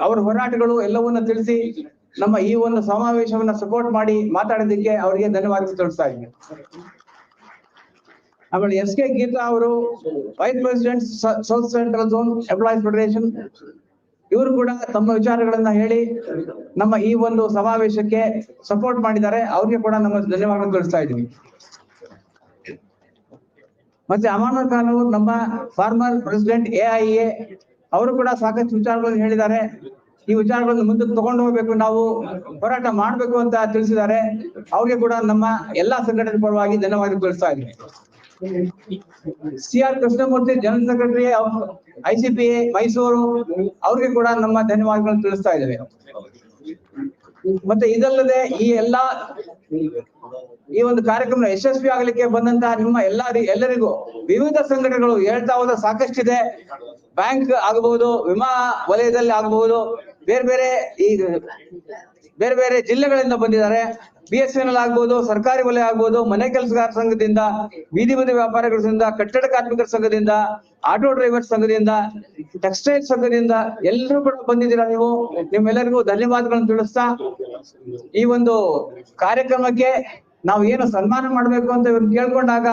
ಅವರ ಹೋರಾಟಗಳು ಎಲ್ಲವನ್ನ ತಿಳಿಸಿ ನಮ್ಮ ಈ ಒಂದು ಸಮಾವೇಶವನ್ನ ಸಪೋರ್ಟ್ ಮಾಡಿ ಮಾತಾಡೋದಕ್ಕೆ ಅವರಿಗೆ ಧನ್ಯವಾದ ತಿಳಿಸ್ತಾ ಇದ್ದೀನಿ. ಆಮೇಲೆ SK ಗೀತಾ ಅವರು vice president south central zone employees federation, ಇವರು ಕೂಡ ತಮ್ಮ ವಿಚಾರಗಳನ್ನ ಹೇಳಿ ನಮ್ಮ ಈ ಒಂದು ಸಮಾವೇಶಕ್ಕೆ ಸಪೋರ್ಟ್ ಮಾಡಿದ್ದಾರೆ. ಅವ್ರಿಗೆ ಕೂಡ ನಮ್ಮ ಧನ್ಯವಾದ ತಿಳಿಸ್ತಾ ಇದ್ದೀವಿ. ಮತ್ತೆ ಅಮಾನುಲ್ ಖಾನ್ ಅವರು ನಮ್ಮ ಫಾರ್ಮರ್ ಪ್ರೆಸಿಡೆಂಟ್ AIA, ಅವರು ಕೂಡ ಸಾಕಷ್ಟು ವಿಚಾರಗಳನ್ನು ಹೇಳಿದ್ದಾರೆ. ಈ ವಿಚಾರಗಳನ್ನು ಮುಂದಕ್ಕೆ ತಗೊಂಡು ಹೋಗ್ಬೇಕು, ನಾವು ಹೋರಾಟ ಮಾಡ್ಬೇಕು ಅಂತ ತಿಳಿಸಿದ್ದಾರೆ. ಅವ್ರಿಗೆ ಕೂಡ ನಮ್ಮ ಎಲ್ಲಾ ಸಂಘಟನೆ ಪರವಾಗಿ ಧನ್ಯವಾದ ತಿಳಿಸ್ತಾ ಇದ್ದೀನಿ. CR Krishnamurthy, general secretary ICPA Mysuru, ಅವ್ರಿಗೆ ಕೂಡ ನಮ್ಮ ಧನ್ಯವಾದಗಳನ್ನು ತಿಳಿಸ್ತಾ ಇದ್ದೇವೆ. ಮತ್ತೆ ಇದಲ್ಲದೆ ಈ ಒಂದು ಕಾರ್ಯಕ್ರಮ ಯಶಸ್ವಿ ಆಗಲಿಕ್ಕೆ ಬಂದಂತಹ ನಿಮ್ಮ ಎಲ್ಲರಿಗೂ ವಿವಿಧ ಸಂಘಟನೆಗಳು ಹೇಳ್ತಾ ಹೋದ ಸಾಕಷ್ಟಿದೆ. ಬ್ಯಾಂಕ್ ಆಗಬಹುದು, ವಿಮಾ ವಲಯದಲ್ಲಿ ಆಗಬಹುದು, ಬೇರೆ ಬೇರೆ ಜಿಲ್ಲೆಗಳಿಂದ ಬಂದಿದ್ದಾರೆ. BSNL ಆಗ್ಬಹುದು, ಸರ್ಕಾರಿ ವಲಯ ಆಗ್ಬಹುದು, ಮನೆ ಕೆಲಸಗಾರ ಸಂಘದಿಂದ, ಬೀದಿ ಬದಿ ವ್ಯಾಪಾರಿಗಳ ಸಂಘದಿಂದ, ಕಟ್ಟಡ ಕಾರ್ಮಿಕರ ಸಂಘದಿಂದ, ಆಟೋ ಡ್ರೈವರ್ ಸಂಘದಿಂದ, ಟೆಕ್ಸ್ಟೈಲ್ ಸಂಘದಿಂದ ಎಲ್ಲರೂ ಕೂಡ ಬಂದಿದ್ದೀರಾ. ನೀವು ನಿಮ್ಮೆಲ್ಲರಿಗೂ ಧನ್ಯವಾದಗಳನ್ನು ತಿಳಿಸ್ತಾ ಈ ಒಂದು ಕಾರ್ಯಕ್ರಮಕ್ಕೆ ನಾವು ಏನು ಸನ್ಮಾನ ಮಾಡ್ಬೇಕು ಅಂತ ಇವ್ರು ಕೇಳ್ಕೊಂಡಾಗ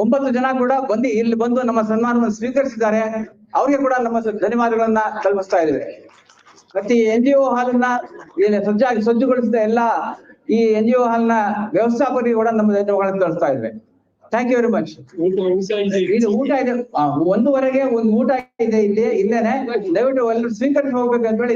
9 ಜನ ಕೂಡ ಇಲ್ಲಿ ಬಂದು ನಮ್ಮ ಸನ್ಮಾನವನ್ನು ಸ್ವೀಕರಿಸಿದ್ದಾರೆ. ಅವ್ರಿಗೆ ಕೂಡ ನಮ್ಮ ಧನ್ಯವಾದಗಳನ್ನ ತಲುಪಿಸ್ತಾ ಇದ್ದೇವೆ. ಮತ್ತೆ ಈ NGO ಹಾಲನ್ನ ಸಜ್ಜುಗೊಳಿಸಿದ ಎಲ್ಲ ಈ NGO ಹಾಲ್ನ ವ್ಯವಸ್ಥಾಪಕರಿಗೆ ಕೂಡ ನಮ್ಮ ಧನ್ಯವಾದಗಳನ್ನು ತಿಳಿಸ್ತಾ ಇದ್ದೇವೆ. Thank you very much. ಇದು ಊಟ ಇದೆ, 1:15ಗೆ ಒಂದು ಊಟ ಇದೆ ಇಲ್ಲೇನೆ. ದಯವಿಟ್ಟು ಎಲ್ಲರೂ ಸ್ವೀಕರಿಸಿ ಹೋಗ್ಬೇಕು ಅಂತ ಹೇಳಿ